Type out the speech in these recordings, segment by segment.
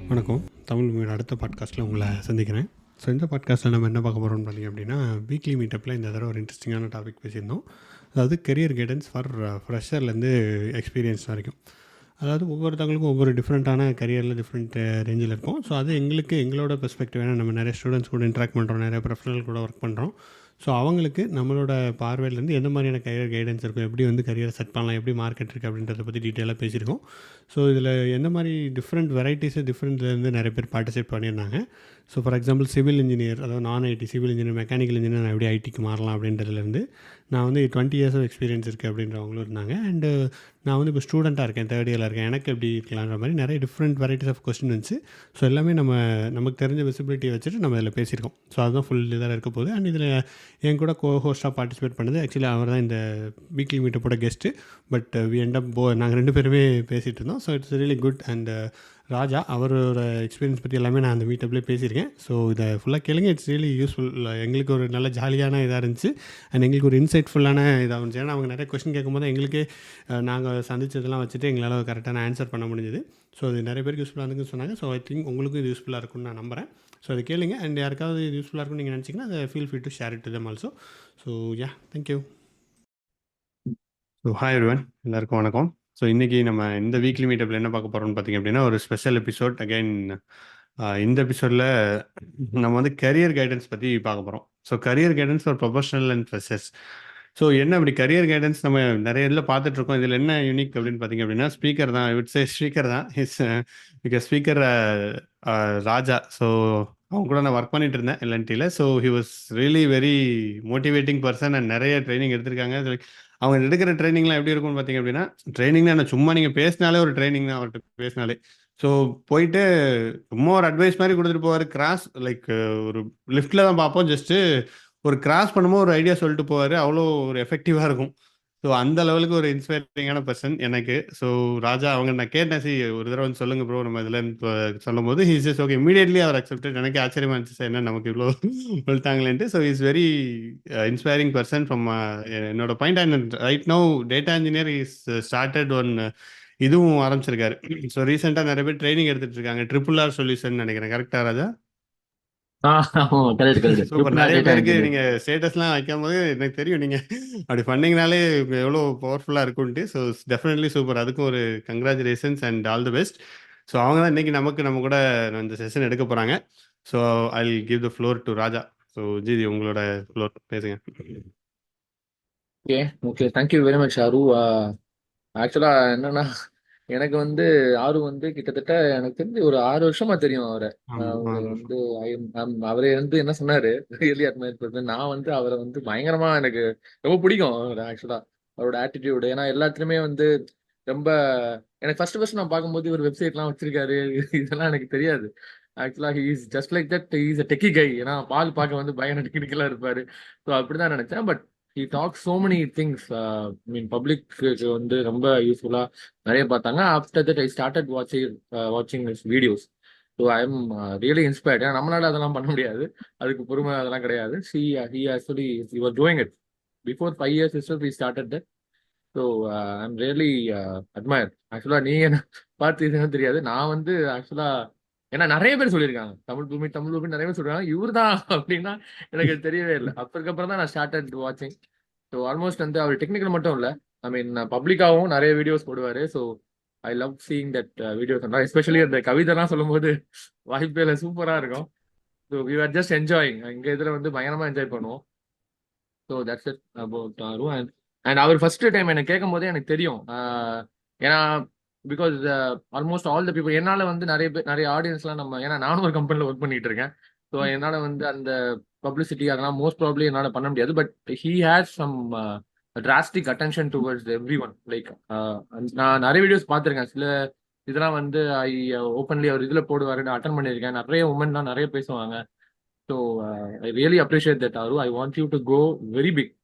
வணக்கம். தமிழ் மூவியோட அடுத்த பாட்காஸ்ட்டில் உங்களை சந்திக்கிறேன். ஸோ இந்த பாட்காஸ்ட்டில் நம்ம என்ன பார்க்க போகிறோம்னு பார்த்திங்க அப்படின்னா, வீக்லி மீட்டப்பில் இந்த தடவை ஒரு இன்ட்ரெஸ்டிங்கான டாபிக் பேசியிருந்தோம். அதாவது கெரியர் கைடன்ஸ் ஃபார் ஃப்ரெஷர்லேருந்து எக்ஸ்பீரியன்ஸ் வரைக்கும். அதாவது ஒவ்வொருத்தவங்களுக்கும் ஒவ்வொரு டிஃப்ரெண்ட்டான கரியரில் டிஃப்ரெண்ட் ரேஞ்சில் இருக்கும். ஸோ அது எங்களோட பெர்ஸ்பெக்டிவ், ஏன்னா நம்ம நிறைய ஸ்டூடெண்ட்ஸ் கூட இன்ட்ராக்ட் பண்ணுறோம், நிறைய ப்ரொஃபஷனல் கூட ஒர்க் பண்ணுறோம். ஸோ அவங்களுக்கு நம்மளோட பார்வையிலேருந்து எந்த மாதிரியான கரியர் கைடன்ஸ் இருக்கும், எப்படி வந்து கரியரை செட் பண்ணலாம், எப்படி மார்க்கெட் இருக்குது அப்படின்றத பற்றி டீட்டெயிலாக பேசியிருக்கோம். ஸோ இதில் எந்த மாதிரி டிஃப்ரெண்ட் வெரைட்டிஸு டிஃப்ரெண்ட்லேருந்து நிறைய பேர் பார்ட்டிசிபேட் பண்ணியிருந்தாங்க. So for example civil engineer, அதாவது நான் IT civil engineer, mechanical engineer நான் எப்படி ஐடிக்கு மாறலாம் அப்படின்றதுலேருந்து, நான் வந்து 20 இயர்ஸ் ஆஃப் எக்ஸ்பீரியன்ஸ் இருக்குது அப்படின்றவங்களும் இருந்தாங்க. அண்டு நான் வந்து இப்போ ஸ்டூடெண்ட்டாக இருக்கேன், தேர்ட் இயரில் இருக்கேன், எனக்கு எப்படி இருக்கலான்ற மாதிரி நிறைய டிஃப்ரெண்ட் வெரைட்டிஸ் ஆஃப் கொஸ்டின் இருந்துச்சு. ஸோ எல்லாமே நமக்கு தெரிஞ்ச விசிபிலிட்டியை வச்சுட்டு நம்ம இதில் பேசியிருக்கோம். ஸோ அதுதான் ஃபுல் இதாக இருக்க போகுது. அண்ட் இதில் என் கூட ஹோஸ்ட்டாக பார்ட்டிசிபேட் பண்ணது ஆக்சுவலி அவர் தான் இந்த வீக்லி மீட்டப்போட guest. But we end up நாங்கள் 2 பேருமே பேசிகிட்டு இருந்தோம். So it's really good. And Raja அவரோட எக்ஸ்பீரியன்ஸ் பற்றி எல்லாமே நான் அந்த மீட்டப்லேயே பேசியிருக்கேன். ஸோ இதை ஃபுல்லாக கேளுங்க. It's really useful. எங்களுக்கு ஒரு நல்ல ஜாலியான இதாக இருந்துச்சு. அண்ட் எங்களுக்கு ஒரு இன்சைட்ஃபுல்லான இதாக இருந்துச்சு. ஏன்னா அவங்க நிறைய கொஸ்டின் கேட்கும்போது எங்களுக்கு நாங்கள் சந்திச்சதெல்லாம் வச்சுட்டு எங்களால் கரெக்டான ஆன்சர் பண்ண முடிஞ்சது. ஸோ அது நிறைய பேருக்கு யூஸ்ஃபுல்லாக இருந்துன்னு சொன்னாங்க. ஸோ ஐ திங்க் உங்களுக்கும் இது யூஸ்ஃபுல்லாக இருக்கும்னு நான் நம்புகிறேன். ஸோ அதை கேளுங்க. அண்ட் யாருக்காவது இது யூஸ்ஃபுல்லாக இருக்கும்னு நீங்கள் நினச்சிங்கன்னா அதை feel free to share it to them also. So yeah, thank you. So hi everyone, எல்லாருக்கும் வணக்கம். ஸோ இன்றைக்கி நம்ம இந்த வீக்லி மீட்டப்பில் என்ன பார்க்க போகிறோம்னு பார்த்திங்க அப்படின்னா, ஒரு ஸ்பெஷல் எபிசோட் அகைன். இந்த எபிசோடில் நம்ம வந்து கரியர் கைடன்ஸ் பற்றி பார்க்க போகிறோம். So career guidance for professional and freshers. So என்ன அப்படி கரியர் கைடன்ஸ் நம்ம நிறைய இதில் பார்த்துட்ருக்கோம். இதில் என்ன யூனிக் அப்படின்னு பார்த்திங்க அப்படின்னா, ஸ்பீக்கர் தான், ஐ வுட் சே ஸ்பீக்கர் தான். ஸ்பீக்கர் ராஜா. ஸோ அவங்க கூட நான் ஒர்க் பண்ணிட்டு இருந்தேன் எல்என்டியில். So he was really very motivating person and நிறைய ட்ரைனிங் எடுத்திருக்காங்க. அவங்க எடுக்கிற ட்ரைனிங்லாம் எப்படி இருக்கும்னு பார்த்தீங்க அப்படின்னா, ட்ரைனிங்னா என்ன, சும்மா நீங்கள் பேசினாலே ஒரு ட்ரைனிங் தான் அவர்கிட்ட பேசினாலே. ஸோ போயிட்டு சும்மா ஒரு அட்வைஸ் மாதிரி கொடுத்துட்டு போவார். கிராஸ் லைக் ஒரு லிஃப்ட்டில் தான் பார்ப்போம், ஜஸ்ட்டு ஒரு கிராஸ் பண்ணும்போது ஒரு ஐடியா சொல்லிட்டு போவார். அவ்வளோ ஒரு எஃபெக்டிவாக இருக்கும். ஸோ அந்த லெவலுக்கு ஒரு இன்ஸ்பைரிங்கான பர்சன் எனக்கு. ஸோ ராஜா அவங்க நான் கேட்டேன், ஒரு தடவை வந்து சொல்லுங்கள் ப்ரோ நம்ம இதில் சொல்லும் போது ஹீஸ் இஸ் ஓகே, இமீடியட்லி அவர் அக்செப்டட். எனக்கு ஆச்சரியமா இருந்துச்சு, என்ன நமக்கு இவ்வளோ சொல்லிட்டாங்களேன்ட்டு. So is very inspiring person from என்னோட point. And right now data engineer is started one இதுவும் ஆரம்பிச்சிருக்காரு. ஸோ ரீசெண்டாக நிறைய பேர் ட்ரைனிங் எடுத்துட்டு இருக்காங்க. RRR சொல்யூஷன் நினைக்கிறேன், கரெக்டா ராஜா? சூப்பர். நிறைய பேருக்கு நீங்க ஸ்டேட்டஸ்லாம் வைக்கும் போது எனக்கு தெரியும் நீங்க அப்படி பண்ணீங்கனாலே எவ்வளோ பவர்ஃபுல்லா இருக்கும்ட்டு. So definitely super. அதுக்கும் ஒரு congratulations and all the best. So அவங்க தான் இன்னைக்கு நம்ம கூட இந்த செஷன் எடுக்க போறாங்க. So I will give the floor to Raja. So ji உங்களோட ஃப்ளோர், பேசுங்க. Okay thank you very much Aru. Actually என்னன்னா, எனக்கு வந்து ஆரு வந்து கிட்டத்தட்ட எனக்கு தெரிஞ்சு ஒரு 6 வருஷமா தெரியும் அவரை. வந்து அவரை வந்து என்ன சொன்னாரு, ரியலி அட்மையர் பர்சன். நான் வந்து அவரை வந்து பயங்கரமா எனக்கு ரொம்ப பிடிக்கும் அவர். ஆக்சுவலா அவரோட ஆட்டிடியூடு, ஏன்னா எல்லாத்துலயுமே வந்து ரொம்ப எனக்கு ஃபர்ஸ்ட் நான் பார்க்கும்போது ஒரு வெப்சைட்லாம் வச்சிருக்காரு, இதெல்லாம் எனக்கு தெரியாது. Actually he is just like that, he is a techie guy. ஏன்னா பால் பார்க்க வந்து பயங்கர டெக்னிக்கலா இருப்பாரு. ஸோ அப்படிதான் நினைச்சேன். But he talks so many things. I mean public வந்து ரொம்ப யூஸ்ஃபுல்லா நிறைய பார்த்தாங்க. ஆஃப்டர் தட் ஐ ஸ்டார்டட் வாட்சிங் his videos. So I am really inspired. ஏன்னா நம்மளால அதெல்லாம் பண்ண முடியாது, அதுக்கு பொறுமை அதெல்லாம் கிடையாது. he actually he was doing it before 5 years itself he started that. So I'm really admire. ஆக்சுவலா நீங்க என்ன பார்த்து இதுன்னு தெரியாது, நான் வந்து ஆக்சுவலா ஏன்னா நிறைய பேர் சொல்லியிருக்காங்க தமிழ் பூமி நிறைய பேர் சொல்றாங்க, இவர் தான் அப்படின்னா எனக்கு தெரியவே இல்லை. அதுக்கப்புறம் தான் நான் ஸ்டார்டட் வாட்சிங். ஸோ ஆல்மோஸ்ட் வந்து அவர் டெக்னிக்கல் மட்டும் இல்லை, ஐ மீன் பப்ளிக்காகவும் நிறைய வீடியோஸ் போடுவார். So I love seeing that videos. Especially அந்த கவிதைலாம் சொல்லும் போது வாய்ப்பேல சூப்பராக இருக்கும். So we are just enjoying. எங்கள் இதில் வந்து பயங்கரமாக என்ஜாய் பண்ணுவோம். So that's it about Aru. And அவர் ஃபர்ஸ்ட் டைம் எனக்கு கேட்கும் போதே எனக்கு தெரியும். ஏன்னா because almost all the people என்னால் வந்து நிறைய ஆடியன்ஸ்லாம் நம்ம, ஏன்னா நானும் ஒரு கம்பெனியில் ஒர்க் பண்ணிட்டு இருக்கேன். ஸோ என்னால் வந்து அந்த பப்ளிசிட்டி அதெல்லாம் மோஸ்ட் ப்ராப்ளி என்னால் பண்ண முடியாது. But he has some drastic attention towards every one. Like நான் நிறைய வீடியோஸ் பார்த்துருக்கேன். சில இதெல்லாம் வந்து ஐ ஓப்பன்லி அவர் இதில் போடுவார், நான் அட்டன் பண்ணியிருக்கேன். நிறைய உமன்லாம் நிறைய பேசுவாங்க. So I really appreciate that Aru. I want you to go very big.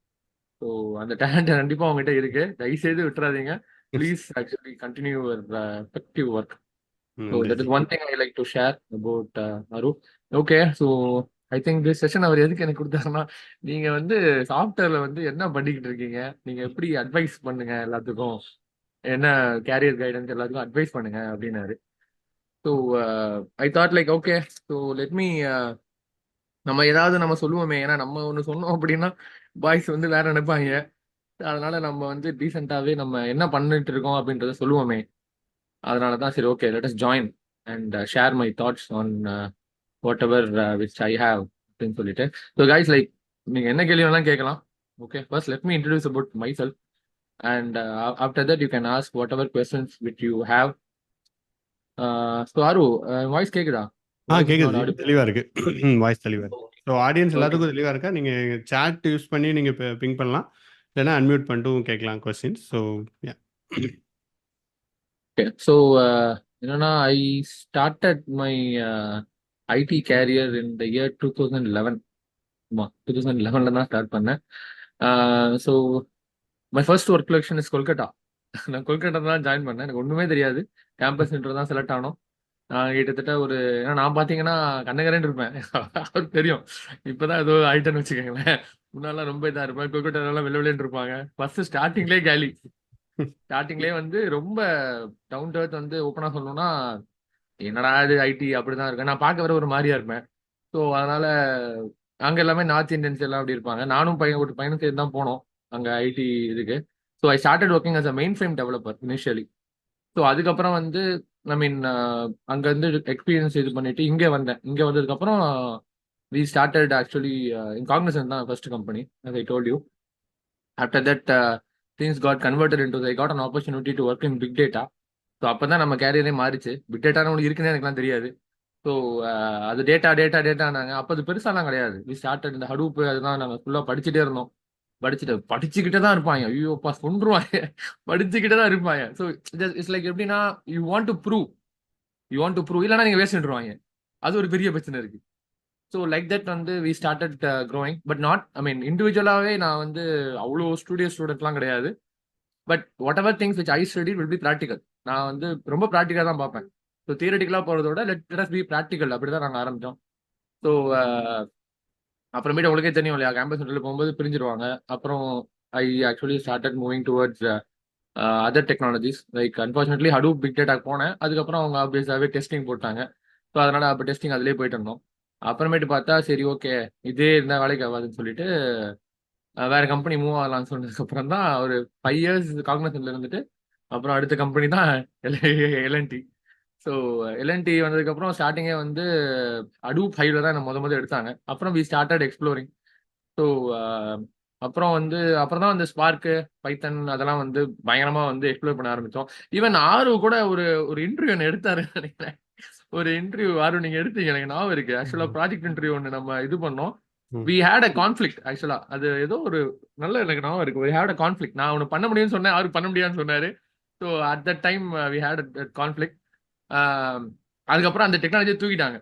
So அந்த டேலண்ட் கண்டிப்பாக உங்ககிட்ட இருக்கு, தயவுசெய்து விட்டுறாதீங்க. Please actually continue your effective work. So that is one thing I like to share about Aru. Okay, so I think this session அவர் எதுக்கு எனக்கு கொடுத்தாருன்னா, நீங்க வந்து சாஃப்ட்வேர்ல வந்து என்ன பண்ணிக்கிட்டு இருக்கீங்க, நீங்க எப்படி அட்வைஸ் பண்ணுங்க எல்லாத்துக்கும், என்ன கேரியர் கைடன்ஸ் எல்லாத்துக்கும் அட்வைஸ் பண்ணுங்க அப்படின்னாரு. So I thought like okay, so let me நம்ம ஏதாவது நம்ம சொல்லுவோமே, ஏன்னா நம்ம ஒன்று சொன்னோம் அப்படின்னா பாய்ஸ் வந்து வேற நினைப்பாங்க. அதனால நம்ம வந்து டீசெண்டாவே நம்ம என்ன பண்ணிட்டு இருக்கோம் அப்படின்றத சொல்லுவோமே. அதனால தான் சரி okay let us join and share my thoughts on what ever which I have அப்படின்னு சொல்லிட்டு. ஸோ கைஸ் லைக் நீங்க என்ன கேள்வி வேணாலும் கேட்கலாம். Okay, first let me introduce about myself and after that you can ask whatever questions which you have. So Aru, voice கேக்குதா? Voice is கேட்குது not ji. Audible. தெளிவா இருக்கு. வாய்ஸ் தெளிவா இருக்கு. ஸோ ஆடியன்ஸ் ஓகே, எல்லாத்துக்கும் தெளிவா இருக்கா? நீங்க சாட் யூஸ் பண்ணி நீங்க பிங் பண்ணலாம். இல்லைன்னா அன்மியூட் பண்ணிட்டும் கேட்கலாம் questions. So yeah. Okay. So என்னன்னா I started my IT career in the year 2011. ஆமா, 2011 தான் ஸ்டார்ட் பண்ணேன். So my first work location is Kolkata. நான் கொல்கட்டா தான் ஜாயின் பண்ணேன். எனக்கு ஒண்ணுமே தெரியாது. கேம்பஸ் இன்டர் தான் செலக்ட் ஆனோம். நான் கிட்டத்தட்ட ஒரு, ஏன்னா நான் பார்த்தீங்கன்னா கண்ணகரேன்னு இருப்பேன். அவருக்கு தெரியும். இப்பதான் ஏதோ ஆயிட்டேன்னு வச்சுக்கோங்களேன். முன்னாலாம் ரொம்ப இதா இருப்பேன். கொல்கட்டாலாம் வெள்ள வெளியேன்னு இருப்பாங்க. ஃபர்ஸ்ட் ஸ்டார்டிங்லேயே கேலி. ஸ்டார்டிங்லேயே வந்து ரொம்ப டவுன் டு எர்த் வந்து ஓப்பனா சொல்லணும்னா, என்னடா இது ஐடி அப்படிதான் இருக்கேன். நான் பார்க்க வர ஒரு மாதிரியா இருப்பேன். ஸோ அதனால அங்க எல்லாமே நார்த் இந்தியன்ஸ் எல்லாம் அப்படி இருப்பாங்க. நானும் ஒரு பையனும் சேர்ந்து தான் போனோம் அங்க ஐடி இதுக்கு. So I started working as a mainframe developer initially. So அதுக்கப்புறம் வந்து ஐ மீன் அங்க இருந்து எக்ஸ்பீரியன்ஸ் இது பண்ணிட்டு இங்கே வந்தேன். இங்கே வந்ததுக்கப்புறம் we started actually in Cognizant தான் first company, as I told you. After that things got converted into I got an opportunity to work in big data. So அப்போ தான் நம்ம கேரியரே மாறிச்சு. பிக் டேட்டான்னு ஒன்று இருக்குன்னு எனக்குலாம் தெரியாது. ஸோ அது டேட்டானாங்க. அப்போ அது பெருசாலாம் கிடையாது. வி ஸ்டார்டட் இந்த ஹடூப் அதுதான் நாங்கள் ஃபுல்லாக படிச்சுட்டே இருந்தோம். படிச்சுக்கிட்டே தான் இருப்பாங்க. ஐயோப்பா கொன்றுவாங்க. படிச்சுக்கிட்டே தான் இருப்பாங்க. ஸோ இட்ஸ் லைக் எப்படின்னா யூ வாண்ட் டு ப்ரூவ் இல்லைன்னா நீங்கள் வேஸ்ட் பண்ணிடுவாங்க. அது ஒரு பெரிய பிரச்சனை இருக்கு. ஸோ லைக் தட் வந்து we started growing, but not I mean இண்டிவிஜுவலாகவே நான் வந்து அவ்வளோ ஸ்டூடெண்ட்லாம் கிடையாது. But whatever things which I study will be practical. நான் வந்து ரொம்ப ப்ராக்டிக்கலாக தான் பார்ப்பேன். ஸோ தியரட்டிக்கலாக போகிறதோட லெட் அஸ் பி ப்ராக்டிக்கல், அப்படி தான் நாங்கள் ஆரம்பித்தோம். ஸோ அப்புறமேட்டு உங்களுக்கே தெரியும் இல்லையா, கேம்பஸ் இன்டர்வியூ போகும்போது பிரிஞ்சிருவாங்க. அப்புறம் I actually started moving towards other technologies. Like unfortunately Hadoop big data போனேன். அதுக்கப்புறம் அவங்க ஆப்வியஸாகவே டெஸ்டிங் போட்டாங்க. ஸோ அதனால அப்போ டெஸ்டிங் அதிலே போயிட்டு இருந்தோம். அப்புறமேட்டு பார்த்தா சரி ஓகே இதே இருந்தால் வேலைக்கு ஆகாதுன்னு சொல்லிட்டு வேற கம்பெனி மூவ் ஆகலாம்னு சொன்னதுக்கு அப்புறம் தான் ஒரு 5 இயர்ஸ் காக்னிசன்ட்ல இருந்துட்டு அப்புறம் அடுத்த கம்பெனி தான் எல்என்டி. ஸோ எல்என்டி வந்ததுக்கப்புறம் ஸ்டார்டிங்கே வந்து அடூப் ஹைவ்ல தான் நம்ம முத எடுத்தாங்க. அப்புறம் வி ஸ்டார்டட் எக்ஸ்ப்ளோரிங். ஸோ அப்புறம் வந்து அப்புறம் தான் வந்து ஸ்பார்க்கு பைத்தன் அதெல்லாம் வந்து பயங்கரமா வந்து எக்ஸ்ப்ளோர் பண்ண ஆரம்பித்தோம். ஈவன் ஆரு கூட ஒரு ஒரு இன்டர்வியூ ஒன்று எடுத்தாரு நினைக்கிறேன். ஒரு இன்டர்வியூ ஆரு நீங்க எடுத்தீங்க, எனக்கு ஞாபகம் இருக்கு. ஆக்சுவலா ப்ராஜெக்ட் இன்டர்வியூ ஒன்று நம்ம இது பண்ணோம். We had a conflict. ஆக்சுவலா அது ஏதோ ஒரு நல்ல எனக்கு ஞாபகம் இருக்கு. We had a conflict. நான் ஒன்று பண்ண முடியும்னு சொன்னேன், ஆரு பண்ண முடியாதுன்னு சொன்னாரு. So at that time we had a conflict. அதுக்கப்புறம் அந்த டெக்னாலஜியை தூக்கிட்டாங்க.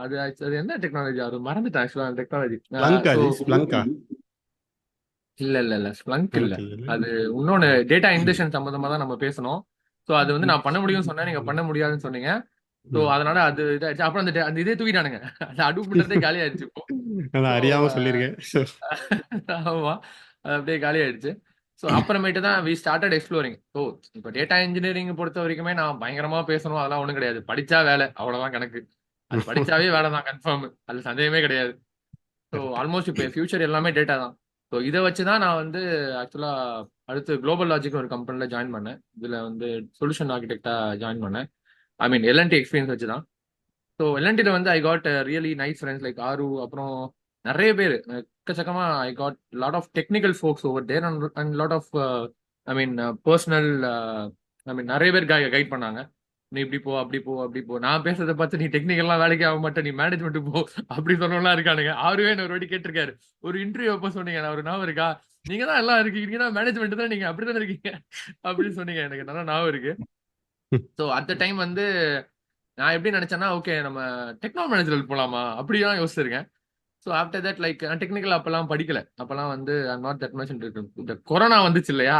அது அது என்ன டெக்னாலஜி ஆரு மறந்துட்டேன் ஆக்சுவலா அந்த டெக்னாலஜி. ஸ்ப்ளங்கா ஸோ ஜி, ஸ்ப்ளங்கா. இல்ல ஸ்ப்ளங்க் இல்ல. ஸ்ப்ளங்க் இல்ல. அது இன்னொன்னு டேட்டா இன்ஜெக்ஷன் சம்பந்தமா தான் நம்ம பேசணும். ஸோ அது வந்து நான் பண்ண முடியும்னு சொன்னேன், நீங்க பண்ண முடியாதுன்னு சொன்னீங்க. ஸோ அதனால அது இதாச்சு. அப்புறம் அந்த இதே தூக்கிட்டானுங்க. அந்த அடூப் பண்றதே காலி ஆயிடுச்சு இப்போ. நான் ஸோ அறியாம சொல்லியிருக்கேன். ஆமா, அது அப்படியே காலி ஆயிடுச்சு. ஸோ அப்புறமேட்டு தான் வி ஸ்டார்டட் எக்ஸ்ப்ளோரிங். ஸோ இப்போ டேட்டா இன்ஜினியரிங் பொறுத்த வரைக்குமே நான் பயங்கரமா பேசணும் அதெல்லாம் ஒன்றும் கிடையாது. படிச்சா வேலை, அவ்வளவுதான் கணக்கு. அது படிச்சாவே வேலை தான் கன்ஃபார்ம். அதுல சந்தேகமே கிடையாது. ஸோ ஆல்மோஸ்ட் இப்போ ஃபியூச்சர் எல்லாமே டேட்டா தான். ஸோ இதை வச்சு தான் நான் வந்து ஆக்சுவலா அடுத்து குளோபல் லாஜிக் ஒரு கம்பெனியில் ஜாயின் பண்ணேன். இதுல வந்து சொல்யூஷன் ஆர்கிடெக்டா ஜாயின் பண்ணேன். ஐ மீன் எல்என்டி எக்ஸ்பீரியன்ஸ் வச்சு தான். ஸோ எல்என்டில வந்து I got really nice friends like Aru. அப்புறம் நிறைய பேர் எக்கச்சக்கமா I got lot of technical folks over there and lot of I mean personal I mean நிறைய பேர் கைட் பண்ணாங்க. நீ இப்படி போ அப்படி போ அப்படி போ. நான் பேசுறதை பார்த்து நீ டெக்னிக்கல்லாம் வேலைக்கு ஆக மாட்டேன், நீ மேனேஜ்மெண்ட் போ அப்படி சொன்னவங்களாம் இருக்கானுங்க. ஆருவே ஒரு வாட்டி கேட்டிருக்காரு, ஒரு இன்டர்வியூ அப்போ சொன்னீங்க, நான் ஒரு ஞாபகம் இருக்கா, நீங்க தான் எல்லாம் இருக்கீங்க மேனேஜ்மெண்ட் தான், நீங்க அப்படிதான் இருக்கீங்க அப்படின்னு சொன்னீங்க. எனக்கு நல்லா ஞாபகம் இருக்கு. ஸோ அட் த டைம் வந்து நான் எப்படி நினைச்சேன்னா ஓகே நம்ம டெக்னாலஜி மேனேஜர் போலாமா அப்படிலாம் யோசிச்சிருக்கேன். So after that like technical அப்பெல்லாம் படிக்கல. அப்பெல்லாம் வந்து I'm not that much interested. இந்த கொரோனா வந்துச்சு இல்லையா,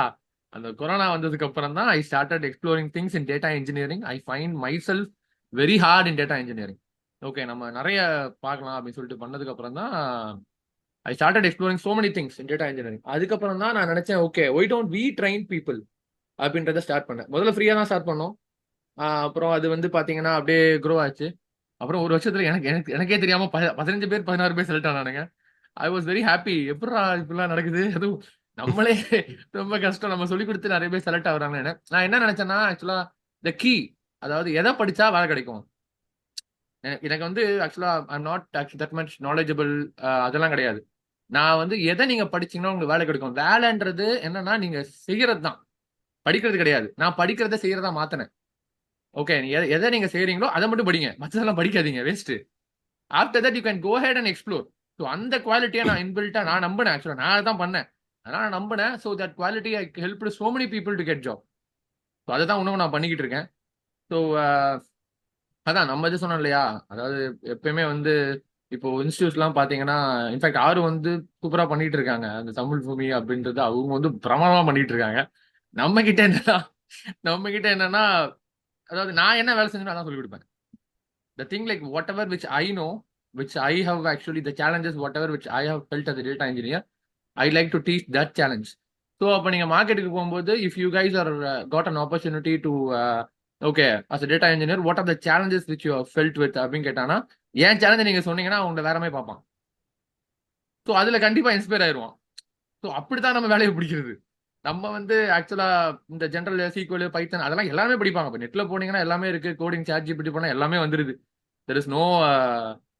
அந்த கொரோனா வந்ததுக்கு அப்புறம் தான் I started exploring things in data engineering. I find myself very hard in data engineering. Okay நம்ம நிறைய பார்க்கலாம் அப்படின்னு சொல்லிட்டு பண்ணதுக்கு அப்புறம் தான் I started exploring so many things in data engineering. அதுக்கப்புறம் தான் நான் நினைச்சேன் okay why don't we train people அப்படின்றத ஸ்டார்ட் பண்ணேன். முதல்ல ஃப்ரீயா தான் ஸ்டார்ட் பண்ணோம். அப்புறம் அது வந்து பாத்தீங்கன்னா அப்படியே க்ரோ ஆச்சு. அப்புறம் ஒரு வருஷத்துல எனக்கு எனக்கு எனக்கே தெரியாம 15 பேர் 16 பேர் செலக்ட் ஆனானுங்க. I was very happy. எப்படிடா இப்படிலாம் நடக்குது? அதுவும் நம்மளே ரொம்ப கஷ்டம். நம்ம சொல்லிக் கொடுத்து நிறைய பேர் செலக்ட் ஆகுறாங்கன்னு. நான் என்ன நினைச்சேன்னா, ஆக்சுவலா த கீ, அதாவது எதை படிச்சா வேலை கிடைக்கும். எனக்கு வந்து ஆக்சுவலா I'm not that much knowledgeable, அதெல்லாம் கிடையாது. நான் வந்து எதை நீங்க படிச்சீங்கன்னா உங்களுக்கு வேலை கிடைக்கும். வேலைன்றது என்னன்னா நீங்க செய்யறது தான், படிக்கிறது கிடையாது. நான் படிக்கிறத செய்யறதா மாத்தினேன். ஓகே, எதை நீங்க செய்றீங்களோ அதை மட்டும் படிங்க, மற்றதெல்லாம் படிக்காதீங்க, waste. After that you can go ahead and explore. So அந்த குவாலிட்டியை நான் இன்பில்ட்டா நான் நம்பினேன். ஆக்சுவலா நான் அதான் பண்ணேன். அதனால நான் நம்பினேன். So that quality I help so many people to get job. So அதை தான் இன்னும் நான் பண்ணிக்கிட்டு இருக்கேன். ஸோ அதான் நம்ம இது சொன்னோம் இல்லையா, அதாவது எப்பயுமே வந்து இப்போ இன்ஸ்டியூட்ஸ்லாம் பார்த்தீங்கன்னா, இன்ஃபேக்ட் ஆறு வந்து சூப்பரா பண்ணிட்டு இருக்காங்க. அந்த தமிழ் பூமி அப்படின்றது அவங்க வந்து பிரமாதமா பண்ணிட்டு இருக்காங்க. நம்ம கிட்ட என்னன்னா நம்ம கிட்ட என்னன்னா, அதாவது நான் என்ன வேலை செஞ்சேனோ அதான் சொல்லிக் கொடுப்பேன். The thing like whatever which I know, which I have actually the challenges, whatever which I have felt as a data engineer, I like to teach that challenge. So அப்ப நீங்க மார்க்கெட்டுக்கு போகும்போது if you guys are got an opportunity to okay as a data engineer, what are the challenges which you have felt with அப்படின்னு கேட்டானா, ஏன் சேலஞ்சை நீங்க சொன்னீங்கன்னா அவங்க வேற மாதிரி பார்ப்பான். ஸோ அதுல கண்டிப்பா இன்ஸ்பயர் ஆயிருவான். ஸோ அப்படித்தான் நம்ம வேலையை பிடிக்கிறது. நம்ம வந்து ஆக்சுவலா இந்த ஜென்ரல் சீக்வல் பைத்தன் அதெல்லாம் எல்லாமே படிப்பாங்க. இப்போ நெட்ல போனீங்கன்னா எல்லாமே இருக்கு. கோடிங் சாட் ஜிபிடி போனா எல்லாமே வந்துருது. தெர் இஸ் நோ,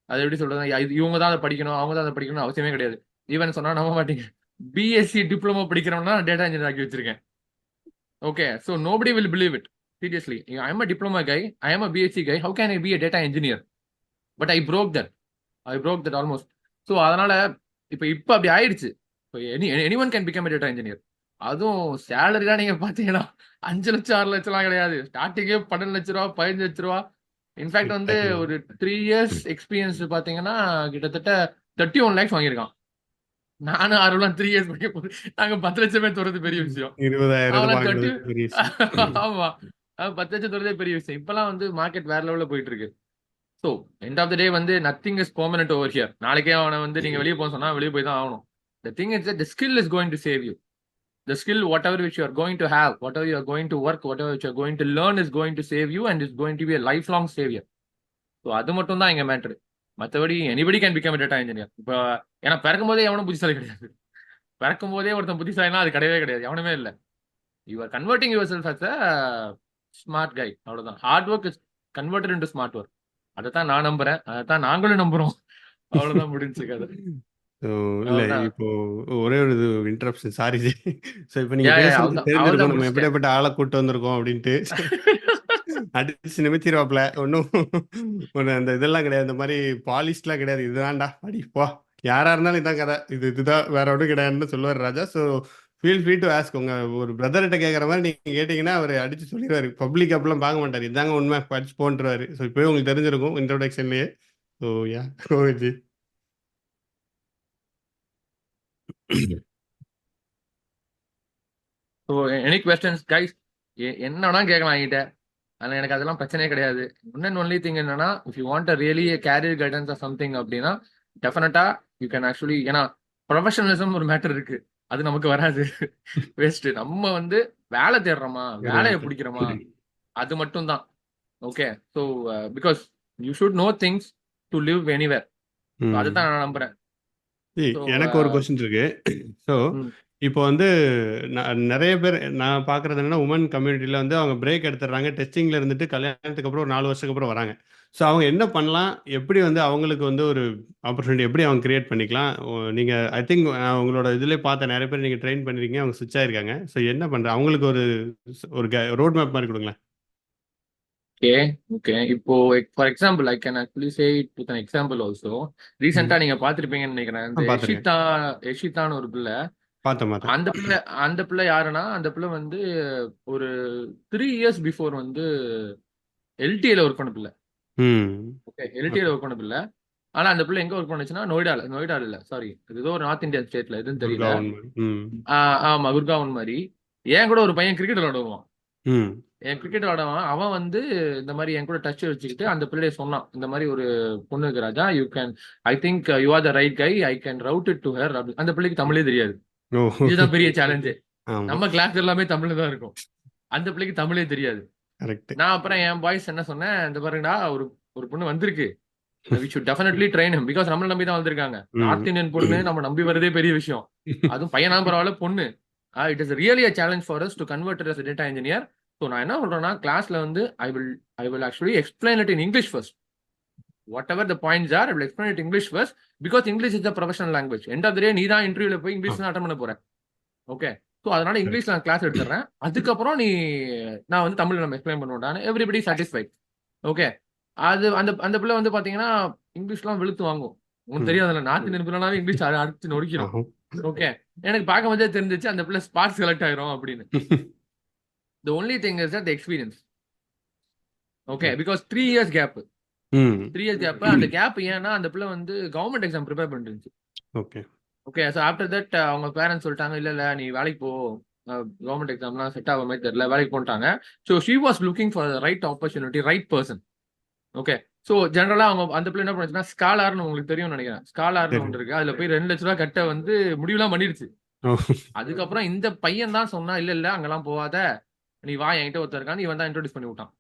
அது எப்படி சொல்றது, இவங்க தான் அதை படிக்கணும், அவங்க தான் அதை படிக்கணும் அவசியமே கிடையாது. ஈவன் சொன்னா நம்ப மாட்டீங்க, பிஎஸ்சி டிப்ளமோ படிக்கிறவனா டேட்டா இன்ஜினியர் ஆக்கி வச்சிருக்கேன். Okay, so nobody will believe it. Seriously, I am a diploma guy, I am a BSc guy, how can I be a data engineer? But I broke that almost. So அதனால இப்போ அப்படி ஆயிடுச்சு. இப்போ any one can become data engineer. அதுவும் சேலரிலாம் நீங்க பாத்தீங்கன்னா 5 லட்சம் 6 லட்சம்லாம் கிடையாது. ஸ்டார்டிங்கே 12 லட்ச ரூபா 15 லட்ச ரூபா. இன்ஃபேக்ட் வந்து ஒரு 3 இயர்ஸ் எக்ஸ்பீரியன்ஸ் பாத்தீங்கன்னா கிட்டத்தட்ட 31 lakhs வாங்கியிருக்கான். நானும் ஆர்வலாம் 3 இயர்ஸ் படிக்க போது நாங்க 10 லட்சமே தோறது பெரிய விஷயம். 20,000 அவெல்லாம் 30 வாங்குறது பெரிய விஷயம். ஆமா, 10 லட்சம் தோறதே பெரிய விஷயம். இப்பெல்லாம் வந்து மார்க்கெட் வேற லெவல்ல போயிட்டு இருக்கு. So end of the day வந்து nothing is permanent over here. நாளைக்கே அவனை வந்து நீங்க வெளியே போக சொன்னா வெளியே போய் தான் ஆகணும். The thing is that the skill is going to save you. The skill, whatever which you are going to have, whatever you are going to work, whatever which you are going to learn is going to save you and is going to be a lifelong savior. So அது மட்டும் தான் இங்க matter. மற்றபடி anybody can become data engineer. இப்போ ஏன்னா பிறக்கும் போதே எவனும் புத்திசாலி கிடையாது. பிறக்கும் போதே ஒருத்தன் புத்திசாலினா அது கிடையவே கிடையாது, எவனுமே இல்லை. You are converting yourself as a smart guy, அவ்வளவுதான். Hard work is converted into smart work. அதை தான் நான் நம்புறேன், அதை தான் நாங்களும் நம்புறோம். அவ்வளவுதான், முடிஞ்சு கதை. ஸோ இல்லை, அவ்வளவுதான். இப்போ ஒரே ஒரு இது இன்டரப்ஷன், சாரி ஜி. ஸோ இப்போ நீங்கள் ஏன் பேசுறது அவள்தான் தெரிஞ்சிருக்கும் நம்ம முடிச்சிட்டேன். எப்படியாப்பட்ட ஆளை கூட்டு வந்திருக்கோம் அப்படின்ட்டு. அடிச்சு நிமித்திடுவாப்ல ஒன்றும் ஒன்று அந்த இதெல்லாம் கிடையாது, இந்த மாதிரி பாலிஷ்லாம் கிடையாது. இதுதான்டா அடி போ, யாராக இருந்தாலும் இதான் கதை, இதுதான் வேற ஒன்றும் கிடையாதுன்னு சொல்லுவார் Raja. So feel free to ask. உங்கள் ஒரு பிரதர்கிட்ட கேட்குற மாதிரி நீங்கள் கேட்டிங்கன்னா அவர் அடித்து சொல்லிடுவார். பப்ளிக் அப்பெல்லாம் பார்க்க மாட்டார், இதாங்க உண்மை படிச்சு போன்ட்டுருவார். ஸோ இப்போயே உங்களுக்கு தெரிஞ்சிருக்கும் இன்ட்ரோடக்ஷன்லேயே. ஸோ யா, கோவிஜி. ஸோ எனி கொஸ்டின்ஸ் கைஸ், என்னன்னா கேட்கலாம் என்கிட்ட. ஆனால் எனக்கு அதெல்லாம் பிரச்சனையே கிடையாது. ஒன் ஒன்லி திங் என்னன்னா, if you want really career guidance or something அப்படின்னா டெஃபினட்டா யூ கேன் ஆக்சுவலி, ஏன்னா ப்ரொஃபஷனலிசம் ஒரு மேட்டர் இருக்கு, அது நமக்கு வராது. வேஸ்ட். நம்ம வந்து வேலை தேடுறோமா, வேலையை பிடிக்கிறோமா, அது மட்டும் தான். Okay, so because you should know things to live anywhere. அதுதான் நான் நம்புறேன். எனக்கு ஒரு கொஸ்டின் இருக்கு. ஸோ இப்போ வந்து நிறைய பேர் நான் பார்க்குறது என்னன்னா, உமன் கம்யூனிட்டியில் வந்து அவங்க பிரேக் எடுத்துடுறாங்க, டெஸ்டிங்கில் இருந்துட்டு கல்யாணத்துக்கு அப்புறம் ஒரு 4 வருஷத்துக்கு அப்புறம் வராங்க. ஸோ அவங்க என்ன பண்ணலாம், எப்படி வந்து அவங்களுக்கு வந்து ஒரு ஆப்பர்ச்சுனிட்டி எப்படி அவங்க கிரியேட் பண்ணிக்கலாம்? நீங்கள் ஐ திங்க் உங்களோட இதிலே பார்த்த நிறைய பேர் நீங்கள் ட்ரெயின் பண்ணிருக்கீங்க, அவங்க ஸ்விட்ச் ஆயிருக்காங்க. ஸோ என்ன பண்ணுற அவங்களுக்கு ஒரு ஒரு ரோட் மேப் மாதிரி கொடுங்களேன். ஓகே. இப்போ for example I can actually say it with an example also. ரீசெண்டா நீங்க பார்த்திருப்பீங்கன்னு நினைக்கிறேன். இந்த யஷிதான்னு ஒரு பிள்ளை. பார்த்தேன். அந்த பிள்ளை யாருன்னா, அந்த பிள்ளை வந்து ஒரு 3 இயர்ஸ் பிஃபோர் வந்து எல்டிஏல ஒர்க் பண்ண பிள்ளை. ஓகே, எல்டிஏல ஒர்க் பண்ண பிள்ளை. ஆனா அந்த பிள்ளை எங்க ஒர்க் பண்ணுச்சுன்னா நொய்டால இல்ல, சாரி, ஏதோ ஒரு நார்த் இந்தியன் ஸ்டேட்ல, எதுன்னு தெரியல. ஆமா, குர்காவன் மாதிரி. ஏன் கூட ஒரு பையன் கிரிக்கெட் விளையாடுவான். என் கிரிக்கெட் விளையாடுவான். அவன் வந்து இந்த மாதிரி என் கூட டச் வச்சுக்கிட்டு அந்த பிள்ளைய சொன்னான், இந்த மாதிரி ஒரு பொண்ணு இருக்கு Raja, you can, I think you are the right guy, I can route it to her. அந்த பிள்ளைக்கு தமிழே தெரியாது. இதுதான் பெரிய சேலஞ்சு. நம்ம கிளாஸ் எல்லாமே தமிழ்ல தான் இருக்கும், அந்த பிள்ளைக்கு தமிழே தெரியாது. கரெக்ட். நான் அப்புறம் என் பாய்ஸ் என்ன சொன்னேன், இந்த பாருங்கடா ஒரு ஒரு பொண்ணு வந்திருக்கு, we should definitely train him because நம்மள நம்பி தான் வந்திருக்காங்க. நார்த் இந்தியன் பொண்ணு நம்ம நம்பி வரதே பெரிய விஷயம். அதுவும் பையனா பரவாயில்ல, பொண்ணு. It is really a challenge for us to convert as data engineer. So நான் என்ன சொல்றேன்னா, கிளாஸ்ல வந்து I will actually explain it in English first. Whatever the points are, I will explain it English first because English is the professional language. End of the day நீ தான் இன்டர்வியூல போய் English தான் அட்டன் பண்ண போறேன். Okay, so அதனால இங்கிலீஷ்ல நான் கிளாஸ் எடுத்துறேன். அதுக்கப்புறம் நான் வந்து தமிழ்ல நம்ம எக்ஸ்பிளைன் பண்ணுவோம். Everybody satisfied. ஓகே, அது அந்த அந்த பிள்ளை வந்து பாத்தீங்கன்னா இங்கிலீஷ்லாம் வெளுத்து வாங்கும். உங்களுக்கு தெரியாதுல்ல, நார்த் இந்தியன் பிள்ளைனாவே இங்கிலீஷ் அடிச்சு நொடிக்கிறோம். ஓகே, எனக்கு பார்க்கும் போதே தெரிஞ்சிச்சு அந்த பிள்ளை ஸ்பார்க் செலக்ட் ஆயிரும் அப்படின்னு. The only thing is that experience. Okay, because 3 years gap. 3 years gap. அந்த கேப் ஏன்னா அந்த பிள்ளை வந்து கவர்மெண்ட் எக்ஸாம் ப்ரிப்பேர் பண்ணிருந்துச்சு. Okay okay, so after that அவங்க பேரண்ட்ஸ் சொல்லிட்டாங்க, இல்ல நீ வேலைக்கு போ, கவர்மெண்ட் எக்ஸாம்லாம் செட் ஆக மாதிரி தெரியல, வேலைக்கு போட்டாங்க. So she was looking for right opportunity, right person. Okay, so ஜென்ரலா அவங்க அந்த பிள்ளை என்ன பண்ணுச்சுன்னா, ஸ்காலார்னு உங்களுக்கு தெரியும்னு நினைக்கிறேன். ஸ்காலார்னு ஒன்று இருக்கு, அதுல போய் 2 லட்ச ரூபா கட்ட வந்து முடிவுலாம் பண்ணிருச்சு. அதுக்கப்புறம் இந்த பையன் தான் சொன்னா, இல்ல அங்கெல்லாம் போகாத, நீ வா என்கிட்ட ஒருத்தர் இருக்கான்னு இவன் தான் இன்ட்ரோடியூஸ் பண்ணி விட்டான்.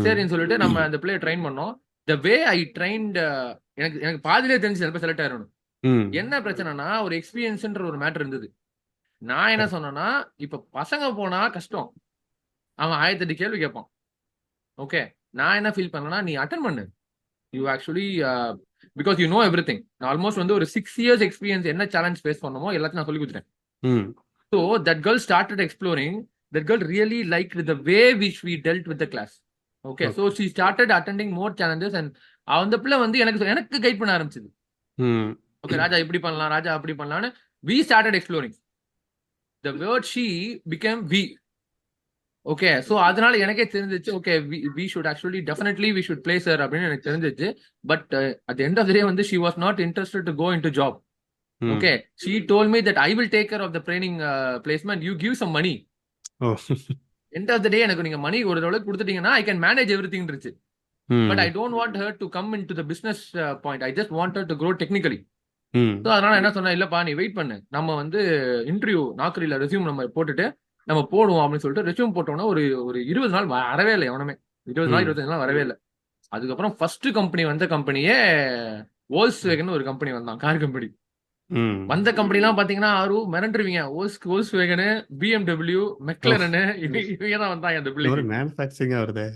சரின்னு சொல்லிட்டு நம்ம அந்த பிள்ளைய ட்ரெயின் பண்ணோம். த வே ஐ ட்ரைன்ட், எனக்கு பாதிலே தெரிஞ்சு சில பேர் செலக்ட் ஆயிரணும். என்ன பிரச்சனைனா, ஒரு எக்ஸ்பீரியன்ஸ்ன்ற ஒரு மேட்டர் இருந்தது. நான் என்ன சொன்னேன்னா, இப்ப பசங்க போனா கஷ்டம், அவன் 1008 கேள்வி கேட்பான். ஓகே, நான் என்ன ஃபீல் பண்ணேன்னா, நீ அட்டன் பண்ணு. You actually because you know everything. நான் ஆல்மோஸ்ட் வந்து ஒரு 6 years எக்ஸ்பீரியன்ஸ் என்ன சேலஞ்ச் ஃபேஸ் பண்ணமோ எல்லாத்தையும் நான் சொல்லி கொடுத்துட்டேன். So that girl started exploring. That girl really like the way which we dealt with the class. Okay, so she started attending more challenges and அந்த பிள்ளை வந்து எனக்கு கைட் பண்ண ஆரம்பிச்சது. ஓகே, ராஜா இப்படி பண்ணலாம், ராஜா அப்படி பண்ணலாம்னு we started exploring. The word she became we. Okay, so அதனால எனக்கே தெரிஞ்சிச்சு, okay we should actually definitely we should place her அப்படின்னு எனக்கு தெரிஞ்சிச்சு. But at end of the day வந்து she was not interested to go into job. Okay, she told me that I will take care of the training placement, you give some money. End of the day எனக்கு நீங்க money ஒரு அளவுக்கு கொடுத்துட்டீங்கன்னா I can manage everything இருந்துச்சு. But I don't want her to come into the business point. I just want her to grow technically. So அதனால என்ன சொன்னா, இல்லப்பா நீ வெயிட் பண்ணு, நம்ம வந்து இன்டர்வியூ நாக்கரியில ரெஸ்யூம் நம்ம போட்டுட்டு நம்ம போடுவோம் அப்படின்னு சொல்லிட்டு ரெஸ்யூம் போட்டோம்னா ஒரு 20 நாள் வரவே இல்லை எவனுமே. 20 நாள் 25 நாள் வரவே இல்லை. அதுக்கப்புறம் ஃபர்ஸ்ட் கம்பெனி வந்த கம்பெனியே வோல்ஸ்வேகன் ஒரு கம்பெனி வந்தான், கார் கம்பெனி. வந்த கம்பெனிலாம் பாத்தீங்கன்னா மிரண்டுருவீங்க. வோல்ஸ்வேகனு, BMW, மெக்லரனு இவங்க தான் வந்தாங்க அந்த பிள்ளைக்கு.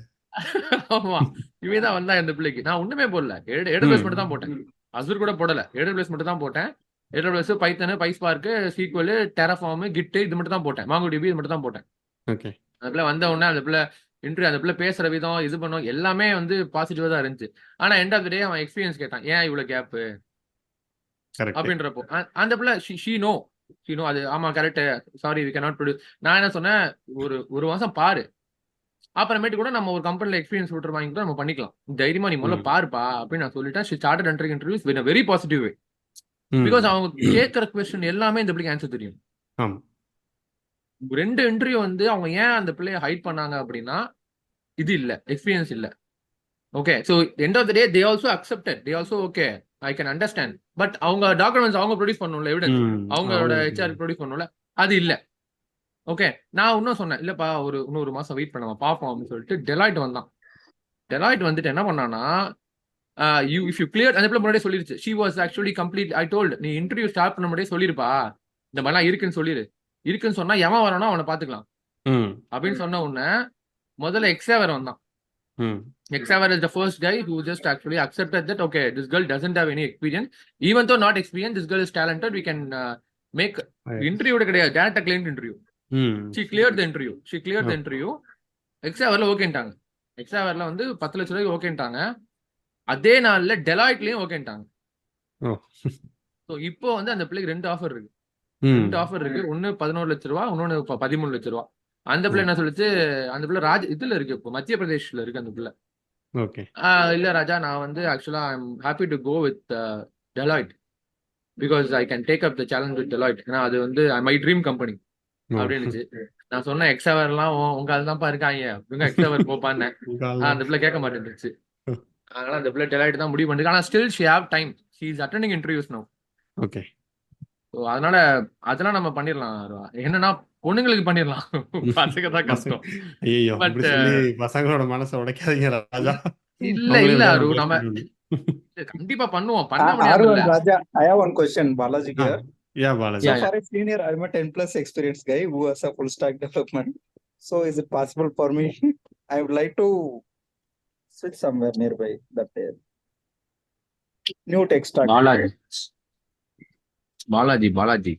ஆமா, இவங்க தான் வந்தாங்க அந்த பிள்ளைக்கு. நான் ஒண்ணுமே போடல, AWS மட்டும் தான் போட்டேன். அசூர் கூட போடல, AWS மட்டும் தான் போட்டேன். AWS, பைத்தன், பைஸ்பார்க், சீக்வல், டெராஃபார்ம், கிட் இது மட்டும் தான் போட்டேன். MongoDB இது மட்டும் தான் போட்டேன். ஓகே, அந்த பிள்ளை வந்த உடனே அந்த பிள்ளை இன்டர்வியூ, அந்த பிள்ளை பேசுற விதம் இது பண்ணும் எல்லாமே வந்து பாசிட்டிவா தான் இருந்துச்சு. ஆனா எண்ட் ஆஃப் த டே அவன் எக்ஸ்பீரியன்ஸ் கேட்டான், ஏன் இவ்வளவு கேப் அப்படின்றப்போ அந்த பிள்ளை ஷீ நோ அது ஆமா correct, sorry we cannot produce. நான் என்ன சொன்னேன், ஒரு மாசம் பாரு, அப்புறமேட்டு கூட நம்ம ஒரு கம்பெனில எக்ஸ்பீரியன்ஸ் விட்டுற வாங்கி கூட நம்ம பண்ணிக்கலாம், தைரியமா நீ முதல்ல பாருப்பா அப்படின்னு நான் சொல்லிட்டேன். She started entering interviews with a very positive way. Because அவங்க கேட்கிற क्वेश्चन எல்லாமே இந்த பிள்ளைக்கு ஆன்சர் தெரியும். 2 இன்டர்வியூ வந்து அவங்க ஏன் அந்த பிள்ளைய ஹைட் பண்ணாங்க அப்படின்னா, இது இல்ல, எக்ஸ்பீரியன்ஸ் இல்ல. Okay, so end of the day they also accepted, they also okay I can understand. But அவங்க டாக்குமெண்ட்ஸ் அவங்க ப்ரொடியூஸ் பண்ணணும்ல, எவிடன்ஸ் அவங்களோட HR ப்ரொடியூஸ் பண்ணணும்ல, அது இல்ல. ஓகே, நான் இன்னும் சொன்னேன், இல்லப்பா இன்னொரு மாசம் வெயிட் பண்ண பாப்போம் அப்படின்னு சொல்லிட்டு டெலாய்ட் வந்தான். டெலாய்ட் வந்துட்டு என்ன பண்ணானா, இஃப் யூ கிளியர், அந்த பிள்ளை முன்னாடியே சொல்லிருச்சு. She was actually complete. I told, நீ இன்டர்வியூ ஸ்டார்ட் பண்ண முன்னாடியே சொல்லிருப்பா, இந்த மாதிரிலாம் இருக்குன்னு சொல்லிரு. இருக்குன்னு சொன்னா எவன் வரணும் அவனை பாத்துக்கலாம் அப்படின்னு சொன்ன உடனே முதல்ல எக்ஸாவர் வந்தான். Exaver is the first guy who just actually accepted that okay, this girl doesn't have any experience, even though not experienced, this girl is talented, we can make interview கிடையாது, direct client interview. She cleared the interview. Exaverல ஓகேன்ட்டாங்க. எக்ஸாவர்ல வந்து 10 லட்சம் ரூபாய்க்கு ஓகேன்ட்டாங்க. அதே நாள்ல டெலாய்ட்லயும் ஓகேன்ட்டாங்க. So இப்போ வந்து அந்த பிள்ளைக்கு 2 ஆஃபர் இருக்கு. 2 ஆஃபர் இருக்கு. ஒன்னு 11 லட்சம் ரூபா, இன்னொன்னு 13 லட்சம் ரூபா. அந்த பிள்ளை என்ன சொல்லுச்சு, அந்த பிள்ளை இதுல இருக்கு, இப்போ மத்திய பிரதேஷ்ல இருக்கு அந்த பிள்ளை. ஓகே, இல்ல ராஜா, நான் வந்து actually I am happy to go with Deloitte because I can take up the challenge with Deloitte. ஏன்னா அது வந்து மை ட்ரீம் கம்பெனி அப்படின்னுச்சு. நான் சொன்னேன், எக்ஸாவர்லாம் உங்க அதுதான்ப்பா இருக்காங்க, இவங்க எக்ஸாவர் போப்பான்னு. அந்த பிள்ளை கேட்க மாட்டேன்ருச்சு. அதனால அந்த பிள்ளை டெலாய்ட் தான் முடிவு பண்ணிருக்கு. ஆனா still she have time, she is attending interviews now. Okay, so அதனால அதெல்லாம் நம்ம பண்ணிடலாம். என்னன்னா பொண்ணுங்களுக்கு பண்ணிடலாம். பசங்க தான் பசங்க கஷ்டம். ஐயோ பட் இப்படி சொல்லி பசங்களோட மனசை உடைக்காதீங்க ராஜா. இல்ல அவங்களே இல்ல எப்படியாவது அரு ப்ளஸ் நம்ம பண்ணிவிடு. கண்டிப்பா பண்ணுவோம். பண்ண Aru முடியாம இல்ல. and Raja, I have one question, Balaji ஆ here. Yeah So Balaji. Yeah yeah for a senior, I'm a 10 plus experience guy who has a full stack development. So is it possible for me? I would like to switch somewhere nearby that new tech stack. Balaji Balaji Balaji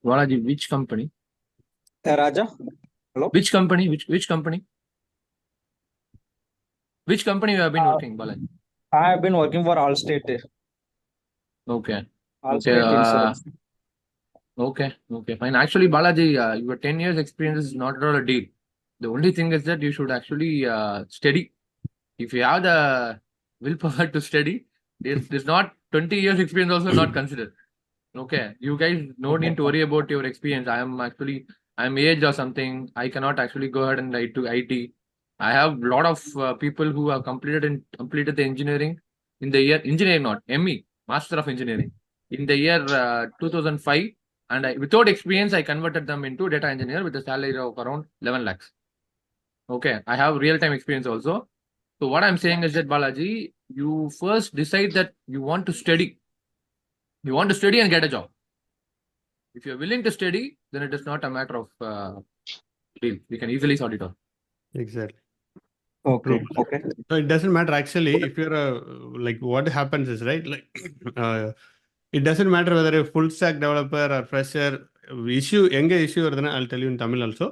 Balaji which company? Raja, hello. Which company? Which company? Which company you have been Uh, working, Balaji? I have been working for Allstate, Okay. Okay. Allstate Insurance. Okay. Okay. Fine. Actually, Balaji, your 10 years experience is not at all a deal. The only thing is that you should actually study. If you have the willpower to study, it's not 20 years experience also not considered. Okay. You guys no need to worry about your experience. I'm aged or something. I cannot actually go ahead and write to IT. I have a lot of people who have completed the engineering in the year engineering, not ME, Master of Engineering, in the year 2005, and without experience, I converted them into data engineer with a salary of around 11 lakhs. Okay, I have real-time experience also. So what I'm saying is that Balaji, you first decide that you want to study. You want to study and get a job. If you're willing to study, then it is not a matter of deal. We can easily sort it out. Exactly. Okay, okay. So it doesn't matter actually if you're a like what happens is right like it doesn't matter whether a full stack developer or fresher. Issue எங்கே issue வருதுன்னா I'll tell you in Tamil also.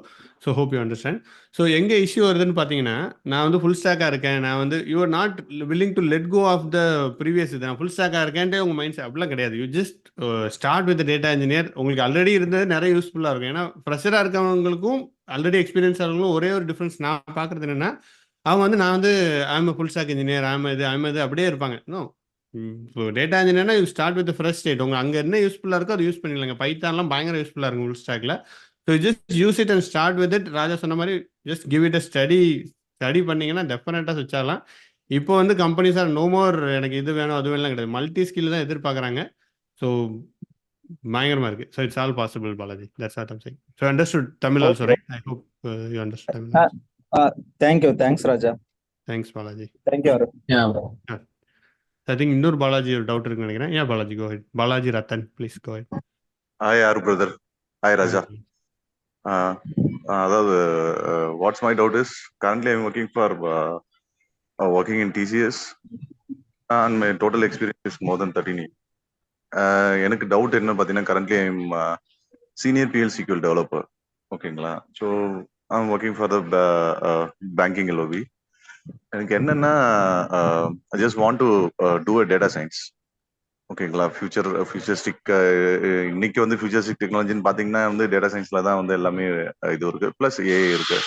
So hope you understand. So எங்கே issue வருதுன்னு பார்த்தீங்கன்னா நான் வந்து full ஸ்டாக்காக இருக்கேன், நான் வந்து you are not willing to let go of the previous இது. நான் ஃபுல் ஸ்டாக்காக இருக்கேன்ட்டே உங்கள் மைண்ட் செட் அப்படிலாம் கிடையாது. You just start with data engineer. உங்களுக்கு ஆல்ரெடி இருந்தது நிறைய யூஸ்ஃபுல்லாக இருக்கும். ஏன்னா ஃப்ரெஷராக இருக்கவங்களுக்கும் ஆல்ரெடி எக்ஸ்பீரியன்ஸ் ஆகிறவங்களும் ஒரே ஒரு டிஃப்ரென்ஸ் நான் பார்க்குறது என்னென்னா அவங்க வந்து நான் வந்து I'm full stack engineer I'm இது அப்படியே இருப்பாங்க. நோ, இப்போ டேட்டா இன்ஜினியர்னா you start with fresh state. உங்கள் அங்கே என்ன யூஸ்ஃபுல்லாக இருக்கோ அது யூஸ் பண்ணிடலாங்க. பைத்தான்லாம் பயங்கர யூஸ்ஃபுல்லாக இருக்கும் ஃபுல் ஸ்டாக்ல. So just use it and start with it. Raja சொன்ன மாதிரி just give it a study பண்ணிங்கன்னா டெஃபினட்டாக ஸ்விட்ச் ஆகலாம். இப்போ வந்து கம்பெனிஸ் ஆர் நோ மோர் எனக்கு இது வேணும் அது வேணும் கிடையாது, மல்டி ஸ்கில் தான் எதிர்பார்க்குறாங்க. ஸோ பயங்கரமாக இருக்குது. So it's all possible Balaji. That's what I'm saying. So understood Tamil also right? I hope you understood Tamil. Thank you. Thanks, Raja. Thanks Balaji. Thank you, Aru. Yeah, bro. I think இன்னொரு பாலாஜி ஒரு doubt இருக்குன்னு நினைக்கிறேன். ஏன் Balaji go ahead. Balaji Rathan please go ahead. Hi Aru brother. Hi Raja. அதாவது what's my doubt is currently I'm working for working in TCS and my total experience is more than 13 years. எனக்கு doubt என்ன பார்த்தீங்கன்னா currently I'm senior PL/SQL developer. ஓகேங்களா? So I'm working for the banking LOB. எனக்கு என்னன்னா I just want to do a data science. ஓகேங்களா? Futuristic இன்னைக்கு வந்து futuristic டெக்னாலஜின்னு பார்த்தீங்கன்னா வந்து டேட்டா சயின்ஸ்ல தான் வந்து எல்லாமே இது இருக்கு, ப்ளஸ் AI இருக்கு.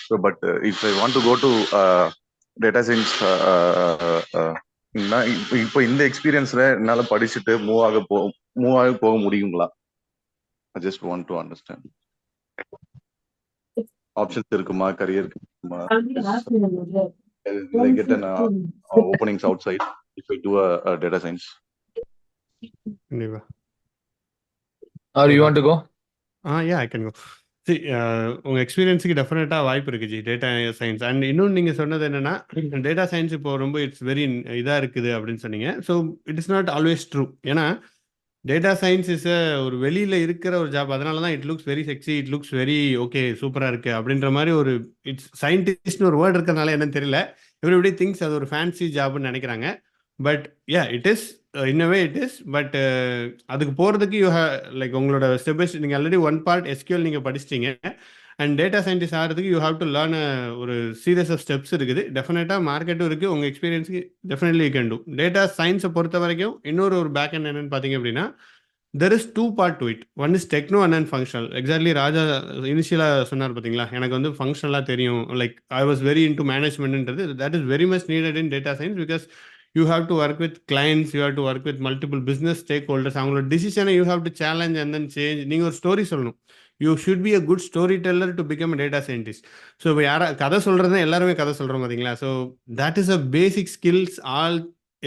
So but if I want to go to data science இப்போ இந்த எக்ஸ்பீரியன்ஸ்ல என்னால் படிச்சுட்டு மூவ் ஆக போக முடியுங்களா? I just want to understand. Options இருக்குமா, கரியர் இருக்குமா, get an openings outside if I do a data science? கண்டிப்பா. Or you want to go? Yeah, I can go. See, உங்கள் எக்ஸ்பீரியன்ஸுக்கு டெஃபினட்டாக வாய்ப்பு இருக்குது ஜி டேட்டா சயின்ஸ். அண்ட் இன்னொன்று நீங்கள் சொன்னது என்னென்னா டேட்டா சயின்ஸ் இப்போ ரொம்ப இட்ஸ் வெரி இதாக இருக்குது அப்படின்னு சொன்னீங்க. So it is not always true. ஏன்னா டேட்டா சயின்ஸ் இஸ் ஒரு வெளியில் இருக்கிற ஒரு ஜாப். அதனால தான் it looks very sexy, it looks very okay சூப்பராக இருக்குது அப்படின்ற மாதிரி ஒரு இட்ஸ் சயின்டிஸ்ட்னு ஒரு வேர்டு இருக்கிறதுனால என்னன்னு தெரியல, எவ்ரிபடி திங்ஸ் அது ஒரு ஃபேன்சி ஜாப்னு நினைக்கிறாங்க. But it is in a way it is. But அதுக்கு போகிறதுக்கு யூ ஹேவ் லைக் உங்களோட ஸ்டெப் பை ஸ்டெப் நீங்கள் ஆல்ரெடி ஒன் பார்ட் SQL நீங்கள் படிச்சிட்டிங்க. அண்ட் டேட்டா சயின்டிஸ்ட் ஆகிறதுக்கு யூ ஹாவ் டு லேர்ன் ஒரு சீரியஸ் ஆஃப் ஸ்டெப்ஸ் இருக்குது. டெஃபினட்டாக மார்க்கெட்டும் இருக்குது. உங்கள் எக்ஸ்பீரியன்ஸுக்கு definitely you can do. Data சயின்ஸை பொறுத்த வரைக்கும் இன்னொரு பேக் எண்ட் என்னென்னு பார்த்தீங்க அப்படின்னா there is 2 part to it. One is techno and then functional. Exactly Raja இனிஷியலாக சொன்னார் பார்த்தீங்களா, எனக்கு வந்து ஃபங்க்ஷனலாக தெரியும், like I was very into மேனேஜ்மெண்ட்ன்றது. That is very much needed in data science because you have to work with clients, you have to work with multiple business stakeholders. அவங்களோட டிசிஷனை you have to challenge and then change. நீங்கள் ஒரு story சொல்லணும். You should be a good storyteller to become a data scientist. So இப்போ கதை சொல்கிறதுனா எல்லாருமே கதை சொல்கிறோம் பார்த்தீங்களா. So that is a basic skills all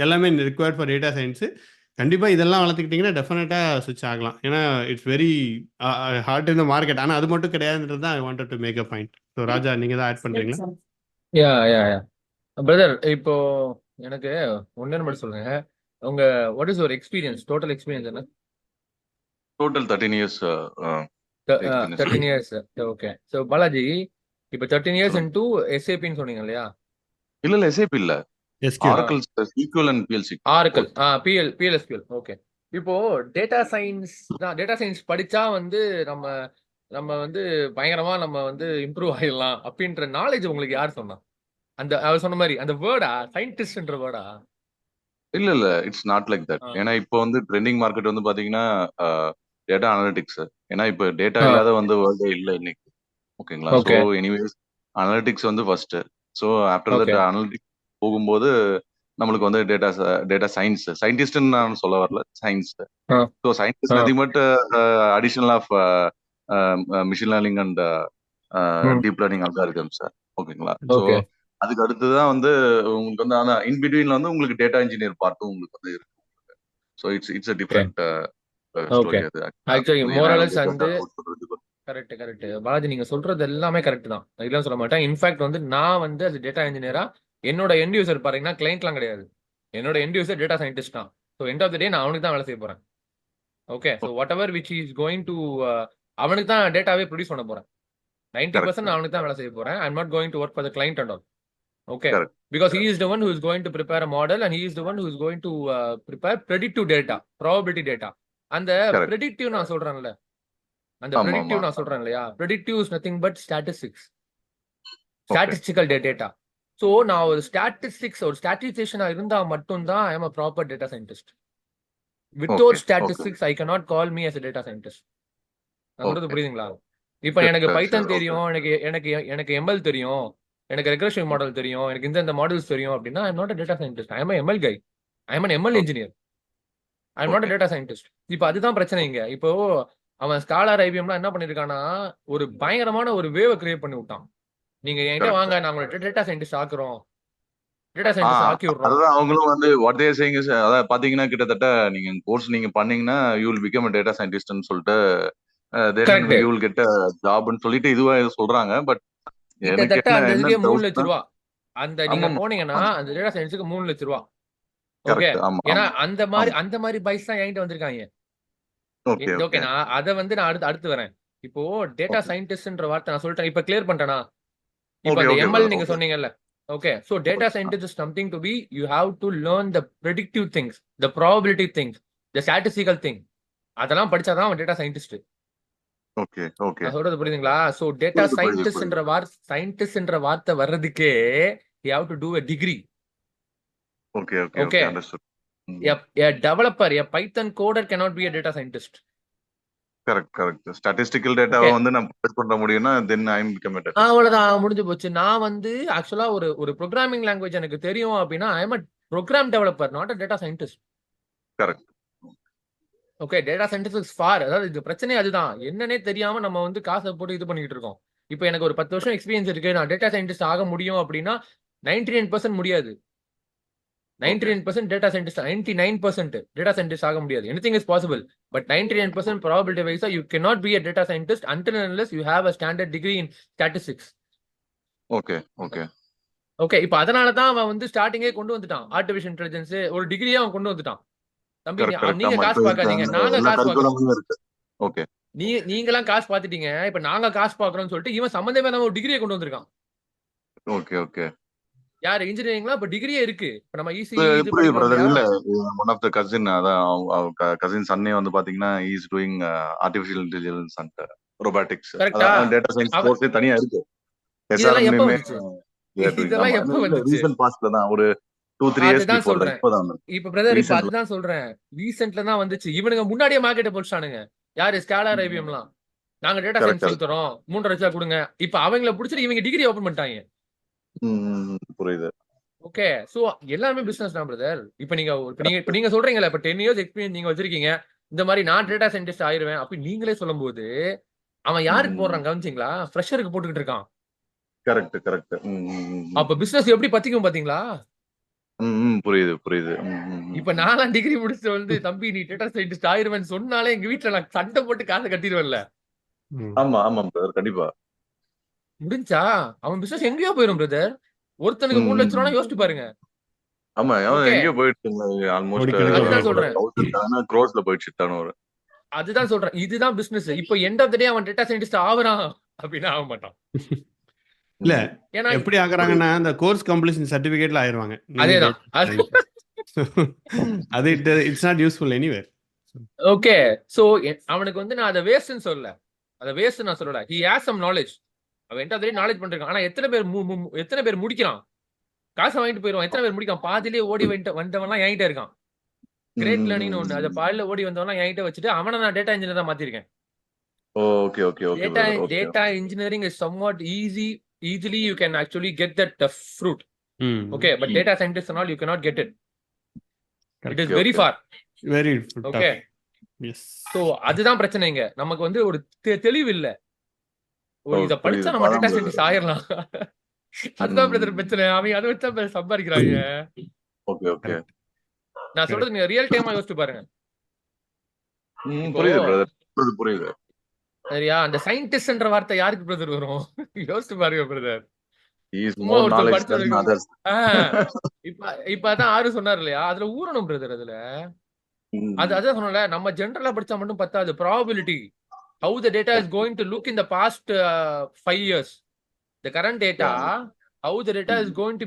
எல்லாமே ரிக்வயர்ட் ஃபார் டேட்டா சயின்ஸு. கண்டிப்பா இதெல்லாம் வளர்த்துக்கிட்டீங்கன்னா டெஃபினட்டாக ஸ்விட்ச் ஆகலாம். ஏன்னா it's very hard in the market. ஆனால் அது மட்டும் கிடையாதுன்றது தான் I wanted to make a point. So Raja நீங்கள் தான் ஆட் பண்ணுறீங்களா? யா யா யா பிரதர், இப்போ எனக்கு ஒன்னு மட்டும் சொல்லுங்க. உங்க what is your experience, total experience என்ன? Total 13 years experience. 13 years. Okay. So Balaji, இப்போ 13 இயர்ஸ் இன்டூ எஸ்ஏபின்னு சொன்னீங்க இல்லையா? இல்ல SAP இல்ல, SQ Oracle SQL and PLC. Oracle, PLSQL. Okay. இப்போ டேட்டா சயின்ஸ் தான், டேட்டா சயின்ஸ் படிச்சா வந்து நம்ம நம்ம வந்து பயங்கரமா நம்ம வந்து இம்ப்ரூவ் ஆயிடலாம் அப்படின்ற நாலேஜ் உங்களுக்கு யார் சொன்னா? அந்த அவர் சொன்ன மாதிரி அந்த வேர்டா, சயின்டிஸ்ட்ன்ற வேர்டா? இல்ல இட்ஸ் நாட் லைக் தட். ஏன்னா இப்போ வந்து ட்ரெண்டிங் மார்க்கெட் வந்து பாத்தீங்கன்னா டேட்டா அனலிட்டிக்ஸ். ஏன்னா இப்போ டேட்டா இல்லாத வந்து வேர்ல்டே இல்ல இன்னைக்கு. ஓகேங்களா? ஸோ ஓகே எனிவேஸ் அனலிட்டிக்ஸ் வந்து first. So after okay that analytics போகும்போது நம்மளுக்கு வந்து டேட்டா சயின்டிஸ்ட்னு நான் சொல்ல வரல, science. So scientist nothing but additional of machine learning and deep learning algorithms. ஓகேங்களா? ஸோ ஓகே அதுக்கு அடுத்துதான் வந்து உங்களுக்கு வந்து ஆனா இன் பிட்வீன்ல வந்து உங்களுக்கு டேட்டா இன்ஜினியர் பார்ட்டும் உங்களுக்கு வந்து இருக்கு. So it's a different okay. Story அது. ஆக்சுவலி ஏன்னா மோரலஸ் எனக்கு வந்து சொல்றதுக்கு கரெக்ட் பாலாஜி, நீங்க சொல்றது எல்லாமே கரெக்ட் தான், இல்லைன்னு சொல்ல மாட்டேன். இன்ஃபேக்ட் வந்து நான் வந்து அது டேட்டா இன்ஜினியரா, என்னோட எண்ட் யூசர் பாத்தீங்கன்னா கிளைண்ட்லாம் கிடையாது, என்னோட எண்ட் யூசர் டேட்டா சயின்டிஸ்ட் தான். ஸோ எண்ட் ஆஃப் த டே நான் அவனுக்கு தான் வேலை செய்ய போறேன். Okay. So what ever which is going to அவனுக்கு தான் டேட்டாவே ப்ரொடியூஸ் பண்ண போறேன். 90% அவனுக்கு தான் வேலை செய்ய போறேன். I am not going to work for the client and all. Okay, Correct. because he is the one who is going to prepare a model and he is the one who is going to prepare predictive data, probability data. And the Correct. predictive நான் சொல்றேன்ல, அந்த ஆமா, predictive ஆமா. நான் சொல்றேன் இல்லையா, predictive is nothing but statistics, Okay. statistical data. So நான் ஒரு statistics ஒரு statistician இருந்தா மட்டும்தான் I am a proper data scientist. Without Okay, statistics I cannot call me as a data scientist. நான் சொல்றது Okay. புரியுதுங்களா? இப்போ Sure, எனக்கு sure, பைத்தன் sure. Okay. தெரியும், எனக்கு ML தெரியும், எனக்கு ரெக்ரெஷன் மாடல் தெரியும், எனக்கு இந்த மாடல்ஸ் தெரியும் அப்படின்னா I am not a data scientist. I am a ML guy. I am an ML Okay. engineer. I am not a Okay. data scientist. இப்போ அதுதான் பிரச்சனை இங்க. இப்போ அவன் ஸ்காலர் ஐபிஎம்லாம் என்ன பண்ணிருக்கானா, ஒரு பயங்கரமான ஒரு வேவ கிரியேட் பண்ணி விட்டான். நீங்க என்கிட்ட Correct. வாங்க, நான் உங்களை டேட்டா சயின்டிஸ்ட் ஆக்குறோம், டேட்டா ஆ, சயின்டிஸ்ட் ஆக்கி விடுறோம். அதுதான் அவங்களும் வந்து வாட் தேர் சேயிங் இஸ், அதாவது பாத்தீங்கன்னா கிட்டத்தட்ட நீங்க கோர்ஸ் நீங்க பண்ணீங்கன்னா you will become a data சயின்டிஸ்ட்னு சொல்லிட்டு then correct. You will get a ஜாப்னு சொல்லிட்டு இதுவா சொல்றாங்க. பட் எனக்கு கிட்டத்தட்ட என்ன அந்த என்ன இதுக்கே 3 டவுட்னா, லட்சம் ரூபா. அந்த நீங்க ஆமா போனீங்கன்னா அந்த டேட்டா சயின்ஸுக்கு 3 லட்சம் ரூபா. ஓகே. கரெக்ட். ஆமா ஏன்னா ஆமா அந்த மாதிரி பைஸ் தான் என்கிட்ட வந்திருக்காங்க. ஓகே ஓகே, ஓகே நான் அதை வந்து நான் அடுத்து வரேன். இப்போ டேட்டா ஓகே சயின்டிஸ்ட்ன்ற வார்த்தை நான் சொல்லிட்டேன். இப்போ கிளியர் பண்ணிட்டேனா? இப்போ ஓகே அந்த ஓகே எம்எல் பிரதர். நீங்க ஓகே சொன்னீங்கல்ல. Okay. So data scientist is something to be, you have to learn the predictive things, the probability things, the statistical thing. அதெல்லாம் படிச்சாதான் அவன் டேட்டா சயின்டிஸ்ட். ஓகே ஓகே நான் சொல்றது புரியுதுங்களா? ஸோ டேட்டா புரியுது புரியுது. சயின்டிஸ்ட்ன்ற வார்த்தை வர்றதுக்கே you have to do a degree. Okay okay okay. Okay understood. a developer, a Python coder cannot be a data scientist. Correct correct. Statistical டேட்டாவை ஓகே. வந்து நம்ம ப்ரொவைட் பண்ண முடியும்னா தென் ஐ அம் பிகம் a data அவ்வளவுதான், முடிஞ்சு போச்சு. நான் வந்து ஆக்சுவலா ஒரு ப்ரோக்ராமிங் லாங்குவேஜ் எனக்கு தெரியும் அப்படின்னா I am a program developer, not a data scientist. Correct. Okay. Data scientist is for, அதாவது இது பிரச்சனை அதுதான், என்னன்னே தெரியாம நம்ம வந்து காசை போட்டு இது பண்ணிட்டு இருக்கோம். இப்போ எனக்கு ஒரு 10 வருஷம் எக்ஸ்பீரியன்ஸ் இருக்கு, நான் டேட்டா சயின்டிஸ்ட் ஆக முடியும் அப்படின்னா 99% முடியாது. 99% டேட்டா சயின்டிஸ்ட், 99% டேட்டா சயின்டிஸ்ட் ஆக முடியாது. Anything is possible, but 99% probability வைஸா you cannot be a data scientist until and unless you have a standard degree in statistics. Okay okay okay. இப்போ அதனால தான் அவன் வந்து ஸ்டார்டிங்கே கொண்டு வந்துட்டான் ஆர்டிஃபிஷியல் இன்டெலிஜென்ஸ், ஒரு டிகிரியே அவன் கொண்டு வந்துட்டான். தம்பி கரெக்ட் கரெக்ட். நீங்க ஆமா காசு இப்போ பார்க்காதீங்க, நாங்க எல்லா காசு பார்க்கறோம். கரிக்குலமும் இருக்கு. ஓகே நீங்களாம் காசு பார்த்துட்டீங்க, இப்ப நாங்க காசு பார்க்கறோம்னு சொல்லிட்டு இவன் சம்பந்தமே இல்லாம ஒரு டிகிரியை கொண்டு வந்திருக்கான். Okay okay. யாரு இன்ஜினியரிங்லாம் இப்ப டிகிரியே இருக்கு. இப்ப நம்ம ஈஸி இது புரியுது படிக்கிறோம் பிரதர். இல்லையா? இல்ல ஒன் ஆஃப் த கசின், அதான் கசின் சன்னே வந்து பாத்தீங்கன்னா is doing artificial intelligence and robotics. கரெக்டா? அதான் டேட்டா சயின்ஸ் அவன் கோர்ஸே தனியா இருக்கு. இதெல்லாம் எப்ப எஸ்ஆர்எம்லயுமே வந்துச்சு? டூயிங். இதெல்லாம் ஆமா எப்ப இல்ல வந்துச்சு? ரீசன்ட் பாஸ்ட்ல தான், ஒரு 2-3 இயர்ஸ் அதுதான் பிஃபோர் தான், சொல்றேன். இப்போதான் இப்ப பிரதர், இப்ப ரீசென்ட்ல. அதுதான் சொல்றேன், ரீசென்ட்ல தான் வந்துச்சு. இவனுங்க முன்னாடியே மார்க்கெட்டை போட்டுட்டானுங்க. யாரு? ஸ்காலர் ஐபிஎம்லாம். நாங்க டேட்டா கரெக்ட் சயின்ஸ் சொல்லி கரெக்ட். தரோம், 3.5 லட்சம் கொடுங்க. இப்ப அவங்கள புடிச்சிட்டு இவங்க டிகிரி ஓபன் பண்ணிட்டாங்க. புரியுது. ஓகே. சோ எல்லாமே பிசினஸ் தான் பிரதர். இப்ப நீங்க சொல்றீங்கல்ல, இப்ப 10 இயர்ஸ் எக்ஸ்பீரியன்ஸ் நீங்க வச்சிருக்கீங்க, இந்த மாதிரி நான் டேட்டா சயின்டிஸ்ட் ஆயிருவேன் அப்படி நீங்களே சொல்லும்போது அவன் யாருக்கு போடுறான் கவனிச்சிங்களா? ஃப்ரெஷருக்கு போட்டுக்கிட்டு இருக்கான். Correct correct. அப்ப பிசினஸ் எப்படி பத்திக்கும் பாத்தீங்களா? புரியுது புரியுது. இப்ப நாலாம் டிகிரி முடிச்சுட்டு வந்து தம்பி நீ டேட்டா சயின்டிஸ்ட் ஆயிருவேன்னு சொன்னாலே எங்க வீட்டுல நான் சண்டை போட்டு காசை கட்டிடுவேன்ல. ஆமா ஆமா பிரதர், கண்டிப்பா. முடிஞ்சா அவன் பிசினஸ் எங்கேயோ போயிரும் பிரதர். ஒருத்தனுக்கு 3 லட்சம் ரூபா யோசிச்சு பாருங்க. ஆமா, அவன் ஓகே, எங்கேயோ போயிட்டு ஆல்மோஸ்ட் கோடிக்கணக்கில் அதுதான் போயிடும். சொல்றேன். க்ரோஸ்ல போயிடுச்சு டர்ன். அதுதான் சொல்றேன். இதுதான் பிசினஸ். இப்போ எண்ட் ஆஃப் த டே அவன் டேட்டா சயின்டிஸ்ட் ஆவறான் அப்படின்னா ஆக மாட்டான். இல்ல ஏன்னா எப்படி ஆகுறாங்கன்னா அந்த கோர்ஸ் கம்ப்ளீஷன் சர்டிபிகேட்ல ஆயிருவாங்க. அதேதான். அது it's not useful anywhere. Okay, so அவனுக்கு வந்து நான் அதை வேஸ்ட்னு சொல்லல. அதை வேஸ்ட் நான் சொல்லல. He has some knowledge. அவன் end of the day knowledge பண்றான். ஆனா எத்தனை பேர் முடிக்கிறான்? காசை வாங்கிட்டு போயிடுவான். எத்தனை பேர் முடிக்கான்? பாதியிலே ஓடி வந்தவன்லாம் என்கிட்ட இருக்கான். கிரேட் லேர்னிங்னு ஒண்ணு. அதை பாதியில ஓடி வந்தவன்லாம் என்கிட்ட வச்சுட்டு அவனை நான் டேட்டா இன்ஜினியர் தான் மாத்திருக்கேன். Okay okay okay Data engineering is somewhat easily you can actually get that fruit. Okay, but data scientists and all you cannot get it. It is very far. Very okay. Yes. So அதுதான் பிரச்சனைங்க. நமக்கு வந்து ஒரு தெளிவு இல்ல. ஒரு இத படிச்சா நம்ம டேட்டா சயின்டிஸ்ட் ஆயிரலாம். அதுதான் பிரச்சனை. அவன் அதை வச்சா சம்பாதிக்கிறாங்க. Okay okay. நான் சொல்றது நீங்க ரியல் டைமா யோசிச்சு பாருங்க. புரியுது பிரதர், புரியுது. சரியா? அந்த சயின்டிஸ்ட்ன்ற வார்த்தை யாருக்கு பிரதர் வரும்? யோசிச்சு பாருங்க பிரதர். இப்ப அதான் ஆறு சொன்னார் இல்லையா, அதுல ஊறணும் பிரதர். அதுல அதான் சொன்னல, நம்ம ஜெனரலா படிச்சா மட்டும் பத்தாது. Probability, how the data is going to look in the past 5 years, the current data, how the data is going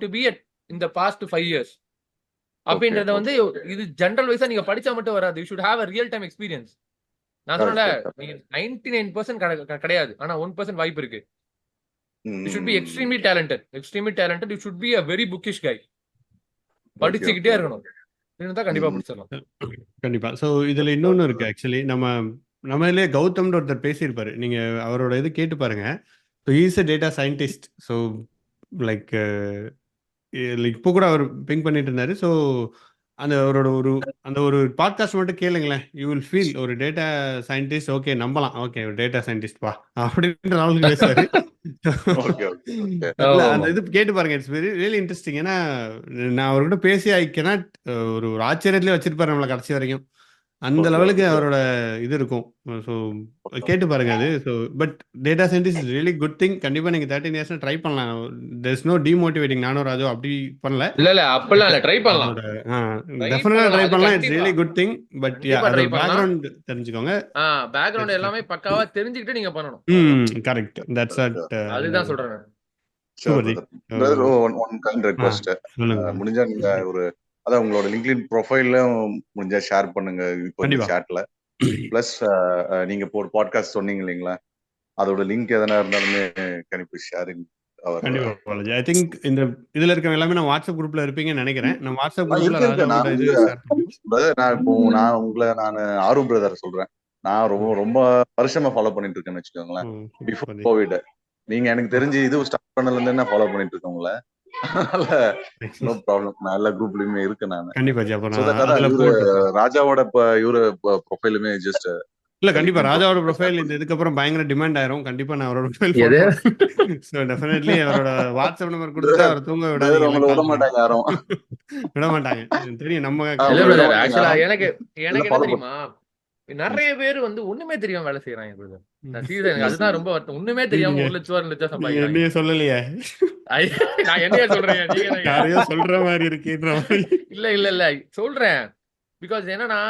to be in the past 5 years அப்படின்றத வந்து இது ஜெனரல் வைஸா நீங்க படிச்சா மட்டும் வராது. you should have a real time experience. நான் சொன்னல, நீங்க 99% கிடையாது, ஆனா 1% வாய்ப்பு இருக்கு. You should be extremely talented. You should be a very bookish guy. படிச்சுக்கிட்டே இருக்கணும். இருந்தா கண்டிப்பா படிச்சிடலாம். கண்டிப்பா. ஸோ இதுல இன்னொன்னு இருக்கு. ஆக்சுவலி நம்மளே கௌதம்ன்ற ஒருத்தர் பேசியிருப்பாரு. நீங்க அவரோட இது கேட்டு பாருங்க. So is a data scientist. So like இப்போ கூட அவர் பிங்க் பண்ணிட்டு இருந்தாரு. ஸோ அந்த அவரோட ஒரு பாட்காஸ்ட் மட்டும் கேளுங்களேன். யூ வில் ஃபீல் ஒரு டேட்டா சயின்டிஸ்ட் ஓகே நம்பலாம். ஓகே ஒரு டேட்டா சயின்டிஸ்ட் பா அப்படின்ற அளவுக்கு பேசுவாரு. அந்த இது கேட்டு பாருங்க. It's very really interesting. ஏன்னா நான் அவர்கிட்ட பேசி ஐக்கனாட் ஒரு ஆச்சரியத்திலே வச்சிருப்பாரு நம்மளை கடைசி வரைக்கும். அந்த லெவலுக்கு அவரோட இது இருக்கும். ஸோ கேட்டு பாருங்க அது. So but data scientist is really good thing. கண்டிப்பா நீங்க 13 இயர்ஸ் ட்ரை பண்ணலாம். There is no demotivating. நானும் ராஜு அப்படி பண்ணல. இல்ல அப்பெல்லாம் இல்ல, ட்ரை பண்ணலாம். டெஃபினட்டா ட்ரை பண்ணலாம். It's really good thing. But அதோட பேக்ரவுண்ட் தெரிஞ்சுக்கோங்க. பேக்ரவுண்ட் எல்லாமே பக்காவா தெரிஞ்சுக்கிட்டு நீங்க பண்ணணும். கரெக்ட். தட்ஸ் அதுதான் சொல்றேன். சூப்பர். One kind request. முடிஞ்சா நீங்க ஒரு அதான் உங்களோட லிங்க்டின் ப்ரொஃபைல்ல முடிஞ்சா ஷேர் பண்ணுங்க இப்போ சாட்ல. பிளஸ் நீங்க இப்போ ஒரு பாட்காஸ்ட் சொன்னீங்க இல்லைங்களா, அதோட லிங்க் எதனா இருந்தாலுமே கண்டிப்பா ஷேரிங். கண்டிப்பா. ஐ திங்க் இந்த இதுல இருக்க எல்லாமே நான் வாட்ஸ்அப் குரூப்ல இருப்பீங்கன்னு நினைக்கிறேன். நான் வாட்ஸ்அப் குரூப்ல நான் உங்களை ஆரு பிரதர் சொல்றேன். நான் ரொம்ப வருஷமா ஃபாலோ பண்ணிட்டு இருக்கேன்னு வச்சுக்கோங்களேன். பிஃபோர் கோவிட் நீங்க எனக்கு தெரிஞ்சு இது ஸ்டார்ட் பண்ணல இருந்து நான் ஃபாலோ பண்ணிட்டு இருக்கேன் உங்களை. No problem. நான் எல்லா குரூப்லயுமே இருக்கேன் நான். கண்டிப்பா. ராஜாவோட இவரு ப்ரொஃபைலுமே ஜஸ்ட் இல்ல கண்டிப்பா ராஜாவோட ப்ரொஃபைல் இதுக்கு அப்புறம் பயங்கர டிமாண்ட் ஆயிரும். கண்டிப்பா நான் அவரோட ப்ரொஃபைல் சோ டெஃபினெட்லி அவரோட வாட்ஸ்அப் நம்பர் கொடுத்தா அவர் தூங்க விட மாட்டாங்க. யாரும் விட மாட்டாங்க. தெரியும் நம்ம. ஆக்சுவலா எனக்கு என்ன தெரியுமா, நிறைய பேர் வந்து ஒண்ணுமே தெரியாம வேலை செய்யறாங்க. அதுதான் ரொம்ப வருத்தம். ஒண்ணுமே தெரியாம 1 லட்சம் 2 லட்சம் சம்பாதிக்கிறாங்க. என்னைய சொல்லலையே, நான் என்னைய சொல்றேன். யாரையோ சொல்ற மாதிரி இருக்கு. இல்ல சொல்றேன். பிகாஸ் என்னன்னா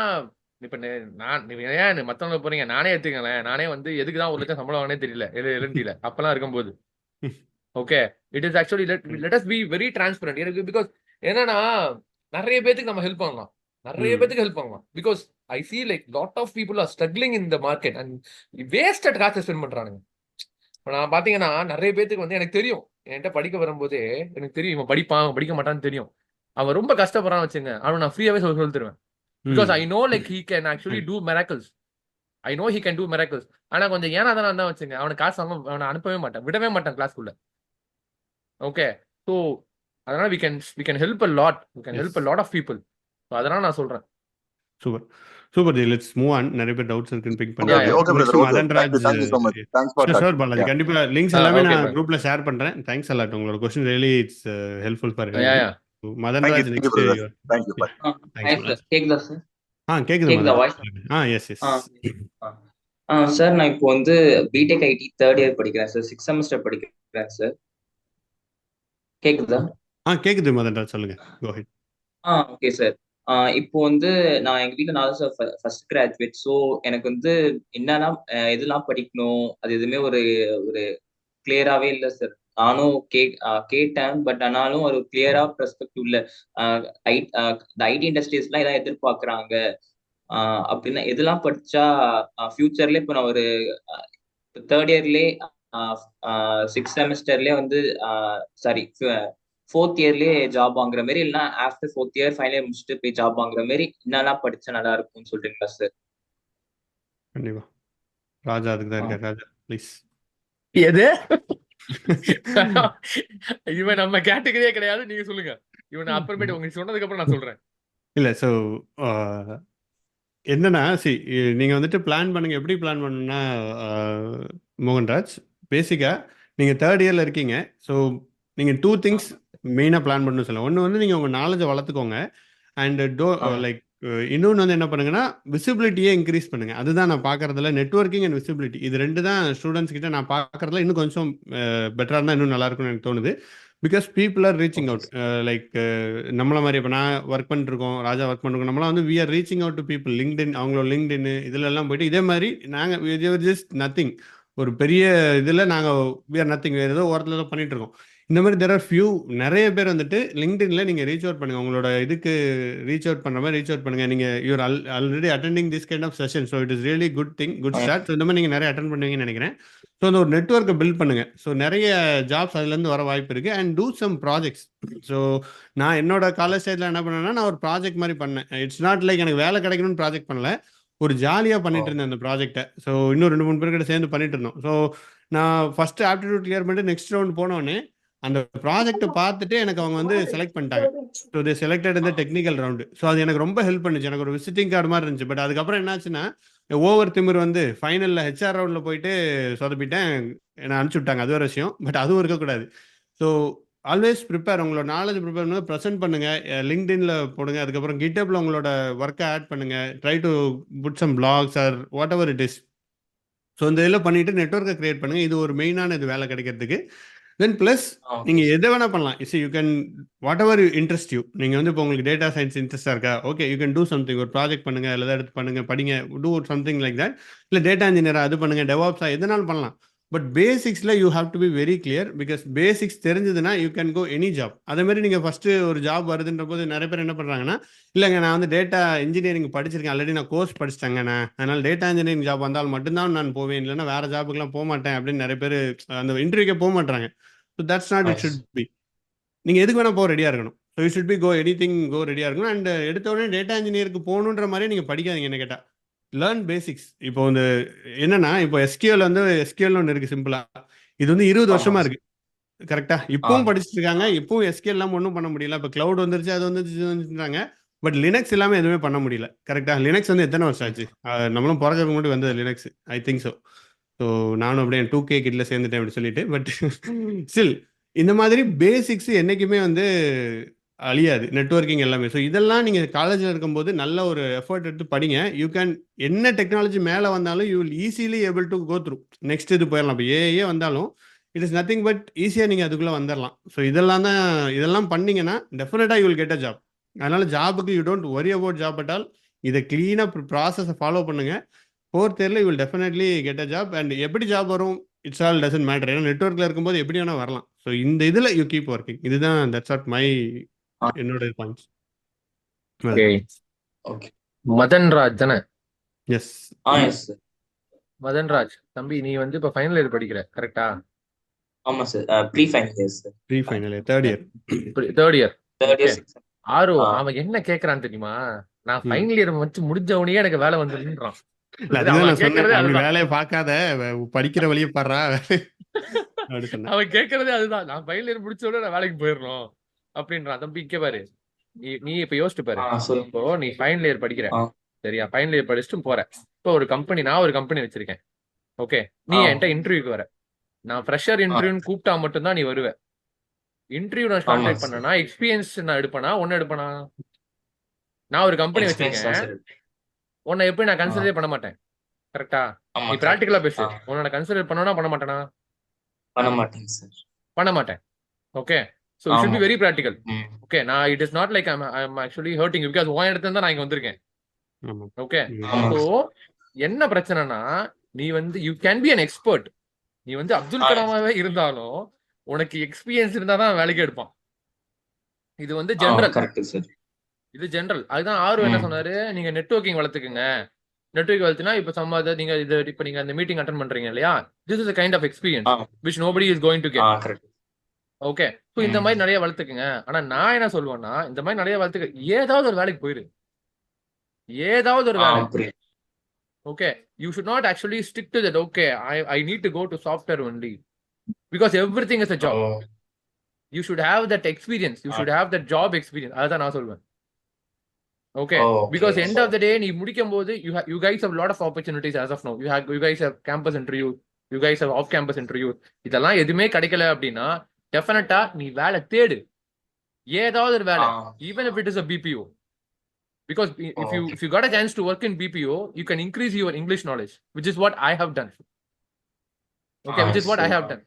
இப்ப நான் ஏன் மத்தவங்க போறீங்க, நானே எடுத்துக்கங்களேன். நானே வந்து எதுக்குதான் 1 லட்சம் சம்பளம் வாங்கினே தெரியல எல்என்டில அப்பெல்லாம் இருக்கும்போது. Okay, it is actually let us be very transparent. எனக்கு பிகாஸ் என்னன்னா நிறைய பேத்துக்கு நம்ம ஹெல்ப் பண்ணலாம். Because I feel like lot of people are struggling in the market and wasted காசை ஸ்பெண்ட் பண்றானுங்க. நான் பாத்தீங்கன்னா நிறைய பேத்துக்கு வந்து எனக்கு தெரியும், என்கிட்ட படிக்க வரும்போதே எனக்கு தெரியும் இவன் படிப்பான் படிக்க மாட்டான்னு தெரியும். அவன் ரொம்ப கஷ்டப்படுறான்னு வச்சுங்க, அவன் நான் ஃப்ரீயாவே சொல்லி தருவேன். Because I know like he can actually do miracles. I know he can do miracles. ஆனா கொஞ்சம் ஏன்னா தான் தான் வச்சுங்க, அவனுக்கு காசு அவனை அனுப்பவே மாட்டேன், விடவே மாட்டேன் கிளாஸ்க்குள்ள. ஓகே, ஸோ அதனால we can help a lot. We can help a lot of people. So அதனால நான் சொல்றேன். சூப்பர். Let's move on. நிறைய பேர் டவுட்ஸ் இருக்குன்னு பிக் பண்ணி கண்டிப்பா லிங்க்ஸ் எல்லாமே நான் குரூப்ல ஷேர் பண்றேன். Thanks a lot. உங்களோட question really it's helpful for Madanraj you, next brother. Thank you. Bye. Thanks. கேக்குதா சார்? கேக்குது கேக்குதா Madan. Voice? Yes yes. Sir நான் இப்போ வந்து பிடெக் ஐடி தேர்ட் இயர் படிக்கிறேன் சார். 6th செமஸ்டர் படிக்கிறேன் சார். கேக்குதா? கேக்குது மதன்ராஜ், சொல்லுங்க. Go ahead. Okay sir. இப்போ வந்து நான் எங்க வீட்டில் நான் சார் ஃபர்ஸ்ட் கிராஜுவேட். ஸோ எனக்கு வந்து என்னன்னா எதெல்லாம் படிக்கணும் அது எதுவுமே ஒரு ஒரு கிளியராகவே இல்லை சார். நானும் கேட்டேன், பட் ஆனாலும் ஒரு கிளியரா பெர்ஸ்பெக்டிவ் இல்லை. இந்த ஐடி இண்டஸ்ட்ரீஸ்லாம் இதான் எதிர்பார்க்குறாங்க அப்படின்னா எதெல்லாம் படிச்சா ஃபியூச்சர்ல இப்போ நான் ஒரு தேர்ட் இயர்லேயே 6th செமஸ்டர்லேயே வந்து சாரி 4th இயர்லயே ஜாப் வாங்குற மாதிரி, இல்லைன்னா after 4th year final year முடிச்சுட்டு போய் ஜாப் வாங்குற மாதிரி என்னெல்லாம் படிச்சா நல்லா இருக்கும்னு சொல்றீங்களா சார்? கண்டிப்பா. ராஜா அதுக்கு தான் இருக்காரு. ராஜா ப்ளீஸ். எது? இவன் நம்ம கேட்டகரியே கிடையாது, நீங்க சொல்லுங்க. இவன் அப்புறமேட்டு உங்களுக்கு சொன்னதுக்கு அப்புறம் நான் சொல்றேன். இல்லை, ஸோ என்னன்னா நீங்கள் வந்துட்டு பிளான் பண்ணுங்கள். எப்படி பிளான் பண்ணணும்னா மோகன்ராஜ், பேசிக்காக நீங்கள் தேர்ட் இயரில் இருக்கீங்க. ஸோ நீங்கள் 2 திங்ஸ் மெயினாக பிளான் பண்ணணும்னு சொல்லலாம். ஒன்று வந்து நீங்கள் உங்கள் நாலேஜை வளர்த்துக்கோங்க. அண்ட் லைக் இன்னொன்று வந்து என்ன பண்ணுங்கன்னா, விசிபிலிட்டியே இன்க்ரீஸ் பண்ணுங்கள். அதுதான் நான் பார்க்குறதுல நெட்வொர்க்கிங் அண்ட் விசிபிலிட்டி, இது 2 தான் ஸ்டூடெண்ட்ஸ் கிட்ட நான் பார்க்குறதுல இன்னும் கொஞ்சம் பெட்டராக இருந்தால் இன்னும் நல்லா இருக்கும்னு எனக்கு தோணுது. Because people are reaching out. Like நம்மள மாதிரி இப்போ நான் ஒர்க் பண்ணிருக்கோம், ராஜா ஒர்க் பண்ணிருக்கோம், நம்மளாம் வந்து we are reaching out to people. LinkedIn, அவங்களோட லிங்க்டின் இதுலலாம் போயிட்டு இதே மாதிரி நாங்கள் ஜஸ்ட் நத்திங், ஒரு பெரிய இதில் நாங்கள் வி ஆர் நத்திங், வேறு ஏதோ ஓரத்தில் தான் பண்ணிட்டு இருக்கோம். இந்த மாதிரி தெர் ஆர் ஃபியூ, நிறைய பேர் வந்துட்டு லிங்க்டின்ல நீங்கள் ரீச் அவுட் பண்ணுங்கள். உங்களோட இதுக்கு ரீச் அவுட் பண்ணுற மாதிரி ரீச் அவுட் பண்ணுங்கள். நீங்கள் you are already attending this kind of session. So it is really good thing, good start. So இந்த மாதிரி நீங்கள் நிறைய அட்டன் பண்ணுவீங்கன்னு நினைக்கிறேன். ஸோ அந்த ஒரு நெட்வொர்க்கை பில்ட் பண்ணுங்கள். ஸோ நிறைய ஜாப்ஸ் அதுலேருந்து வர வாய்ப்பு இருக்குது. And do some projects. So நான் என்னோட காலேஜ் சைடில் என்ன பண்ணேன்னா, நான் ஒரு ப்ராஜெக்ட் மாதிரி பண்ணேன். இட்ஸ் நாட் லைக் எனக்கு வேலை கிடைக்கணும்னு ப்ராஜெக்ட் பண்ணல, ஒரு ஜாலியாக பண்ணிட்டு இருந்தேன் அந்த ப்ராஜெக்டை. ஸோ இன்னும் 2-3 பேர் கிட்ட சேர்ந்து பண்ணிட்டு இருந்தோம். ஸோ நான் ஃபர்ஸ்ட் ஆப்டிடியூட் கிளியர் பண்ணிட்டு நெக்ஸ்ட் ரவுண்ட் போனோடனே அந்த ப்ராஜெக்ட்டை பார்த்துட்டு எனக்கு அவங்க வந்து செலக்ட் பண்ணிட்டாங்க. ஸோ தே செலக்டட் இந்த டெக்னிக்கல் ரவுண்டு. ஸோ அது எனக்கு ரொம்ப ஹெல்ப் பண்ணுச்சு. எனக்கு ஒரு விசிட்டிங் கார்டு மாதிரி இருந்துச்சு. பட் அதுக்கப்புறம் என்னாச்சுன்னா, ஓவர் திமிர் வந்து ஃபைனலில் ஹெச்ஆர் ரவுண்டில் போயிட்டு சொதப்பிட்டேன், என்னை அனுப்பிச்சி விட்டாங்க. அது ஒரு விஷயம். பட் அதுவும் இருக்கக்கூடாது. ஸோ ஆல்வேஸ் ப்ரிப்பேர், உங்களோட நாலேஜ் ப்ரிப்பேர் பண்ணி ப்ரெசென்ட் பண்ணுங்கள். லிங்க்டின்ல போடுங்க. அதுக்கப்புறம் கிட்டப்ல உங்களோட ஒர்க்கை ஆட் பண்ணுங்கள். Try to put some blogs or whatever it is. So இந்த இதில் பண்ணிவிட்டு நெட்வொர்க்கை க்ரியேட் பண்ணுங்கள். இது ஒரு மெயினான இது வேலை கிடைக்கிறதுக்கு. தென் ப்ளஸ் நீங்கள் எதை வேணால் பண்ணலாம். You can whatever interest you. நீங்கள் வந்து இப்போ உங்களுக்கு டேட்டா சயின்ஸ் இன்ட்ரெஸ்ட்டாக இருக்கா, okay you can do something. ஒரு ப்ராஜெக்ட் பண்ணுங்கள், இல்லை எடுத்து பண்ணுங்கள், படிங்க, டூ சம்திங் லைக் தட். இல்லை டேட்டா இன்ஜினியராக அது பண்ணுங்கள், டெவாப்ஸாக எதனாலும் பண்ணலாம். பட் பேசிக்ஸில் you have to be very clear. Because basics தெரிஞ்சதுன்னா you can go any job. அதேமாதிரி நீங்கள் ஃபஸ்ட்டு ஒரு ஜாப் வருதுன்ற போது நிறைய பேர் என்ன பண்ணுறாங்கன்னா, இல்லைங்க நான் வந்து டேட்டா இன்ஜினியரிங் படிச்சிருக்கேன், ஆல்ரெடி நான் கோர்ஸ் படிச்சிட்டேங்கண்ணா, அதனால் டேட்டா இன்ஜினியரிங் ஜாப் வந்தால் மட்டும்தான் நான் போவேன், இல்லைன்னா வேறு ஜாபுக்குலாம் போக மாட்டேன் அப்படின்னு நிறைய பேர் அந்த இன்டர்வியூக்கே போக மாட்டாங்க. So that's not it should be. நீங்கள் எதுக்கு வேணால் போக ரெடியாக இருக்கணும். So you should be go anything, go ரெடியாக இருக்கணும். அண்ட் எடுத்த உடனே டேட்டா இன்ஜினியருக்கு போகணுன்ற மாதிரி நீங்கள் படிக்காதீங்க. என்ன கேட்டால் லேர்ன் பேசிக்ஸ். இப்போ வந்து என்னன்னா, இப்போ எஸ்கியூஎல் வந்து எஸ்கியூஎல் ஒன்று இருக்குது சிம்பிளாக. இது வந்து 20 வருஷமா இருக்கு, கரெக்டா? இப்பவும் படிச்சுட்டு இருக்காங்க. இப்பவும் எஸ்கியூஎல் எல்லாம் ஒன்றும் பண்ண முடியல. இப்போ கிளவுட் வந்துருச்சு, அது வந்துருச்சுன்றாங்க. பட் லினக்ஸ் இல்லாமல் எதுவுமே பண்ண முடியல, கரெக்டா? லினக்ஸ் வந்து எத்தனை வருஷம் ஆச்சு? நம்மளும் பிறக்கிறதுக்கு முன்னாடி வந்தது Linux, I think so. So நானும் அப்படியே 2K கிட்ல சேர்ந்துட்டேன் அப்படி சொல்லிட்டு. பட் ஸ்டில் இந்த மாதிரி பேசிக்ஸ் என்றைக்குமே வந்து அழியாது, நெட்வொர்க்கிங் எல்லாமே. ஸோ இதெல்லாம் நீங்கள் காலேஜில் இருக்கும்போது நல்ல ஒரு எஃபர்ட் எடுத்து படிங்க. யூ கேன், என்ன டெக்னாலஜி மேலே வந்தாலும் you will easily able to go through. Next இது போயிடலாம். இப்போ ஏஏ வந்தாலும் இட் இஸ் நத்திங் பட் ஈஸியாக நீங்கள் அதுக்குள்ளே வந்துடலாம். ஸோ இதெல்லாம் பண்ணீங்கன்னா டெஃபினட்டாக you will get a job. அதனால் ஜாபுக்கு you don't worry about job at all. இதை க்ளீனாக ப்ராசஸை ஃபாலோ பண்ணுங்கள். 4th இயரில் you will definitely get a job. And எப்படி ஜாப் வரும், இட்ஸ் ஆல் டசன்ட் மேட்டர். ஏன்னா நெட்வொர்க்கில் இருக்கும்போது எப்படி வேணால் வரலாம். ஸோ இந்த இதில் யூ கீப் ஒர்க்கிங். இதுதான் தட்ஸ் வாட் மை என்னோட பாயிண்ட்ஸ். மதன்ராஜ் தானே? எஸ். மதன்ராஜ் தம்பி, நீ வந்து இப்ப ஃபைனல் இயர் படிக்கிற, கரெக்டா? ஆமா sir, pre final year sir. Pre final year, third year. Third year. ஆறு ஆ. அவன் என்ன கேக்குறான்னு தெரியுமா? நான் ஃபைனல் இயர் வச்சு முடிஞ்ச உடனே எனக்கு வேலை வந்துருன்றான். அதுதான் நான் சொன்னேன், அப்படி வேலையை பார்க்காத, படிக்கிற வழியை பாடுறா. அவன் கேட்கறதே அதுதான், நான் ஃபைனல் இயர் முடிச்ச உடனே நான் வேலைக்கு போயிடுறோம் அப்படின்றான். தம்பி இங்க பாரு, நீ இப்ப யோசிச்சு பாரு. இப்போ நீ ஃபைனல் இயர் படிக்கிற, சரியா? ஃபைனல் இயர் படிச்சுட்டு போற. இப்போ ஒரு கம்பெனி, நான் ஒரு கம்பெனி வச்சிருக்கேன், ஓகே? நீ என்கிட்ட இன்டர்வியூக்கு வர. நான் ஃப்ரெஷர் இன்டர்வியூன்னு கூப்பிட்டா மட்டும்தான் நீ வருவ. இன்டர்வியூ நான் கான்டாக்ட் பண்ணேன்னா எக்ஸ்பீரியன்ஸ் நான் எடுப்பேனா ஒன்னு எடுப்பேனா? நான் ஒரு கம்பெனி வச்சிருக்கேன், உன்னை எப்படி நான் கன்சிடரே பண்ண மாட்டேன். கரெக்டா? நீ பிராக்டிகலா பேசு. உன்னை கன்சிடர் பண்ணனா பண்ண மாட்டேனா? பண்ண மாட்டேங்க சார். பண்ண மாட்டேன். Okay, so you should be very practical. Okay, நான் it is not like I'm actually hurting because உன் இடத்துல தான் நான் இங்க வந்திருக்கேன். ஓகே, ஸோ என்ன பிரச்சனைனா நீ வந்து you can be an expert. நீ வந்து அப்துல் கலாமாவே இருந்தாலும் உனக்கு எக்ஸ்பீரியன்ஸ் இருந்தா தான் வேலைக்கு எடுப்பான். இது வந்து ஜெனரல். இது ஜெனரல். அதுதான் ஆறு என்ன சொன்னாரு, நீங்க நெட்வொர்க்கிங் வளர்த்துக்குங்க. நெட்வொர்க் வளர்த்துனா இப்ப சம்பாத நீங்க இது இப்ப நீங்க அந்த மீட்டிங் அட்டெண்ட் பண்றீங்க இல்லையா, this is a kind of experience which nobody is going to get. Okay, so இந்த மாதிரி நிறைய வளர்த்துக்குங்க. ஆனா நான் என்ன சொல்லுவேன்னா, இந்த மாதிரி நிறைய வளர்த்துக்க ஏதாவது ஒரு வேலைக்கு போயிரு, ஏதாவது ஒரு வேலை. Okay, you should not actually stick to that. Okay, I need to go to software only because everything is a job. You should have that experience, you should have that job experience. அதுதான் நான் சொல்லுவேன். Okay, because end of the day நீ முடிக்கும் போது you guys have a lot of opportunities as of now. You guys have campus interview, you guys have off campus interview. இதெல்லாம் எதுவுமே கிடைக்கல அப்படின்னா டெஃபினட்டா நீ வேலை தேடு, ஏதாவது ஒரு வேலை, even if it is a BPO. Because if you got a chance to work in BPO, you can increase your English knowledge, which is what I have done. Okay, which is what I have done.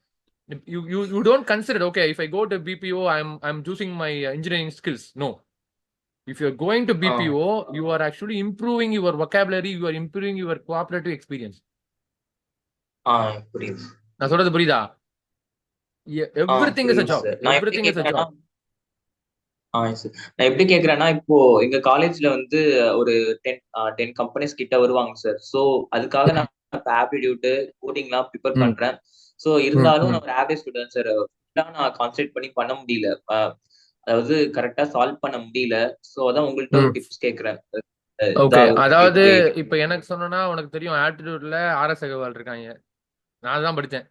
You don't consider, okay, if I go to BPO, I'm using my engineering skills. No. If you're going to BPO, you are actually improving your vocabulary, you are improving your cooperative experience. நான் சொல்றது புரியுதா? Everything is a job. Everything is a job. நான் எப்படி கேக்குறேன்னா, இப்போ எங்க காலேஜ்ல வந்து ஒரு 10 கம்பெனிஸ் கிட்ட வருவாங்க சார். சோ அதுக்காக நான் ஆப்டிடியூட் கோடிங்லாம் ப்ரிப்பேர் பண்றேன். சோ இருந்தாலும் நான் ஒரு ஆவரேஜ் ஸ்டூடெண்ட் சார். நான் கான்சென்ட்ரேட் பண்ணி பண்ண முடியல, அதாவது கரெக்டா சால்வ் பண்ண முடியல. சோ அதான் உங்கள்ட்ட ஒரு டிப்ஸ் கேக்குறேன். ஓகே, அதாவது இப்ப எனக்கு சொன்னா உனக்கு தெரியும் ஆப்டிடியூட்ல RS அகர்வால் இருக்காங்க, நான் தான் படிச்சேன்.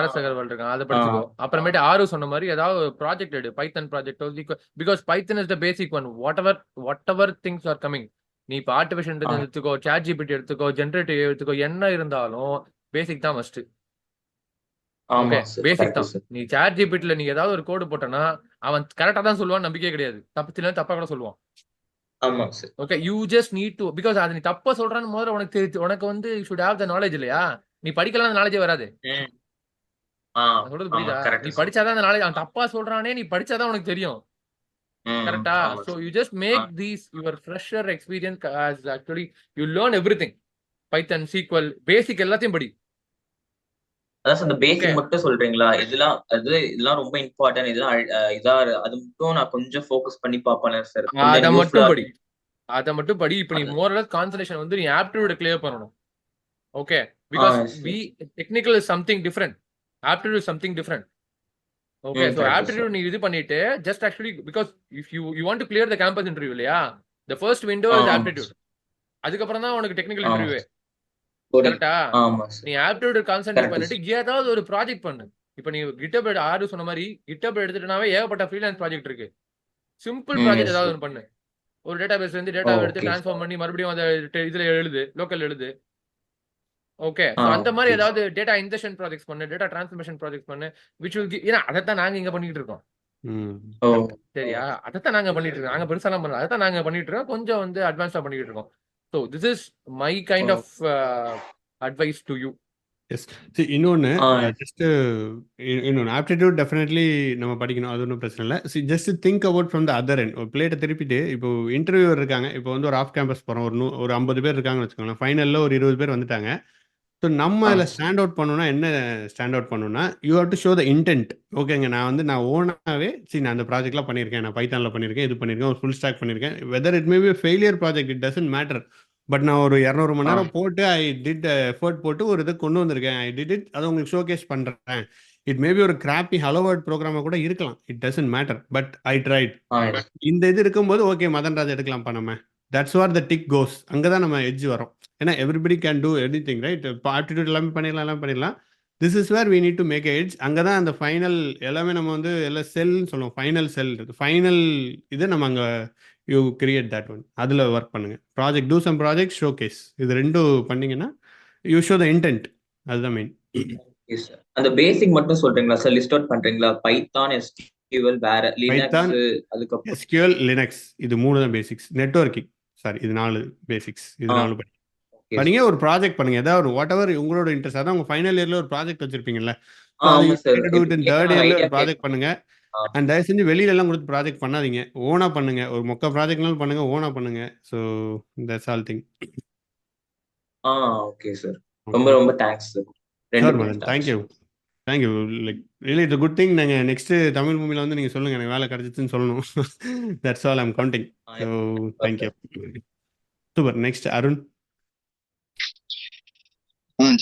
RS அகர்வால் இருக்கான், அதை படிச்சுக்கோ. அப்புறமேட்டு ஆறு சொன்ன மாதிரி ஏதாவது ப்ராஜெக்ட் எடு, Python project. Because Python is the basic one. Whatever things are coming. நீ இப்போ ஆர்டிஃபிஷியல் இன்டெலிஜென்ஸ் எடுத்துக்கோ, ChatGPT எடுத்துக்கோ, ஜென்ரேட்டிவ் எடுத்துக்கோ, என்ன இருந்தாலும் பேசிக் தான் ஃபர்ஸ்ட். ஓகே, பேசிக் தான். நீ ChatGPTல நீ ஏதாவது ஒரு கோடு போட்டனா அவன் கரெக்டா தான் சொல்லுவான், நம்பிக்கையே கிடையாது. தப்பா கூட சொல்லுவான். Okay, you just need to, because அது நீ தப்பா சொல்றான்னு முதல்ல உனக்கு தெரிஞ்சு, உனக்கு வந்து you should have the knowledge இல்லையா? நீ படிக்கலாம், அந்த நாலேஜே வராது. சொல்றது புரியுதா? நீ படிச்சாதான் அந்த நாலேஜ். அவன் தப்பா சொல்றானே, நீ படிச்சாதான் உனக்கு தெரியும். கரெக்டா? So you just make these your fresher experience as actually you learn everything. Python, SQL basic எல்லாத்தையும் படி. அதான் அந்த பேசிக் மட்டும் சொல்றீங்களா? இதெல்லாம் ரொம்ப இம்பார்ட்டன்ட். இதெல்லாம் அது மட்டும் நான் கொஞ்சம் ஃபோக்கஸ் பண்ணி பாப்பேன் சார். அத மட்டும் படி. இப்போ நீ மோரலஸ் கான்சன்ட்ரேஷன் வந்து நீ ஆப்டிடியூட் கிளியர் பண்ணனும். Okay, because technical is something different, aptitude is something different. Okay, so aptitude நீ இது பண்ணிட்டு just actually because if you want to clear the campus interview இல்லையா, the first window is aptitude. அதுக்கு அப்புறம் தான் உனக்கு technical interview. கரெக்ட்டா? நீ ஆப்டிடியூட் கான்சென்ட்ரேட் பண்ணிட்டு ஏதாவது ஒரு ப்ராஜெக்ட் பண்ணு. இப்போ நீ GitHub ஆறு சொன்ன மாதிரி GitHub எடுத்துட்டனாவே ஏகப்பட்ட ஃப்ரீலான்ஸ் ப்ராஜெக்ட் இருக்கு. சிம்பிள் ப்ராஜெக்ட் ஏதாவது ஒன்று பண்ணு. ஒரு டேட்டாபேஸ்ல இருந்து டேட்டாவை எடுத்து ட்ரான்ஸ்ஃபார்ம் பண்ணி மறுபடியும் அதை இதுல எழுது, லோக்கல் எழுது. ஓகே, அந்த மாதிரி ஏதாவது டேட்டா இன்ஜெக்ஷன் ப்ராஜெக்ட்ஸ் பண்ணு, டேட்டா டிரான்ஸ்ஃபர்மேஷன் ப்ராஜெக்ட்ஸ் பண்ணு. which will ஏன்னா அதைத்தான் நாங்க இங்க பண்ணிட்டு இருக்கோம். சரியா? அதைத்தான் நாங்க பண்ணிட்டு இருக்கோம். நாங்க பெருசாலாம் பண்ணல, அதைத்தான் நாங்க பண்ணிட்டு இருக்கோம். கொஞ்சம் வந்து அட்வான்ஸா பண்ணிட்டு இருக்கோம். So this is my kind of advice to you. Yes. See, இன்னொன்று ஆப்டிடியூட் டெஃபினெட்லி நம்ம படிக்கணும், அது ஒன்றும் பிரச்சனை இல்லை. C just think about from the other end. ஒரு பிளேட்டை திருப்பிட்டு இப்போ இன்டர்வியூவர் இருக்காங்க, இப்போ வந்து ஒரு ஆஃப் கேம்பஸ் போகிறோம், ஒரு 50 பேர் இருக்காங்கன்னு வச்சுக்கோங்களேன். ஃபைனலில் ஒரு 20 பேர் வந்துட்டாங்க. ஸோ நம்ம அதில் ஸ்டாண்ட் அவுட் பண்ணணும்னா என்ன ஸ்டாண்ட் அவுட் பண்ணணும்னா, you have to show the intent. ஓகேங்க, நான் ஓனாகவே நான் அந்த ப்ராஜெக்ட்லாம் பண்ணியிருக்கேன், நான் பைத்தானில் பண்ணியிருக்கேன், இது பண்ணியிருக்கேன், ஒரு ஃபுல் ஸ்டாக் பண்ணியிருக்கேன். Whether it may be failure project, it doesn't matter. But நான் ஒரு 200 மணி நேரம் போட்டு எஃபர்ட் போட்டு ஒரு இதை கொண்டு வந்திருக்கேன். அதை உங்களுக்கு ஷோகேஸ் பண்ணுறேன். இட் மேபி ஒரு கிராப்பி ஹலோ வேர்ட் ப்ரோக்ராமாக கூட இருக்கலாம், it doesn't matter. But I tried. இந்த இது இருக்கும்போது ஓகே மதன்ராஜ் எடுக்கலாம்ப்பா நம்ம. That's where the dig goes. அங்கே தான் நம்ம எட்ஜ் வரும். ஏன்னா everybody can do anything, right? இப்போ ஆப்டிடியூட் எல்லாமே பண்ணிடலாம். This is where we need to make edge. அங்கே தான் அந்த ஃபைனல் எல்லாமே நம்ம வந்து எல்லாம் செல்னு சொல்லுவோம். ஃபைனல் இது நம்ம அங்கே யூ கிரியேட் தட் ஒன். அதில் ஒர்க் பண்ணுங்க. Project, do some project, showcase. இது ரெண்டும் பண்ணீங்கன்னா யூ ஷோ த இன்டென்ட். அதுதான் மெயின். அந்த பேசிக் மட்டும் சொல்றீங்களா சார்? லிஸ்ட் அவுட் பண்றீங்களா? பைத்தான், வேற பைத்தான், லினக்ஸ் அதுக்கப்புறம் எஸ்கியூஎல், லினக்ஸ் இது 3 தான் பேசிக்ஸ். நெட்வொர்க்கிங் சாரி இது 4 பேசிக்ஸ். இது 4 படி ஓகே பண்ணீங்க. ஒரு ப்ராஜெக்ட் பண்ணுங்க. ஏதாவது ஒரு வாட் எவர் உங்களோட இன்ட்ரெஸ்ட். அதான் உங்க ஃபைனல் இயர்ல ஒரு ப்ராஜெக்ட் வச்சிருப்பீங்கல்ல. ஸோ அது ஆமா sir. To it in third இயர்ல ஒரு ப்ராஜெக்ட் ஐடியா பண்ணுங்க. அண்ட் தயவு செஞ்சு வெளியில எல்லாம் கொடுத்து ப்ராஜெக்ட் பண்ணாதீங்க. ஓனா பண்ணுங்க. ஒரு மொக்க ப்ராஜெக்ட்னாலும் பண்ணுங்க, ஓனா பண்ணுங்க. So that's all thing. Okay sir. ரொம்ப ரொம்ப thanks sir. Sure Madan, thank you thank you. Like really it's good thing. நீங்கள் நெக்ஸ்ட் தமிழ் மூவில வந்து நீங்கள் சொல்லுங்கள் எனக்கு வேலை கிடைச்சிச்சுன்னு சொல்லணும். That's all I'm counting. So thank you. Super. Next Arun.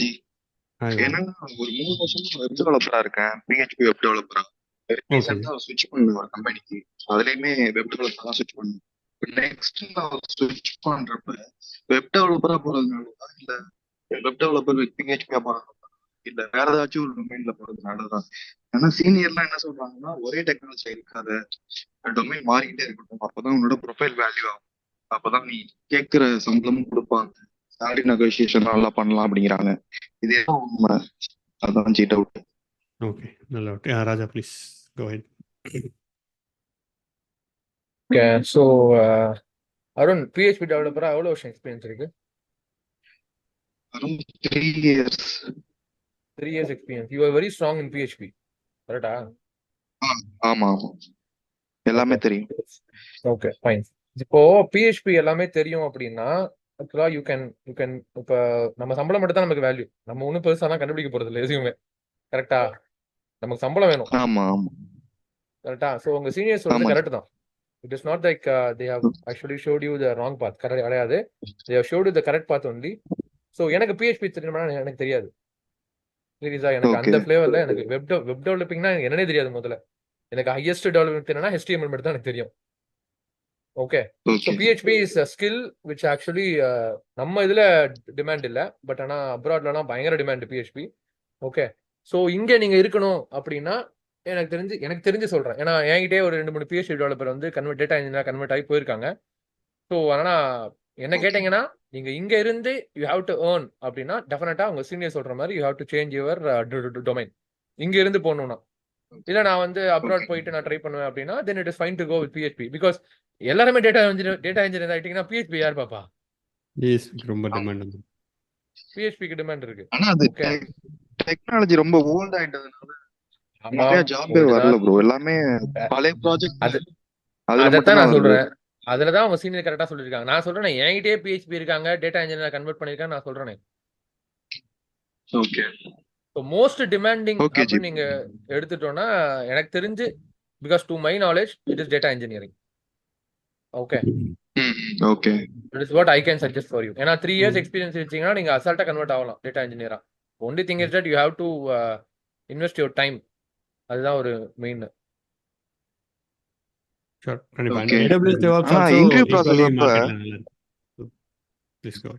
Ji என்னன்னா ஒரு 3 வருஷமா வெப் டெவலப்பரா இருக்கேன். PHP வெப் டெவலப்பரா ரீசெண்டா ஸ்விட்ச் பண்ண ஒரு கம்பெனிக்கு. அதுலயுமே வெப் டெவலப்பர் தான் ஸ்விட்ச் பண்ணேன். நெக்ஸ்ட் நான் ஸ்விட்ச் பண்றப்ப வெப் டெவலப்பரா போறதுனால இல்ல வெப் டெவலப்பர் வித் PHP போறதுனால இல்ல வேற ஏதாச்சும் ஒரு டொமைன்ல போறதுனாலதான். ஏன்னா சீனியர்லாம் என்ன சொல்றாங்கன்னா ஒரே டெக்னாலஜி இருக்காது, டொமைன் மாறிக்கிட்டே இருக்கட்டும், அப்பதான் உன்னோட ப்ரொஃபைல் வேல்யூ ஆகும், அப்பதான் நீ கேட்கிற சம்பளமும் கொடுப்பாங்க, சாலரி நெகோசியேஷன் நல்லா பண்ணலாம் அப்படிங்கிறாங்க. இது உண்மை? அதான் சீட் அவுட். ஓகே, நல்ல out. Raja please go ahead. Okay, so Arun PHP டெவலப்பரா எவ்வளோ வருஷம் எக்ஸ்பீரியன்ஸ் இருக்கு? Around 3 years. 3 years experience. You are very strong in PHP, கரெக்டா? ஆமா ஆமா, எல்லாமே தெரியும். Okay fine. இப்போ PHP எல்லாமே தெரியும் அப்படின்னா ஆக்சுவலா யூ கேன் இப்போ நம்ம சம்பளம் மட்டும் தான் நமக்கு வேல்யூ. நம்ம ஒன்றும் பெருசாலாம் கண்டுபிடிக்க போறது இல்லை எதுவுமே, கரெக்டா? நமக்கு சம்பளம் வேணும், ஆமா ஆமா கரெக்டா? ஸோ உங்க சீனியர்ஸ் வந்து கரெக்ட் தான். It is not like they have actually showed you the wrong path. Correct கிடையாது, they have showed you the correct path only. So எனக்கு PHP தெரியுமா எனக்கு தெரியாது. சீரியஸா எனக்கு அந்த ஃபிளேவர்ல எனக்கு வெப் டெவலப்பிங்னா என்னன்னே தெரியாது. முதல்ல எனக்கு ஹையஸ்ட் டெவலப்மெண்ட் என்னன்னா HTML மட்டும் தான் எனக்கு தெரியும். Okay, so PHP is a skill which actually நம்ம இதுல டிமாண்ட் இல்லை, பட் ஆனா அப்ராட்லாம் பயங்கர டிமாண்ட் PHP. ஓகே, ஸோ இங்க நீங்க இருக்கணும் அப்படின்னா எனக்கு தெரிஞ்சு சொல்றேன். ஏன்னா என்கிட்டே ஒரு 2-3 PHP டெவலப்பர் வந்து டேட்டா இன்ஜினியரா கன்வெர்ட் ஆகி போயிருக்காங்க. ஸோ அதனால என்ன கேட்டீங்கன்னா நீங்க இங்க இருந்து யூ ஹாவ் டு ஏர்ன் அப்படின்னா டெஃபினட்டா உங்க சீனியர் சொல்ற மாதிரி you have to change your domain. இங்க இருந்து போகணும்னா இல்ல நான் வந்து அப்ராட் போயிட்டு நான் ட்ரை பண்ணுவேன் அப்படின்னா then it is fine to go with PHP. Because எல்லாருமே டேட்டா இன்ஜினியர் ஆயிட்டீங்கன்னா PHP யார் பாப்பா? ரொம்ப டிமாண்ட். PHPக்கு டிமாண்ட் இருக்கு. ஆனா அது டெக்னாலஜி ரொம்ப ஓல்ட் ஆயிட்டதுனால நிறைய ஜாபே வரல ப்ரோ. எல்லாமே பழைய ப்ராஜெக்ட். அதைத்தான் நான் சொல்றேன். அதுலதான் அவங்க சீனியர் கரெக்டா சொல்லிருக்காங்க. நான் சொல்றேன் என்கிட்டயே PHP இருக்காங்க, டேட்டா இன்ஜினியர் கன்வெர்ட் பண்ணிருக்காங்க நான் சொல்றேன். ஓகே, ஸோ மோஸ்ட் டிமாண்டிங் அப்படின்னு நீங்க எடுத்துட்டோம்னா எனக்கு தெரிஞ்சு because to my knowledge it is data engineering. Okay okay, it is what I can suggest for you. ஏன்னா 3 years எக்ஸ்பீரியன்ஸ் வச்சீங்கன்னா நீங்க அசால்ட்டா கன்வெர்ட் ஆகலாம் டேட்டா இன்ஜினியரா. Only thing is that you have to invest your time. அதுதான் ஒரு main. Sure. கண்டிப்பா. Okay. AWS DevOps ஆனா also இன்டர்வியூ equally ப்ராசஸ் அப்ப marketல நல்லா இருக்கு. Please go.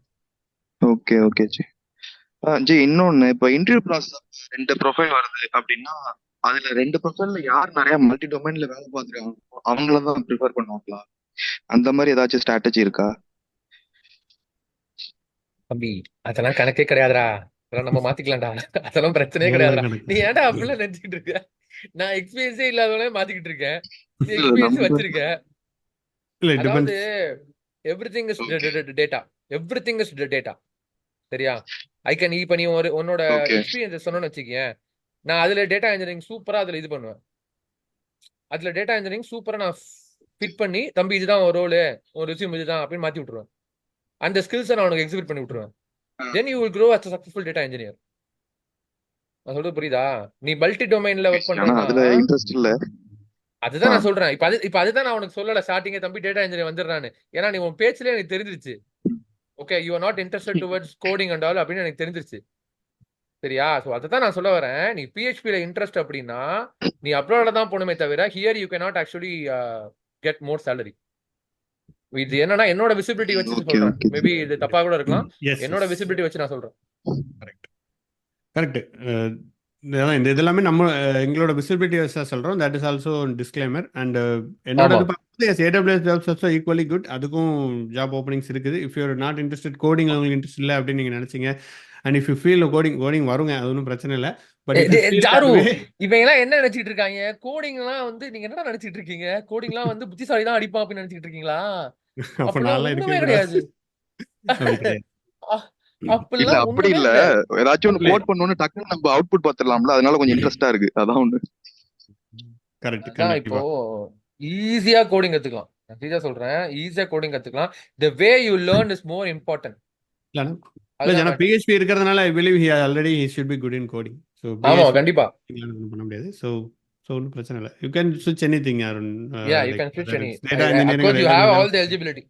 Okay okay G. G இன்னொன்னு, இப்போ இன்டர்வியூ ப்ராசஸ் 2 ப்ரொஃபைல் வருது அப்படின்னா அதுல 2 ப்ரொஃபைல்ல யார் நிறைய மல்டி டொமைன்ல வேலை பார்த்துருக்காங்க அவங்கள தான் ப்ரிஃபர் பண்ணுவாங்களா? அந்த மாதிரி ஏதாச்சும் ஸ்ட்ராட்டஜி இருக்கா? தம்பி அதெல்லாம் கணக்கே கிடையாதுடா, அதெல்லாம் நம்ம மாத்திக்கலாம்டா, அதெல்லாம் பிரச்சனையே கிடையாதுடா. நீ ஏன்டா அப்படிலாம் நினைச்சிட்டு இருக்க? நான் எக்ஸ்பீரியன்ஸே இல்லாதவனே மாத்திக்கிட்டு இருக்கேன், நீ எக்ஸ்பீரியன்ஸ் வச்சிருக்கேன். அதாவது everything is data, everything is data. சரியா? ஐ கேன் இப்ப நீ உன்னோட எக்ஸ்பீரியன்ஸ் சொன்னோன்னு வச்சுக்கேன், நான் அதுல டேட்டா இன்ஜினியரிங் சூப்பரா அதுல இது பண்ணுவேன். அதுல டேட்டா இன்ஜினியரிங் சூப்பரா நான் ஃபிட் பண்ணி தம்பி இதுதான் ஒரு ரோலு, ஒரு ரெஸ்யூம் இதுதான் அப்படின்னு மாத்தி விட்டுருவேன். அந்த ஸ்கில்ஸை நான் உனக்கு எக்ஸிபிட் பண்ணி விட்டுருவேன். Then you will grow as a successful data engineer. நான் சொல்றது புரியுதா? நீ மல்டி டொமைன்ல ஒர்க் பண்றேன்னா அதுல இன்ட்ரெஸ்ட் இல்ல. அதுதான் நான் சொல்றேன். இப்ப அதுதான் நான் உனக்கு சொல்லல ஸ்டார்டிங்கே தம்பி டேட்டா இன்ஜினியர் வந்துடுறான்னு. ஏன்னா நீ உன் பேச்சுலயே எனக்கு தெரிஞ்சிருச்சு. Okay, you are not interested towards coding and all அப்படின்னு எனக்கு தெரிஞ்சிருச்சு. சரியா? ஸோ அதை நான் சொல்ல வரேன். நீ PHPல இன்ட்ரெஸ்ட் அப்படின்னா நீ அப்ராட்ல தான் போகணுமே தவிர here you can not actually get more salary. இது என்னன்னா என்னோட விசிபிலிட்டி வச்சு சொல்றேன். மேபி இது தப்பா கூட இருக்கலாம். என்னோட விசிபிலிட்டி வச்சு நான் சொல்றேன். கரெக்ட். இந்த இதெல்லாமே நம்ம எங்களோட விசிபிலிட்டி வச்சா சொல்றோம். That is also disclaimer. And என்னோட பார்க்கும்போது AWS DevOps also equally good. அதுக்கும் ஜாப் ஓப்பனிங்ஸ் இருக்குது. If you're not interested coding உங்களுக்கு இன்ட்ரெஸ்ட் இல்லை அப்படின்னு நீங்கள் நினச்சிங்க, and if you feel coding வருங்க, அது ஒன்றும் பிரச்சனை இல்லை. பட் இட் இஸ் ஃபீல் ஜாரு தட் வே. இவங்க எல்லாம் என்ன நினைச்சிட்டு இருக்காங்க? கோடிங் எல்லாம் வந்து நீங்க என்ன நினைச்சிட்டு இருக்கீங்க? கோடிங் எல்லாம் வந்து புத்திசாலி தான் அடிப்பான் அப்படின்னு நினைச்சிட்டு இருக்கீங்களா? அப்ப அப்படிலாம் நான்லாம் ஒண்ணுமே இருக்கவே கிடையாது. கூடாது. அப்படி கிடையாது. இல்ல அப்படிலாம் அப்படி ஒண்ணுமே இல்ல, இல்ல. ஏதாச்சும் ஒண்ணு இல்ல கோட் பண்ணோன்னு டக்குன்னு நம்ம அவுட்புட் பாத்துடலாம்ல, அதனால கொஞ்சம் இன்ட்ரெஸ்டா இருக்கு, அதான் ஒண்ணு. கரெக்ட், அதான் இப்போ கண்டிப்பா. ஈஸியா கோடிங் கத்துக்கலாம். நான் சீரியஸா சொல்றேன், ஈஸியா கோடிங் கத்துக்கலாம். The way you learn is more important. இல்ல இல்ல அதுதான் ஜனா matter. PHP இருக்கிறதுனால I believe he already he should be good in coding. So ஆமா PHP கண்டிப்பா. ஒன்றும் பண்ண முடியாது. ஸோ ஒன்றும் பிரச்சனை இல்லை. You can switch anything Arun. Yeah, you Like can switch whether any. it's data engineering or Because you data have all analysis. the eligibility.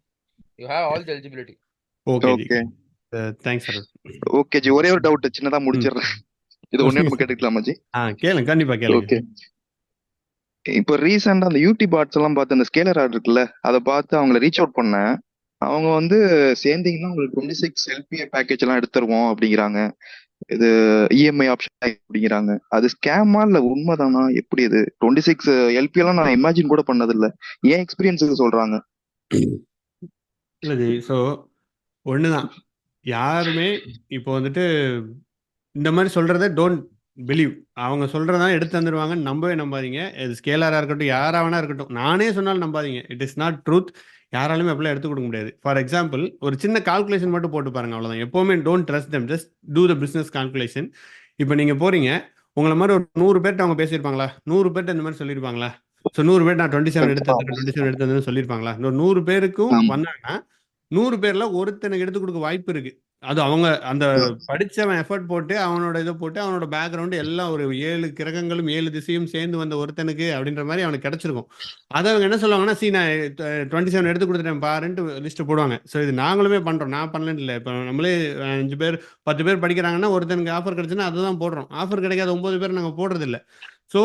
You have all the eligibility. Okay G. Okay thanks Arun. Okay G, ஒரே ஒரு doubt சின்னதா ம். முடிச்சிடுறேன். இது ஒண்ணே நம்ம கேட்டுக்கலாமா G? கேளுங்க, கண்டிப்பா கேளுங்க. ஓகே. இப்போ ரீசெண்டா அந்த யூடி பாட்ஸ் எல்லாம் பார்த்து அந்த ஸ்கேலர் ஆர்டர் இருக்குல்ல, அதை பார்த்து அவங்கள ரீச் அவுட் பண்ணேன். அவங்க வந்து சேர்ந்தீங்கன்னா உங்களுக்கு 26 எல்பிஏ பேக்கேஜ் எல்லாம் எடுத்துருவோம் அப்படிங்கிறாங்க. இது இஎம்ஐ ஆப்ஷன் அப்படிங்கிறாங்க. அது ஸ்கேமா இல்ல உண்மைதானா? எப்படி இது 26 எல்பி எல்லாம் நான் இமேஜின் கூட பண்ணது இல்ல. ஏன் எக்ஸ்பீரியன்ஸுக்கு சொல்றாங்க? இல்லை ஜி. ஸோ ஒன்று தான், யாருமே இப்போ வந்துட்டு இந்த மாதிரி சொல்கிறத டோன்ட் பிலீவ். அவங்க சொல்கிறதா எடுத்து தந்துடுவாங்கன்னு நம்பவே நம்பாதீங்க. இது ஸ்கேலராக இருக்கட்டும், யாராக வேணா இருக்கட்டும், நானே சொன்னாலும் நம்பாதீங்க. It is not truth. யாராலுமே அப்படிலாம் எடுத்து கொடுக்க முடியாது. ஃபார் எக்ஸாம்பிள், ஒரு சின்ன கால்குலேஷன் மட்டும் போட்டு பாருங்க, அவ்வளோதான். எப்போவுமே don't trust them, just do the business calculation. இப்போ நீங்கள் போகிறீங்க, உங்களை மாதிரி ஒரு 100 பேர்ட்ட அவங்க பேசியிருப்பாங்களா? 100 பேர்ட்ட இந்த மாதிரி சொல்லியிருப்பாங்களா? ஸோ 100 பேர் நான் 27 எடுத்து தந்துட்டேன், 27 எடுத்து தந்தேன்னு சொல்லியிருப்பாங்களா? இன்னொரு 100 பேருக்கும் ஆமா. வந்தாங்கன்னா 100 பேர்ல ஒருத்தனுக்கு எடுத்து கொடுக்க வாய்ப்பு இருக்கு. அது அவங்க அந்த படிச்சவன் எஃபர்ட் போட்டு அவனோட இதை போட்டு அவனோட பேக்ரவுண்டு எல்லாம் ஒரு 7 கிரகங்களும் 7 திசையும் சேர்ந்து வந்த ஒருத்தனுக்கு அப்படின்ற மாதிரி அவனுக்கு கிடைச்சிருக்கும். அதை அவங்க என்ன சொல்லுவாங்கன்னா, நான் 27 எடுத்து கொடுத்துட்டேன் பாருன்ட்டு லிஸ்ட் போடுவாங்க. ஸோ இது நாங்களுமே பண்றோம், நான் பண்ணலன்னு இல்லை. இப்போ நம்மளே 5 பேர் 10 பேர் படிக்கிறாங்கன்னா ஒருத்தனுக்கு ஆஃபர் கிடைச்சுன்னா அதை தான் போடுறோம். ஆஃபர் கிடைக்காத 9 பேர் நாங்கள் போடுறது இல்லை. ஸோ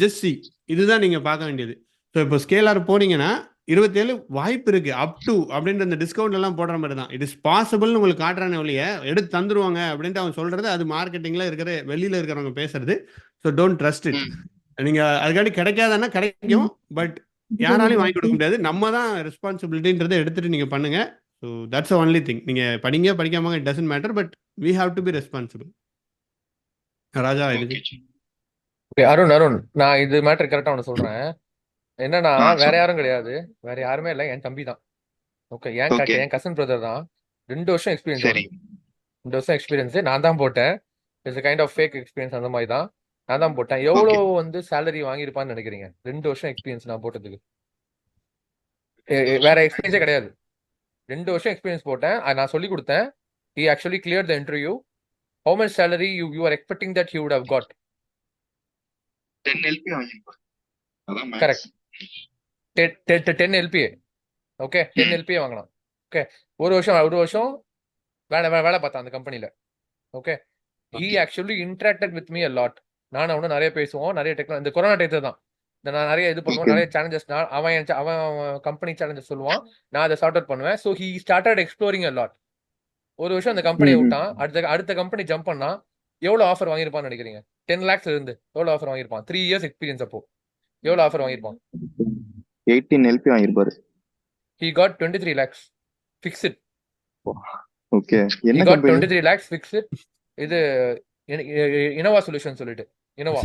ஜஸ்ட் சி, இதுதான் நீங்க பார்க்க வேண்டியது. ஸோ இப்போ ஸ்கேலார் போனீங்கன்னா 27 வாய்ப்பு இருக்கு, அப் டு அப்படின்ற அந்த டிஸ்கவுண்ட் எல்லாம் போடுற மாதிரி தான். இட் இஸ் பாசிபிள்னு உங்களுக்கு காட்டுறானே ஒழிய எடுத்து தந்துருவாங்க அப்படின்ட்டு அவன் சொல்றது அது மார்க்கெட்டிங்ல இருக்கிற வெளியில இருக்கிறவங்க பேசுறது. So don't trust it. நீங்க அதுக்காண்டி கிடைக்காதன்னா கிடைக்கும், பட் யாராலையும் வாங்கி கொடுக்க முடியாது. நம்ம தான் ரெஸ்பான்சிபிலிட்டின்றதை எடுத்துட்டு நீங்க பண்ணுங்க. So that's only thing. நீங்க படிங்க படிக்காம it doesn't matter, but we have to be responsible. Raja Arun நான் இது மேட்டர் கரெக்டா ஒன்று சொல்றேன். என்னன்னா வேற யாரும் கிடையாது, வேற யாருமே இல்லை, என் தம்பி தான். ஓகே, என் கசன் பிரதர் தான். 2 வருஷம் எக்ஸ்பீரியன்ஸ். 2 வருஷம் எக்ஸ்பீரியன்ஸ் நான் தான் போட்டேன். It's kind of fake experience, அந்த மாதிரி தான் நான் தான் போட்டேன். எவ்வளோ வந்து சேலரி வாங்கியிருப்பான்னு நினைக்கிறீங்க? 2 வருஷம் எக்ஸ்பீரியன்ஸ் நான் போட்டதுக்கு. வேற எக்ஸ்பீரியன்ஸே கிடையாது. 2 வருஷம் எக்ஸ்பீரியன்ஸ் போட்டேன், நான் சொல்லி கொடுத்தேன். He actually cleared the interview. How much salary you are expecting that he would have got? 10 LP வாங்கிருப்பாங்க. அதான் கரெக்ட். 10 LPA. ஓகே, 10 LPA வாங்கலாம். ஓகே, ஒரு வருஷம் வேலை பார்த்தேன் அந்த கம்பெனில. Okay, he actually interacted with me a lot. நான் அவனும் நிறைய பேசுவோம், நிறைய டெக்னாலஜி. இந்த கொரோனா டைத்துல தான் நான் நிறைய இது பண்ணுவோம், நிறைய சேலஞ்சஸ். அவன் கம்பெனி சேலஞ்சஸ் சொல்லுவான், நான் அதை சார்ட் அவுட் பண்ணுவேன். So he started exploring a lot. ஒரு வருஷம் அந்த கம்பெனியை விட்டான், அடுத்த கம்பெனி ஜம்ப் பண்ணா எவ்வளவு ஆஃபர் வாங்கியிருப்பான்னு நினைக்கிறீங்க? 10 lakhs இருந்து எவ்வளவு ஆஃபர் வாங்கியிருப்பான்? 3 years experience. அப்போ எவ்வளவு ஆஃபர் வாங்கியிருப்பான்? 18 எல்பி வாங்கிருப்பாரு. He got 23 lakhs fixed. ஓகே, He என்ன got கம்பெனி? 23 lakhs fixed. இது இனோவா சொல்யூஷன் சொல்லிட்டு, இனோவா.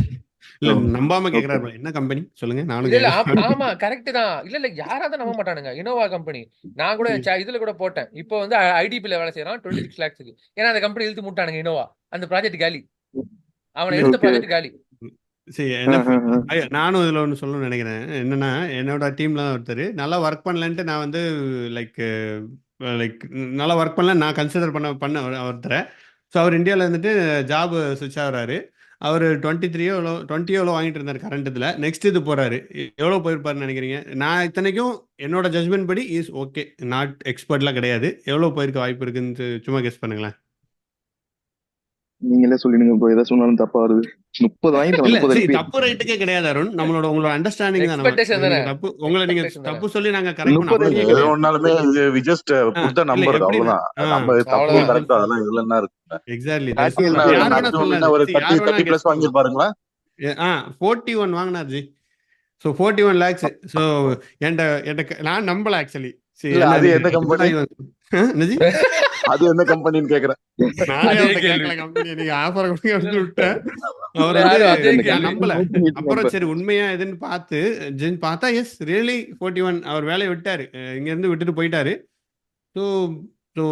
இல்ல நம்பாம கேக்குறாரு, என்ன கம்பெனி சொல்லுங்க, நானும் இல்ல ஆமா கரெக்ட் தான். இல்ல யாராவது நம்ப மாட்டானுங்க. இனோவா கம்பெனி நான் கூட இதுல கூட போட்டேன். இப்போ வந்து ஐடிபில வேலை செய்யறான் 26 lakhs. ஏன்னா அந்த கம்பெனி இழுத்து முட்டானுங்க. இனோவா அந்த ப்ராஜெக்ட் காலி, அவனை எடுத்த ப்ராஜெக்ட் காலி. சரி, நானும் இதுல ஒன்று சொல்லணும்னு நினைக்கிறேன். என்னன்னா, என்னோட டீம்ல ஒருத்தர் நல்லா ஒர்க் பண்ணலன்ட்டு நான் வந்து லைக் நல்லா ஒர்க் பண்ணல நான் கன்சிடர் பண்ண ஒருத்தரை. ஸோ அவர் இந்தியாவில் இருந்துட்டு ஜாப் ஸ்விட்ச் ஆகுறாரு. அவர் 23 எவ்வளோ வாங்கிட்டு இருந்தார் கரண்ட் இதில். நெக்ஸ்ட் இது போறாரு, எவ்வளோ போயிருப்பாருன்னு நினைக்கிறீங்க? நான் இத்தனைக்கும் என்னோட ஜட்மெண்ட் படி இஸ் ஓகே, நாட் எக்ஸ்பர்ட்லாம் கிடையாது. எவ்வளோ போயிருக்க வாய்ப்பு இருக்குன்னு சும்மா கெஸ் பண்ணுங்களேன். நீங்களே சொல்லிடுங்க ப்ரோ, எதை சொன்னாலும் தப்பா வருது. 30 வாங்கி தப்பு ரைட்டுக்கே கிடையாது அருண். உங்களோட அண்டர்ஸ்டாண்டிங் தான் தப்பு. உங்களை நீங்க தப்பு சொல்லி நாங்க correct பண்ணோம்னாலுமே we just put the number, அவ்வளவுதான். நம்ம தப்பு கரெக்ட் அதெல்லாம் இதுல என்ன இருக்கு? எக்ஸாக்ட்லி. ஒரு 30 பிளஸ் வாங்கி பாருங்களா? 41 வாங்கினார் ஜி. So 41 lakhs. ஸோ என்கிட்ட நான் நம்பல ஆக்சுவலி. சரி, இல்ல என்ன அது நீங்க எந்த கம்பெனி, என்னஜி அது எந்த கம்பெனின்னு கேக்குறேன். நானே அதே அவர்கிட்ட கேள்வி. கேட்கல கம்பெனி, நீங்க ஆஃபர் கொடுங்க இல்ல, அப்படின்னு விட்டேன். அவர் இல்ல, வந்து யாரும் அதே நான் கேள்வி. நம்பல. அப்புறம் நம்பர் சரி உண்மையா எதுன்னு பார்த்து பார்த்தா எஸ் ரியலி 41 அவர் வேலையை விட்டாரு. இங்க இருந்து விட்டுட்டு போயிட்டாரு. ஸோ ஸோ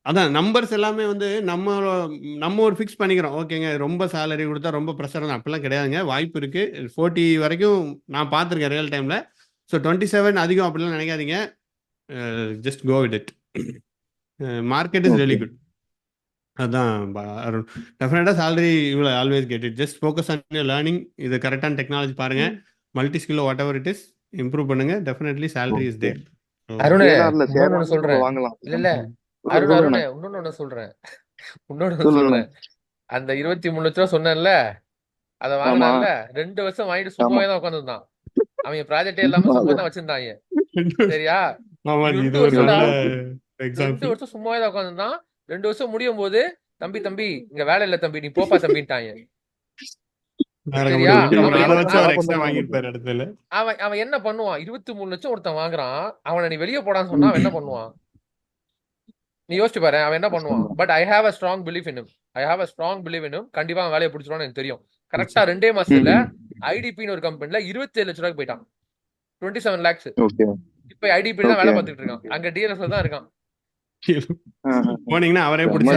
அதான் நம்பர்ஸ் எல்லாமே வந்து நம்ம ஒரு ஃபிக்ஸ் பண்ணிக்கிறோம். ஓகேங்க ரொம்ப சேலரி கொடுத்தா ரொம்ப ப்ரெஷர் தான், அப்படிலாம் கிடையாதுங்க. வாய்ப்பு இருக்கு. 40 வரைக்கும் நான் பார்த்துருக்கேன் ரியல் டைம்ல. ஸோ 27 அதிகம் அப்படிலாம் நினைக்காதீங்க. Just go with it. Market is really okay good. அதான் டெஃபினட்டாக சேலரி இவ்வளோ always get it. Just focus on your learning. இது கரெக்டான டெக்னாலஜி பாருங்க, multi skill whatever it is improve பண்ணுங்க. Definitely salary is okay. There. Arun ஸ்கேலார்ல இன்னொன்னு சேராம நம்ம சொல்றேன். வாங்கலாம். இல்ல இல்ல சொல்லுங்க அருண் சொல்லுங்க இன்னொன்னு சொல்றேன். இன்னொன்னு சொல்லுங்க. சொல்றேன். அந்த 23 லட்ச ரூபா சொன்னேன்ல, அதை ஆமா வாங்கினான்ல, 2 வருஷம் வாங்கிட்டு ஆமா சும்மாவே தான் உட்காந்துருந்தான். அவங்க ப்ராஜெக்டே இல்லாம சும்மா தான் வச்சிருந்தாங்க. சரியா? ஆமா, இது 2 ஒரு வருஷம்டா, நல்ல 2 எக்ஸாம்பிள். வருஷம் சும்மாவே தான் உட்காந்துருந்தான். 2 வருஷம் முடியும் போது தம்பி இங்க வேலை இல்ல தம்பி, நீ போப்பா தம்பிட்டாங்க. வேற சரியா? கம்பெனி அப்புறம் அதை வச்சு அவர் அதான் எக்ஸ்ட்ரா பண்ண வாங்கியிருப்பாரு இடத்துல. அவன் என்ன பண்ணுவான்? 23 லட்சம் ஒருத்தன் வாங்குறான், அவனை நீ வெளியே போடான்னு சொன்னா அவன் என்ன பண்ணுவான்? நீ யோசிச்சு பாரு, அவன் என்ன பண்ணுவான்? But I have a strong belief in him. கண்டிப்பா அவன் வேலையை பிடிச்சிருவான்னு எனக்கு தெரியும். கரெக்டா 2 மாசத்துல ஐடிபின்னு ஒரு கம்பெனில 27 லட்ச ரூபாய்க்கு போயிட்டான். 27 lakhs. ஓகே இப்ப ஐடிபி தான் வேலை ஓகே பார்த்துட்டு இருக்கான். அங்க டிஎன்எஸ்ல தான் இருக்கான். போனீங்கன்னா அவரே பிடிச்ச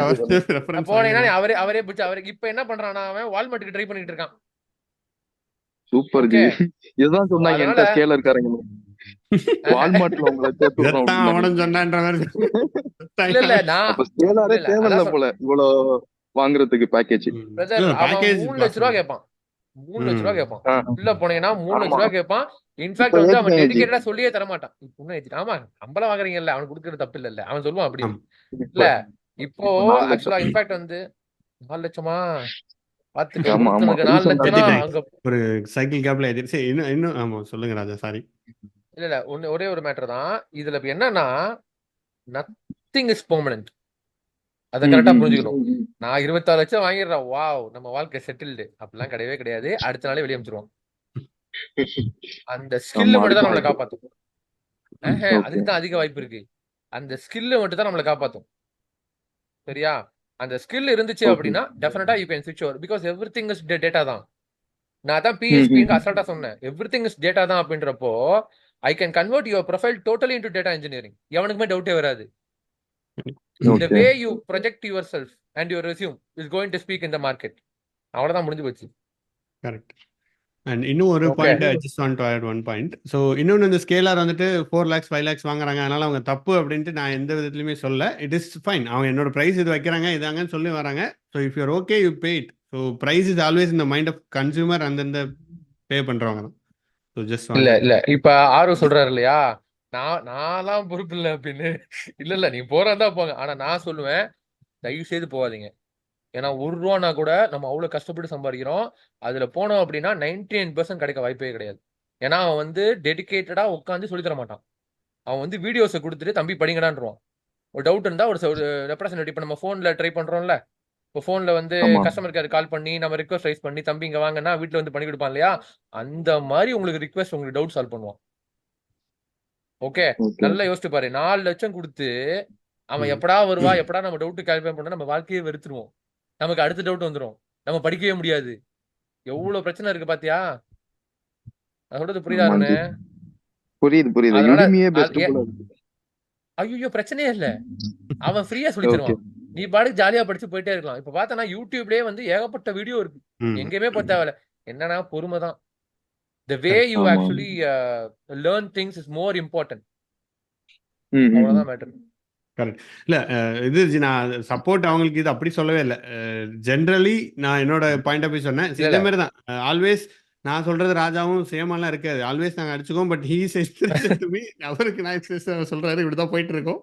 ரெஃபரன்ஸ் போனீங்கன்னா நீ அவரே பிடிச்ச அவருக்கு இப்ப என்ன பண்றானா, அவன் வால்மார்ட்டுக்கு ட்ரை பண்ணிட்டு இருக்கான். Super G. ஓகே, இதுதான் சொன்னாங்க அதனால என்கிட்ட ஸ்கேலர் இருக்காருங்க. வால்மார்ட்ல உங்களை சேர்த்து விடுறோம் இதைத்தான் அப்படின்னாங்க. அவனும் சொன்னான்ற மாதிரி. இல்ல நான் அப்ப ஸ்கேலரே இல்ல தேவையில்ல அதான் போல இவ்வளவு வாங்குறதுக்கு பேக்கேஜ். பிரதர், அவன் பேக்கேஜ் 3 லட்ச ரூபா கேட்பான். 3 லட்ச ரூபா கேட்பான். உள்ள போனீங்கன்னா 3 லட்ச ஆமா ரூபா கேட்பான். இன்ஃபேக்ட் இப்ப வந்து அவன் ஏத்திட்டாங்க ஜி. டெடிகேட்டடா சொல்லியே தர மாட்டான். இன்னும் ஏத்திட்டான். ஆமா, சம்பளம் வாங்குறீங்கல்ல, அவனுக்கு கொடுக்கறது தப்பு இல்ல. அவன் சொல்லுவான் அப்படி. இப்ப இல்ல இப்போ 4 ஆக்சுவலா லட்சம். இன்ஃபேக்ட் வந்து 4 லட்சமா பாத்துக்க, ஆமா ஆமா ஒருத்தனுக்கு 4 ரீசெண்டா லட்சம்னா ஏத்திட்டாங்க. அங்க ஒரு சைக்கிள் கேப்ல ஏத்தி சரி இன்னும் ஆமா சொல்லுங்க ராஜா, சாரி. இல்ல ஒரே ஒரு மேட்டர் தான் இதுல. இப்ப என்னன்னா, நத்திங் இஸ் பெர்மனன்ட். அதை கரெக்டா புரிஞ்சுக்கணும். நான் 26 லட்சம் வாங்கிடுறேன், வாவ் நம்ம வாழ்க்கை செட்டில்டு, அப்படிலாம் கிடையவே கிடையாது. அடுத்த நாளே வெளியே அமைச்சிருவோம். அந்த ஸ்கில் ஆமா மட்டும் தான் நம்மளை அதுக்கு காப்பாத்தும். ஓகே அதுக்கு தான் அதிக வாய்ப்பு இருக்கு. அந்த ஸ்கில் மட்டும் தான் நம்மளை காப்பாத்தும். சரியா? அந்த ஸ்கில் இருந்துச்சு ஓகே அப்படின்னா டெஃபினட்டா யூ கேன் ஸ்விட்ச் over. Because everything is data தான். நான் தான் பிஹெச்பிங்க அசால்ட்டா சொன்னேன். எவ்ரிதிங் இஸ் டேட்டா தான் அப்படின்றப்போ I can convert your profile totally into data engineering. எவனுக்குமே டவுட்டே வராது. The okay way you project yourself and your resume is going to speak in the market. அவ்வளவுதான், முடிஞ்சு போச்சு. கரெக்ட். அண்ட் இன்னும் ஒரு okay, point, I just want to add one point. So இன்னொன்று, இந்த ஸ்கேலார் வந்துட்டு 4 lakhs 5 lakhs வாங்குறாங்க, அதனால அவங்க தப்பு அப்படின்ட்டு நான் எந்த விதத்துலையுமே சொல்ல. It is fine. அவங்க என்னோட ப்ரைஸ் இது வைக்கிறாங்க இதாங்கன்னு சொல்லி வராங்க. So if you're okay you pay it. So price is always இந்த மைண்ட் ஆஃப் கன்சியூமர், அந்தந்த பே பண்ணுறவங்க தான். ஸோ ஜஸ்ட் இல்ல இப்ப ஆர்வம் சொல்றாரு இல்லையா, நான்லாம் பொறுப்பு இல்லை அப்படின்னு. இல்ல நீ போறதா போங்க. ஆனா நான் சொல்லுவேன், தயவு செய்து போகாதீங்க. ஏன்னா 1 ரூபானா கூட நம்ம அவ்வளவு கஷ்டப்பட்டு சம்பாதிக்கிறோம். அதுல போனோம் அப்படின்னா 99% கிடைக்க வாய்ப்பே கிடையாது. ஏன்னா அவன் வந்து டெடிகேட்டடா உட்காந்து சொல்லி தர மாட்டான். அவன் வந்து வீடியோஸை கொடுத்துட்டு தம்பி படிங்கடான்றான். ஒரு டவுட் இருந்தா ஒரு ரெப்ரசன்டேட்டிவ், இப்போ நம்ம போன்ல ட்ரை பண்றோம்ல, இப்போ போன்ல வந்து ஆமா கஸ்டமர் கேர் கால் பண்ணி நம்ம ரிக்வஸ்ட் ரைஸ் பண்ணி தம்பி இங்க வாங்கன்னா வீட்டுல வந்து பண்ணி கொடுப்பான் இல்லையா, அந்த மாதிரி உங்களுக்கு ரிக்வஸ்ட், உங்களுக்கு டவுட் சால்வ் பண்ணுவான். ஓகே, ஓகே நல்லா யோசிச்சு பாரு. 4 லட்சம் கொடுத்து அவன் எப்படா வருவா, எப்படா நம்ம டவுட் கால்குலேட் பண்ணா நம்ம வாழ்க்கையே வெறுத்துருவோம். நமக்கு அடுத்த டவுட் வந்துடும், நம்ம படிக்கவே முடியாது. எவ்வளவு பிரச்சனை இருக்கு பாத்தியா? நான் சொல்றது புரியுதா ஆமா அருணே? ஜி. புரியுது. அதனால யுடிமியே பெஸ்ட் போல இருக்கு. ஐயோ பிரச்சனையே இல்ல, அவன் ஃப்ரீயா சொல்லி ஓகே தருவான். நீ பாட்டுக்கு ஜாலியா படிச்சு போயிட்டே இருக்கலாம். இப்ப பார்த்தனா யூடியூப்லயே வந்து ஏகப்பட்ட வீடியோ இருக்கு. எங்கேயுமே போக தேவையில்ல. என்னன்னா பொறுமை தான். The way you ஆமா actually learn things is more important. அவ்வளவுதான் மேட்டர். கரெக்ட். இல்லை இது நான் சப்போர்ட் அவங்களுக்கு இது அப்படி சொல்லவே இல்லை. ஜென்ரலி நான் என்னோட பாயிண்ட் ஆஃப் வியூ சொன்னேன். இல்ல இதே மாதிரி தான் ஆல்வேஸ் நான் சொல்றது ராஜாவும் சேமெல்லாம் இருக்காது. ஆல்வேஸ் நாங்கள் அடிச்சுக்கோம். But he says to me, அவருக்கு நான் சொல்றாரு, இப்படி தான் போயிட்டு இருக்கோம்.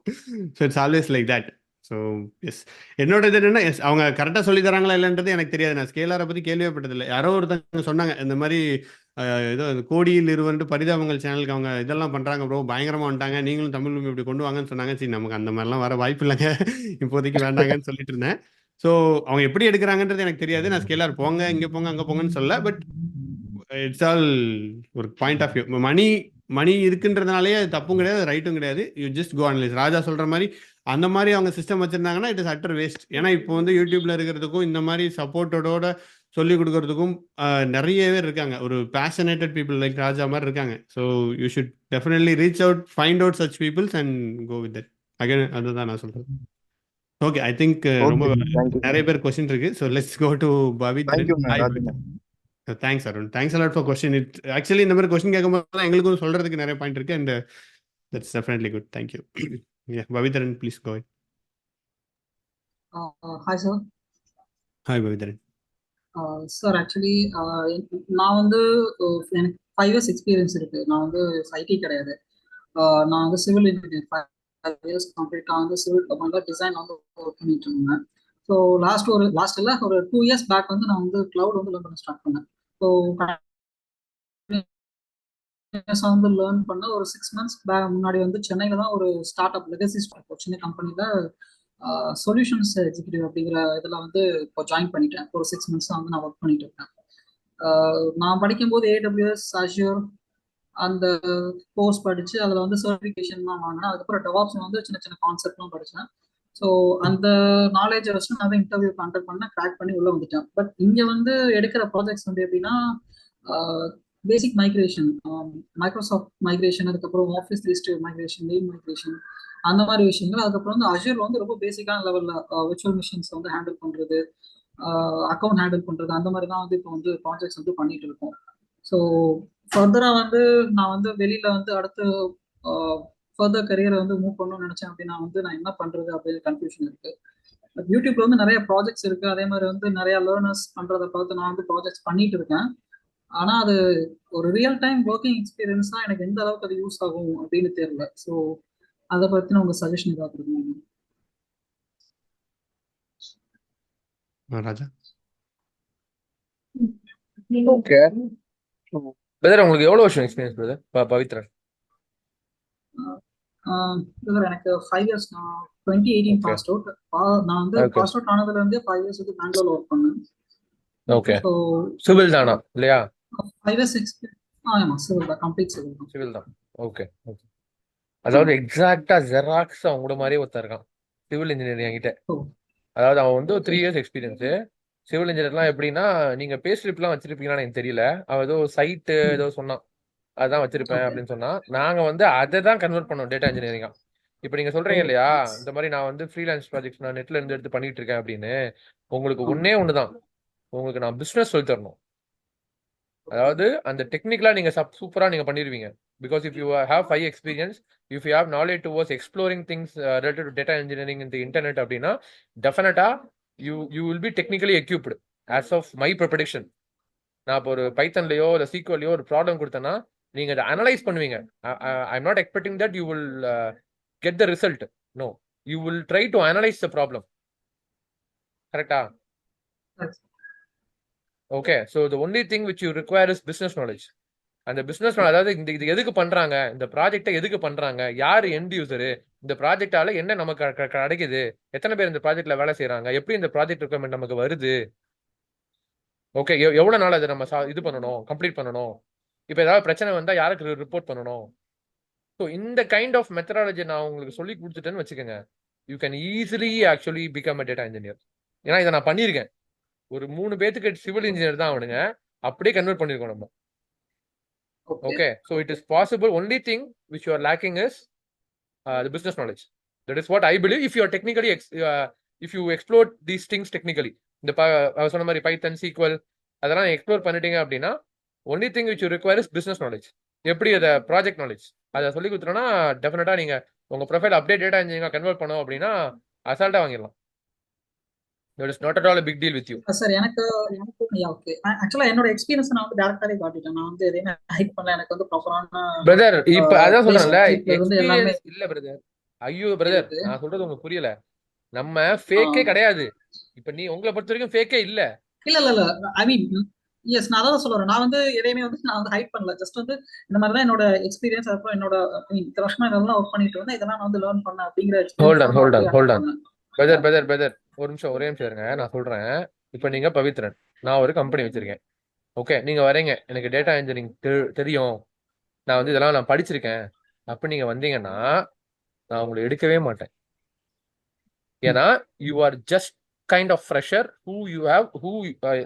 So it's always like that. So yes, என்னோட இது என்னன்னா, எஸ் அவங்க கரெக்டாக சொல்லி தராங்களா இல்லைன்றது எனக்கு தெரியாது. நான் ஸ்கேலாரை பற்றி கேள்விப்பட்டதில்லை. யாரோ ஒருத்தங்க சொன்னாங்க இந்த மாதிரி ஏதோ கோடியில் இருவன்ட்டு பரிதாபங்கள் சேனலுக்கு அவங்க இதெல்லாம் பண்ணுறாங்க ப்ரோ, பயங்கரமாக வந்துட்டாங்க, நீங்களும் தமிழ் இப்படி கொண்டு வாங்கன்னு சொன்னாங்க. சரி நமக்கு அந்த மாதிரிலாம் வர வாய்ப்பு இல்லைங்க, இப்போதைக்கு வேண்டாங்கன்னு சொல்லிட்டு இருந்தேன். ஸோ அவங்க எப்படி எடுக்கிறாங்கன்றது எனக்கு தெரியாது. நான் ஸ்கேலார் போங்க இங்கே போங்க அங்கே போங்கன்னு சொல்ல. பட் இட்ஸ் ஆல் ஒரு பாயிண்ட் ஆஃப் வியூ. மணி இருக்குன்றதுனாலே அது தப்பும் கிடையாது, ரைட்டும் கிடையாது. You just go analyse. Raja சொல்கிற மாதிரி அந்த மாதிரி அவங்க சிஸ்டம் வச்சுருந்தாங்கன்னா இட் இஸ் அட்டர் வேஸ்ட். ஏன்னா இப்போ வந்து யூடியூப்பில் இருக்கிறதுக்கும் இந்த மாதிரி சப்போர்ட்டோட சொல்லிக் கொடுக்கறதுக்கும் நிறைய பேர் இருக்காங்க. ஒரு பேஷனேட்டட் பீப்புள் லைக் ராஜா மாதிரி இருக்காங்க. So you should definitely reach out, find out such peoples and go with that. Again அதுதான் நான் சொல்கிறேன். ஓகே, ஐ திங்க் ரொம்ப நிறைய பேர் கொஸ்டின் இருக்கு. So let's go to Pavithran. Thanks Arun, thanks a lot for question. It actually இந்த மாதிரி கொஸ்டின் கேட்கும்போது தான் எங்களுக்கும் சொல்றதுக்கு நிறைய பாயிண்ட் இருக்கு. And that's definitely good. Thank you. Pavithran please go. Hi sir. Hi Pavithran. Sir actually நான் வந்து எனக்கு 5 years எக்ஸ்பீரியன்ஸ் இருக்கு. நான் வந்து ஐடி கிடையாது. நான் வந்து சிவில் இன்ஜினியர் 5 years கம்ப்ளீட்டாக வந்து சிவில் கம்பெனியில் டிசைன் வந்து ஒர்க் பண்ணிட்டு இருந்தேன். ஸோ லாஸ்ட் இல்லை ஒரு 2 years பேக் வந்து நான் வந்து கிளவுட் வந்து லேர்ன் பண்ண ஸ்டார்ட் பண்ணேன். ஸோ வந்து லேர்ன் பண்ண ஒரு 6 months முன்னாடி வந்து சென்னையில் தான் ஒரு ஸ்டார்ட் அப் லெகசி ஸ்டார்ட் சின்ன கம்பெனியில் சொல்யூஷன்ஸ் எக்ஸிக்யூட்டிவ் அப்படிங்கிற இதில் வந்து இப்போ ஜாயின் பண்ணிட்டேன். ஒரு 6 months தான் வந்து நான் ஒர்க் பண்ணிட்டு இருக்கேன். நான் படிக்கும்போது AWS, Azure அந்த கோர்ஸ் படித்து அதில் வந்து சர்டிஃபிகேஷன்லாம் வாங்கினேன். அதுக்கப்புறம் டெவாப்ஸ் வந்து சின்ன சின்ன கான்செப்ட்லாம் படித்தேன். ஸோ அந்த நாலேஜை வச்சு நான் தான் இன்டர்வியூ கான்டாக்ட் பண்ணேன், கிராக் பண்ணி உள்ளே வந்துட்டேன். பட் இங்கே வந்து எடுக்கிற ப்ராஜெக்ட்ஸ் வந்து எப்படின்னா பேசிக் மைக்ரேஷன், மைக்ரோசாஃப்ட் மைக்ரேஷன், அதுக்கப்புறம் ஆஃபீஸ் 365 மைக்ரேஷன், மெயில் மைக்ரேஷன், அந்த மாதிரி விஷயங்கள். அதுக்கப்புறம் வந்து அஜூர் வந்து ரொம்ப பேசிக்கான லெவலில் விர்ச்சுவல் மிஷின்ஸ் வந்து ஹேண்டில் பண்ணுறது, அக்கௌண்ட் ஹேண்டில் பண்ணுறது, அந்த மாதிரி தான் வந்து இப்போ வந்து ப்ராஜெக்ட்ஸ் வந்து பண்ணிட்டு இருக்கோம். ஸோ ஃபர்தராக வந்து நான் வந்து வெளியில் வந்து அடுத்து ஃபர்தர் கரியரை வந்து மூவ் பண்ணணும்னு நினச்சேன். அப்படின்னா வந்து நான் என்ன பண்ணுறது அப்படின்னு கன்ஃபியூஷன் இருக்குது. பட் யூடியூப்ல வந்து நிறைய ப்ராஜெக்ட்ஸ் இருக்குது. அதே மாதிரி வந்து நிறைய லேர்னர்ஸ் பண்ணுறதை பார்த்து நான் வந்து ப்ராஜெக்ட்ஸ் பண்ணிட்டு இருக்கேன். ஆனால் அது ஒரு ரியல் டைம் ஒர்க்கிங் எக்ஸ்பீரியன்ஸ் தான் எனக்கு எந்த அளவுக்கு அது யூஸ் ஆகும் அப்படின்னு தெரியல. ஸோ அதை பற்றின உங்கள் சஜஷன் ஏதாவது கொடுக்கணும். ராஜா. ஓகே பிரதர், உங்களுக்கு எவ்வளவு வருஷம் எக்ஸ்பீரியன்ஸ் பிரதர்? பவித்ரன் எனக்கு 5 years. நான் 2018 பாஸ் அவுட். நான் வந்து பாஸ் அவுட் ஆனதுல இருந்து 5 years வந்து பெங்களூர்ல ஒர்க் பண்ணேன். ஓகே, சிவில் தானா இல்லையா? 5 years ஆமா, சிவில் தான், கம்ப்ளீட் சிவில் தான். Okay okay. அதாவது எக்ஸாக்டா ஜெராக்ஸ் அவங்களோட மாதிரியே ஒருத்தர் இருக்கான் சிவில் இன்ஜினியரிங் என்கிட்ட. அதாவது அவன் வந்து ஒரு 3 years எக்ஸ்பீரியன்ஸ் சிவில் இன்ஜினியர்லாம். எப்படின்னா நீங்க பே ஸ்லிப்லாம் வச்சிருப்பீங்களான்னு எனக்கு தெரியல. அவன் ஏதோ சைட்டு ஏதோ சொன்னான், அதான் வச்சிருப்பேன் அப்படின்னு சொன்னா. நாங்க வந்து அதை தான் கன்வெர்ட் பண்ணோம் டேட்டா இன்ஜினியரிங்கா. இப்போ நீங்க சொல்றீங்க இல்லையா, இந்த மாதிரி நான் வந்து ஃப்ரீலான்ஸ் ப்ராஜெக்ட் நான் நெட்ல இருந்து எடுத்து பண்ணிட்டு இருக்கேன் அப்படின்னு. உங்களுக்கு ஒன்னே ஒண்ணுதான், உங்களுக்கு நான் பிசினஸ் சொல்லி தரணும். அதாவது அந்த டெக்னிக்கலா நீங்க சூப்பரா நீங்க பண்ணிடுவீங்க. Because if you have 5 experience, if you have knowledge towards exploring things related to data engineering in the internet அப்படின்னா டெஃபினட்டா you will be technically equipped as of my prediction. நான் இப்போ ஒரு பைத்தன்லயோ இல்லை சீக்வல்லையோ ஒரு ப்ராப்ளம் கொடுத்தேன்னா நீங்க அதை அனலைஸ் பண்ணுவீங்க. I am not expecting that you will get the result. No, you will try to analyze the problem. Correct? Okay, so the only thing which you require is business knowledge. And the business knowledge, அதாவது இது எதுக்கு பண்றாங்க, இந்த ப்ராஜெக்டை எதுக்கு பண்றாங்க, யார் end user, இந்த ப்ராஜெக்டால என்ன நமக்கு கிடைக்குது, எத்தனை பேர் இந்த ப்ராஜெக்ட்ல வேலை செய்யறாங்க, எப்படி இந்த ப்ராஜெக்ட் ரெக்குவயர்மெண்ட் நமக்கு வருது, ஓகே எவ்வளவு நாள் அதை நம்ம இது பண்ணணும், கம்ப்ளீட் பண்ணணும், இப்போ ஏதாவது பிரச்சனை வந்தா யாருக்கு ரிப்போர்ட் பண்ணணும். ஸோ இந்த கைண்ட் ஆஃப் மெத்தடாலஜி நான் உங்களுக்கு சொல்லி கொடுத்துட்டேன்னு வச்சுக்கோங்க, you can easily actually become a data engineer. ஏன்னா இதை நான் பண்ணியிருக்கேன். ஒரு 3 பேத்துக்கு சிவில் இன்ஜினியர் தான் அவனுங்க, அப்படியே கன்வெர்ட் பண்ணிருக்கோம் நம்ம. Okay, so it is possible. Only thing which you are lacking is the business knowledge. That is what I believe. If you are technically if you explore these things technically, இந்த சொன்ன மாதிரி பைத்தன், sequel அதெல்லாம் explore பண்ணிட்டீங்க அப்படின்னா only thing which you require is business knowledge. எப்படி அதை project knowledge அதை சொல்லி கொடுத்துட்டோம்னா டெஃபினட்டா நீங்க உங்க ப்ரொஃபைல் அப்டேட் டேட்டா இன்ஜினியரிங்கா கன்வெர்ட் பண்ணோம் அப்படின்னா அசால்ட்டா வாங்கிடலாம். That is not at all a big deal with you. Sir எனக்கு ஓகே, ஆக்சுவலா என்னோட எக்ஸ்பீரியன்ஸ் நான் வந்து டைரக்டாவே காட்டிட்டேன். நான் வந்து எதையுமே ஹைட் பண்ணல. எனக்கு வந்து ப்ராப்பரான பிரதர் இப்போ அதான் சொல்றேன்ல எக்ஸ்பீரியன்ஸ் இல்ல பிரதர். ஐயோ பிரதர், நான் சொல்றது உங்களுக்கு புரியல. நம்ம ஃபேக்கே கிடையாது. இப்போ நீ உங்களை பொறுத்த வரைக்கும் ஃபேக்கே இல்ல. இல்ல ஐ மீன் எஸ், நான் அதான் சொல்றேன். நான் வந்து எதையுமே வந்து நான் வந்து ஹைட் பண்ணல. ஜஸ்ட் வந்து இந்த மாதிரி தான் என்னோட எக்ஸ்பீரியன்ஸ். அப்புறம் என்னோட இத்தனை வருஷமா இதெல்லாம் ஒர்க் பண்ணிட்டு இருந்தேன், இதெல்லாம் நான் வந்து லேர்ன் பண்ணேன் அப்படிங்கிற. ஹோல்ட் ஆன் பிரதர் ஒரு நிமிஷம் ஒரே நிமிஷம் இருங்க, நான் சொல்றேன். இப்போ நீங்க பவித்ரன், நான் ஒரு கம்பெனி வச்சிருக்கேன். ஓகே, நீங்க வரீங்க, எனக்கு டேட்டா இன்ஜினியரிங் தெரியும், நான் வந்து இதெல்லாம் நான் படிச்சிருக்கேன் அப்ப நீங்க வந்தீங்கன்னா நான் உங்களை எடுக்கவே மாட்டேன். ஏன்னா you are just kind of fresher who you have who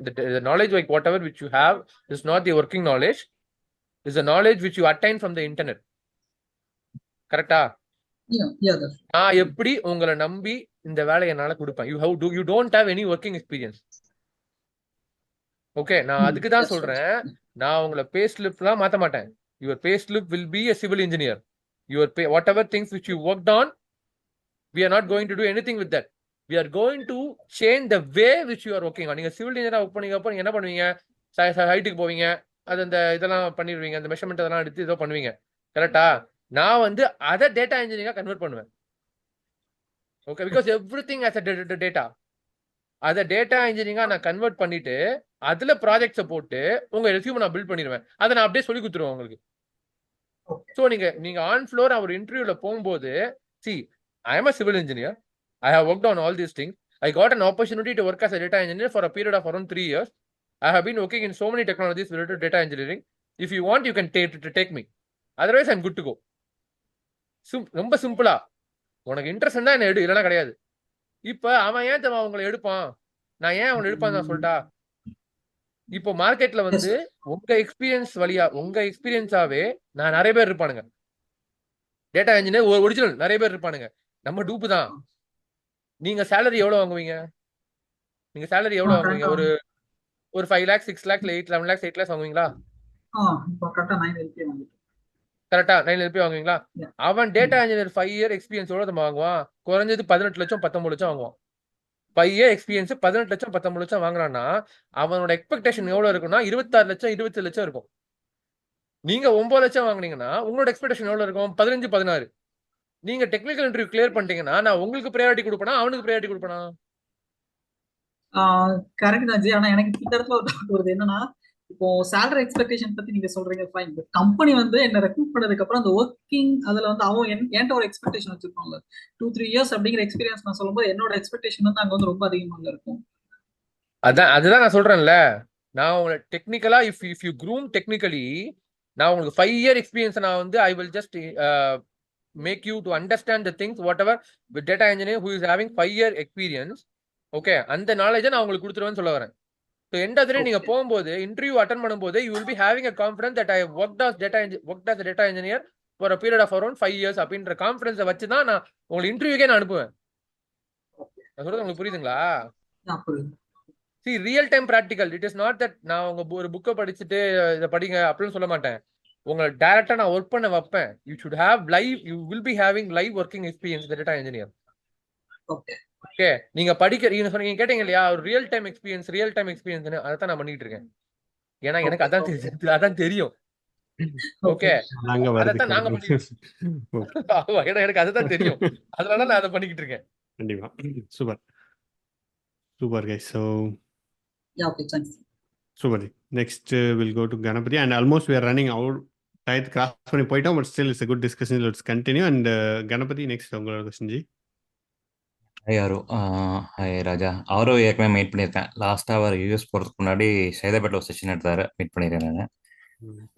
the knowledge like whatever which you have is not the working knowledge, is the knowledge which you attain from the internet. கரெக்டா? நான் எப்படி உங்களை நம்பி இந்த வேலையை என்னால கொடுப்பேன்? you don't have any working experience. Okay, நான் அதுக்கு தான் சொல்றேன், நான் உங்களை பே ஸ்லிப்லாம் மாத்த மாட்டேன். your pay slip will be a civil engineer. your pay whatever things which you worked on, we are not going to do anything with that. We are going to change the way which you are working on. நீங்க civil இன்ஜினியரா work பண்ணீங்க அப்போ நீங்க என்ன பண்ணுவீங்க? ஹைட்டுக்கு போவீங்க, அது அந்த இதெல்லாம் பண்ணிடுவீங்க, அந்த மெஷர்மெண்ட் அதெல்லாம் எடுத்து இதோ பண்ணுவீங்க. கரெக்டா? நான் வந்து அதை டேட்டா இன்ஜினியரிங்கா கன்வெர்ட் பண்ணுவேன். Okay, because every thing as a data. அதை டேட்டா இன்ஜினியரிங்கா நான் கன்வெர்ட் பண்ணிட்டு அதுல ப்ராஜெக்ட்ஸை போட்டு உங்க ரெஸ்யூம் நான் பில்ட் பண்ணிடுவேன். அதை நான் அப்படியே சொல்லி கொடுத்துருவேன் உங்களுக்கு. ஸோ நீங்க ஆன் ஃப்ளோர் ஒரு இன்டர்வியூல போகும்போது, see, I am a civil engineer. I have worked on all these things. I got an opportunity to work as a data engineer for a period of around 3 years. I have been working in so many technologies related to data engineering. If you want, you can take me. Otherwise, I'm good to go. ரொம்ப சிம்பிளா, உனக்கு interest இருந்தா என்ன எடு, இல்லைன்னா கிடையாது. இப்ப அவன் ஏன் தெரியுமா உங்களை எடுப்பான்? நான் ஏன் அவனை எடுப்பான்னு நான் சொல்லிட்டா? இப்போ மார்க்கெட்ல வந்து உங்க எக்ஸ்பீரியன்ஸாவே நான் நிறைய பேர் இருப்பானுங்க. டேட்டா இன்ஜினியர் ஒரிஜினல் நிறைய பேர் இருப்பானுங்க. நம்ம டூப்பு தான். நீங்க சேலரி எவ்வளவு வாங்குவீங்க? நீங்க சேலரி எவ்வளவு வாங்குவீங்க? ஒரு 5 lakhs 6 lakhs 11 lakhs 8 lakhs வாங்குவீங்களா? கரெக்டா 9 LP வாங்குவீங்களா? அவன் டேட்டா இன்ஜினியர் 5 year எக்ஸ்பீரியன்ஸ் எவ்வளவு வாங்குவான்? குறைஞ்சது 18 லட்சம் 19 லட்சம் வாங்குவான். 5 year எக்ஸ்பீரியன்ஸ் 18 லட்சம் 19 லட்சம் வாங்குறான்னா அவனோட எக்ஸ்பெக்டேஷன் எவ்வளவு இருக்குன்னா 26 லட்சம் 27 லட்சம் இருக்கும். நீங்க 9 லட்சம் வாங்குனீங்கன்னா உங்களோட எக்ஸ்பெக்டேஷன் எவ்வளவு இருக்கும்? 15 16. நீங்க டெக்னிக்கல் இன்டர்வியூ கிளியர் பண்ணிட்டீங்கன்னா நான் உங்களுக்கு ப்ரையாரிட்டி கொடுப்பேனா அவனுக்கு ப்ரையாரிட்டி கொடுப்பேனா? கரெக்ட் தான் ஜி. ஆனா எனக்கு இந்த இடத்துல ஒரு டவுட் வருது. என்னன்னா, இப்போ சேலரி எக்ஸ்பெக்டேஷன் பத்தி நீங்க சொல்றீங்க, ஃபைன். பட் கம்பெனி வந்து என்ன ரெக்ரூட் பண்ணதுக்கு அப்புறம் அந்த ஒர்க்கிங் அதுல வந்து அவன் என்கிட்ட ஒரு எக்ஸ்பெக்டேஷன் வச்சிருப்பாங்க. 2-3 years அப்படிங்கிற எக்ஸ்பீரியன்ஸ் நான் சொல்லும்போது என்னோட எக்ஸ்பெக்டேஷன் வந்து அங்க வந்து ரொம்ப அதிகமாக இருக்கும். அதுதான் நான் சொல்றேன்ல, நான் உங்களை டெக்னிக்கலா இஃப் யூ க்ரூம் டெக்னிக்கலி, நான் உங்களுக்கு 5 year எக்ஸ்பீரியன்ஸ் நான் வந்து I will just make you to understand the things whatever with data engineer who is having 5 year experience. Okay, அந்த நாலேஜை நான் உங்களுக்கு கொடுத்துருவேன்னு சொல்ல வரேன். ஸோ எண்ட் ஆஃப் தி டே நீங்க போகும்போது இன்டர்வியூ அட்டன் பண்ணும்போது you will be having a confidence that I worked as a data engineer for a period of around 5 years அப்படின்ற கான்ஃபிடன்ஸை வச்சு தான் நான் உங்களுக்கு இன்டர்வியூக்கே நான் அனுப்புவேன். நான் சொல்றது உங்களுக்கு புரியுதுங்களா? See, real time practical. It is not that நான் உங்க ஒரு புக்கை படிச்சுட்டு இதை படிங்க அப்படின்னு சொல்ல மாட்டேன். உங்களை டைரக்டா நான் ஒர்க் பண்ண வைப்பேன். You should have live, you will be having live working experience data engineer. Okay, நீங்க படிக்க சொன்னீங்க கேட்டீங்க இல்லையா, ஒரு ரியல் டைம் எக்ஸ்பீரியன்ஸ் அதை தான் நான் பண்ணிட்டு இருக்கேன். ஏன்னா எனக்கு அதான் தெரியும். ஓகே, அதான் நாங்க பண்ணிட்டு எனக்கு அதுதான் தெரியும். அதனால நான் அதை பண்ணிக்கிட்டு இருக்கேன். கண்டிப்பா. Super guys. So super. Next will go to Ganapathi and almost we are running out. டயத்து கிராஸ் பண்ணி போயிட்டோம். But still it's a good discussion. Let's continue. And Ganapathi, நெக்ஸ்ட் உங்களோட question ji. Hi Aru. Hi Raja. அவரும் ஏற்கனவே மீட் பண்ணியிருக்கேன். லாஸ்ட்டாக அவர் யூஎஸ் போகிறதுக்கு முன்னாடி சைதாபேட்டில் ஒரு செஷன் எடுத்தார், மீட் பண்ணியிருக்கேன் நான்.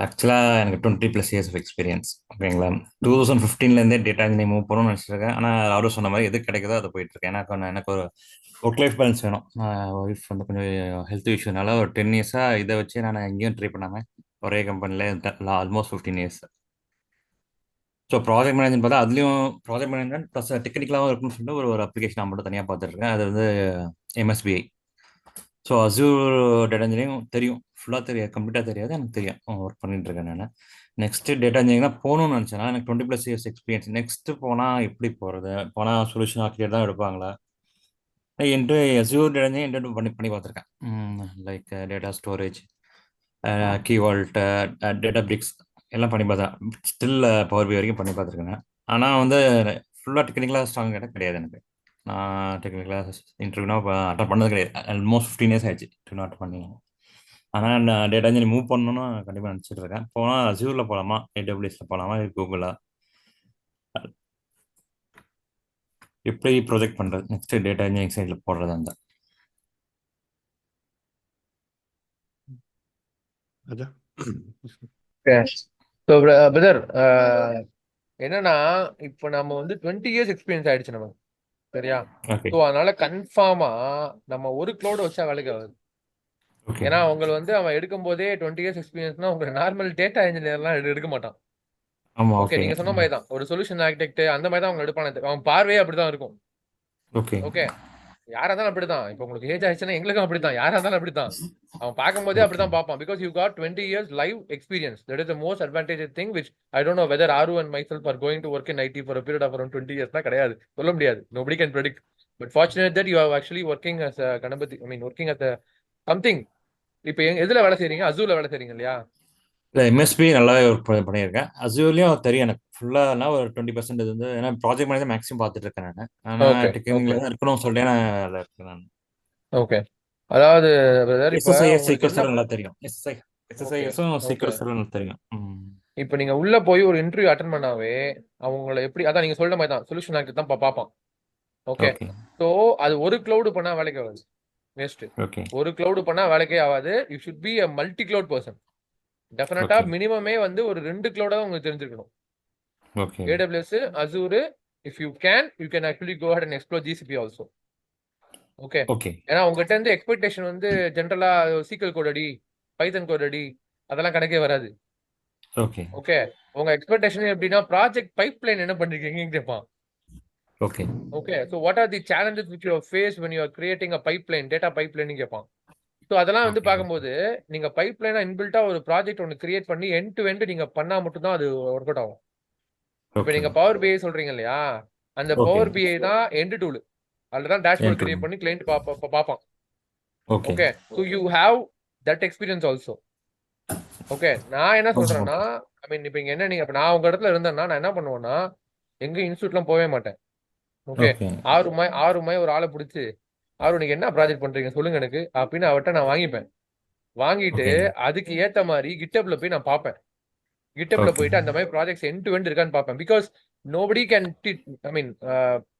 ஆக்சுவலாக எனக்கு 20+ years ஆஃப் எக்ஸ்பீரியன்ஸ். ஓகேங்களா, 2015லேருந்தே டேட்டா இன்ஜினியரிங் மூவ் பண்ணணும்னு நினச்சிருக்கேன். ஆனால் அவரும் சொன்ன மாதிரி எது கிடைக்குதோ அதை போயிட்டுருக்கேன். எனக்கு ஒரு ஒர்க் லைஃப் பேலன்ஸ் வேணும். ஒய்ஃப் வந்து கொஞ்சம் ஹெல்த் இஷ்யூனால ஒரு 10 years இதை வச்சு நான் எங்கேயும் ட்ரை பண்ணாமல் ஒரே கம்பெனியில் almost 15 years. So project management பார்த்தா அதுலேயும் ப்ராஜெக்ட் மேனேஜ்மெண்ட் ப்ளஸ் டெக்னிக்கலாகவும் இருக்குன்னு சொல்லிட்டு ஒரு அப்ளிகேஷன் நான் மட்டும் தனியாக பார்த்துருக்கேன். அது வந்து MSBI. So Azure data engineering தெரியும், ஃபுல்லாக தெரியாது, கம்ப்ளீட்டாக தெரியாது, எனக்கு தெரியும், ஒர்க் பண்ணிட்டு இருக்கேன் நான். நெக்ஸ்ட் டேட்டா இன்ஜினியரிங் தான் போகணும்னு நினச்சேன்னா எனக்கு 20+ years எக்ஸ்பீரியன்ஸ். நெக்ஸ்ட் போனால் எப்படி போகிறது? போனால் சொல்யூஷன் ஆர்கிடெக்ட் தான் எடுப்பாங்களா? என்று அசூர் டேட்டா இன்ஜினியரிங் பண்ணி பார்த்துருக்கேன். Like data storage, key vault, Databricks எல்லாம் பண்ணி பார்த்தேன். ஸ்டில் பவர் பி வரைக்கும் பண்ணி பார்த்துருக்கேன். ஆனால் வந்து ஃபுல்லாக டெக்னிக்கலாக ஸ்ட்ராங் கேட்டால் கிடையாது எனக்கு. நான் டெக்னிக்கலாக இன்டர்வியூனா அட்டன் பண்ணது கிடையாது. ஆல்மோஸ்ட் 15 years ஆயிடுச்சு இன்டர்வியூ அட்டன் பண்ணி. ஆனால் நான் டேட்டா இன்ஜினியரிங் மூவ் பண்ணணும்னு கண்டிப்பாக நினச்சிட்டு இருக்கேன். போனால் அசூரில் போகலாமா, AWSல போகலாமா, கூகுளா, எப்படி ப்ரொஜெக்ட் பண்ணுறது நெக்ஸ்ட் டேட்டா இன்ஜினியரிங் சைடில் போடுறதா இருந்தால்? அதான் ஸோ பிரதர், என்னன்னா இப்போ நம்ம வந்து 20 இயர்ஸ் எக்ஸ்பீரியன்ஸ் ஆயிடுச்சு நமக்கு, சரியா? ஓகே ஸோ அதனால கன்ஃபார்மா நம்ம ஒரு க்ளோடு வச்சா வேலைக்கு ஆகுது. ஓகே ஏன்னா உங்களை வந்து அவன் எடுக்கும் போதே 20 இயர்ஸ் எக்ஸ்பீரியன்ஸ்னா உங்க நார்மல் டேட்டா இன்ஜினியர்லாம் எடுக்க மாட்டான். ஆமா ஓகே, ஓகே நீங்க சொன்ன மாதிரி தான் ஒரு சொல்யூஷன் ஆர்கிடெக்ட் அந்த மாதிரி தான் அவங்க எடுப்பானே. அவன் பார்வையே அப்படிதான் இருக்கும். ஓகே ஓகே, யாரா இருந்தாலும் அப்படிதான். இப்போ உங்களுக்கு ஏஜ் ஆயிடுச்சுன்னா எங்களுக்கும் அப்படிதான், யாரா இருந்தாலும் அப்படிதான். அவன் பார்க்கும்போதே ஓகே அப்படிதான் பார்ப்பான். Because you got 20 years live experience. That is the most advantage thing which I don't know whether Aru and myself are going to work in IT for period of around 20 இயர்ஸ்னா கிடையாது, சொல்ல முடியாது. Nobody can predict. But fortunate that you are actually working as Ganapathi, I mean working at something. இப்போ எதுல வேலை செய்றீங்க? அசூர்ல வேலை செய்றீங்க இல்லையா? இல்லை எம்எஸ்பி நல்லாவே ஒர்க் பண்ணியிருக்கேன். அசூர்லேயும் தெரியும் எனக்கு ஃபுல்லானா ஒரு 20% வந்து, ஏன்னா ப்ராஜெக்ட் மேனேஜர் மேக்ஸிமம் பார்த்துட்டு இருக்கேன் நான். ஆனால் ஓகே டெக்னிக்கில் ஓகே தான் இருக்கணும்னு சொல்லிட்டு நான் அதில் இருக்கேன் நான். ஓகே. அதாவது பிரதர், இப்போ எஸ்எஸ்ஐஎஸ் உங்களுக்கு சீக்கிரம் என்ன சார் நல்லா தெரியும். ஓகே எஸ்எஸ்ஐஎஸும் ஓகே சீக்கிரம் சார் நல்லா தெரியும். இப்போ நீங்க உள்ள போய் ஒரு இன்டர்வியூ அட்டன் பண்ணாவே அவங்கள எப்படி, அதான் நீங்க சொல்ற மாதிரி தான் சொல்யூஷன் ஆர்கிடெக்ட் தான் பார்ப்பான். ஓகே, ஓகே ஸோ அது ஒரு கிளவுடு பண்ணா வேலைக்கு ஆகாது, வேஸ்ட். ஓகே ஒரு கிளவுடு பண்ணா வேலைக்கே ஆகாது. You should be a multi cloud person. டெஃபினட்டா ஓகே மினிமமே வந்து ஒரு 2 கிளவுடா உங்களுக்கு தெரிஞ்சிருக்கணும். Okay AWS, Azure. If you can actually go ahead and explore GCP ஆல்சோ. ஓகே, ஓகே ஏன்னா உங்ககிட்ட இருந்து எக்ஸ்பெக்டேஷன் வந்து ஜென்ரலா சீக்வல் கோட் அடி, பைத்தன் கோட் அடி, அதெல்லாம் கணக்கே வராது. ஓகே ஓகே, உங்க எக்ஸ்பெக்டேஷன் எப்படின்னா ப்ராஜெக்ட் பைப்லைன் என்ன பண்ணிருக்கீங்கன்னு கேட்பான். Okay okay, so what are the challenges which you face when you are creating a pipeline, data pipeline கேட்பான். ஸோ அதெல்லாம் வந்து ஓகே பார்க்கும்போது நீங்க பைப்லைனா இன்பில்ட்டா ஒரு ப்ராஜெக்ட் ஒன்று கிரியேட் பண்ணி எண்ட் டு எண்ட் நீங்க பண்ணா மட்டும் தான் அது ஒர்க் அவுட் ஆகும். இப்போ ஓகே நீங்க பவர் பிஐ சொல்றீங்க இல்லையா, அந்த ஓகே பவர் பிஐ தான் எண்ட் டூல். அதில் தான் டேஷ்போர்ட் என் கிரியேட் பண்ணி கிளைண்ட் பார்ப்பான். Okay okay, so you have that experience also. Okay, நான் என்ன சொல்றேன்னா, ஐ மீன் இப்போ என்ன நீங்க இப்போ நான் உங்க இடத்துல இருந்தேன்னா நான் என்ன பண்ணுவேன்னா எங்க இன்ஸ்டியூட்லாம் போகவே மாட்டேன். ஓகே, ஓகே 6 மாய் ஒரு ஆளை பிடிச்சி, நீங்க என்ன ப்ராஜெக்ட் பண்றீங்க சொல்லுங்க எனக்கு அப்படின்னு அவர்கிட்ட நான் வாங்கிப்பேன். வாங்கிட்டு ஓகே அதுக்கு ஏத்த மாதிரி கிட்டப்ல போய் நான் பார்ப்பேன். கிட்டப்ல ஓகே போயிட்டு அந்த மாதிரி ப்ராஜெக்ட்ஸ் எண்ட் டு எண்ட் இருக்கான்னு பார்ப்பேன். பிகாஸ் நோபடி கேன் டீச், ஐ மீன்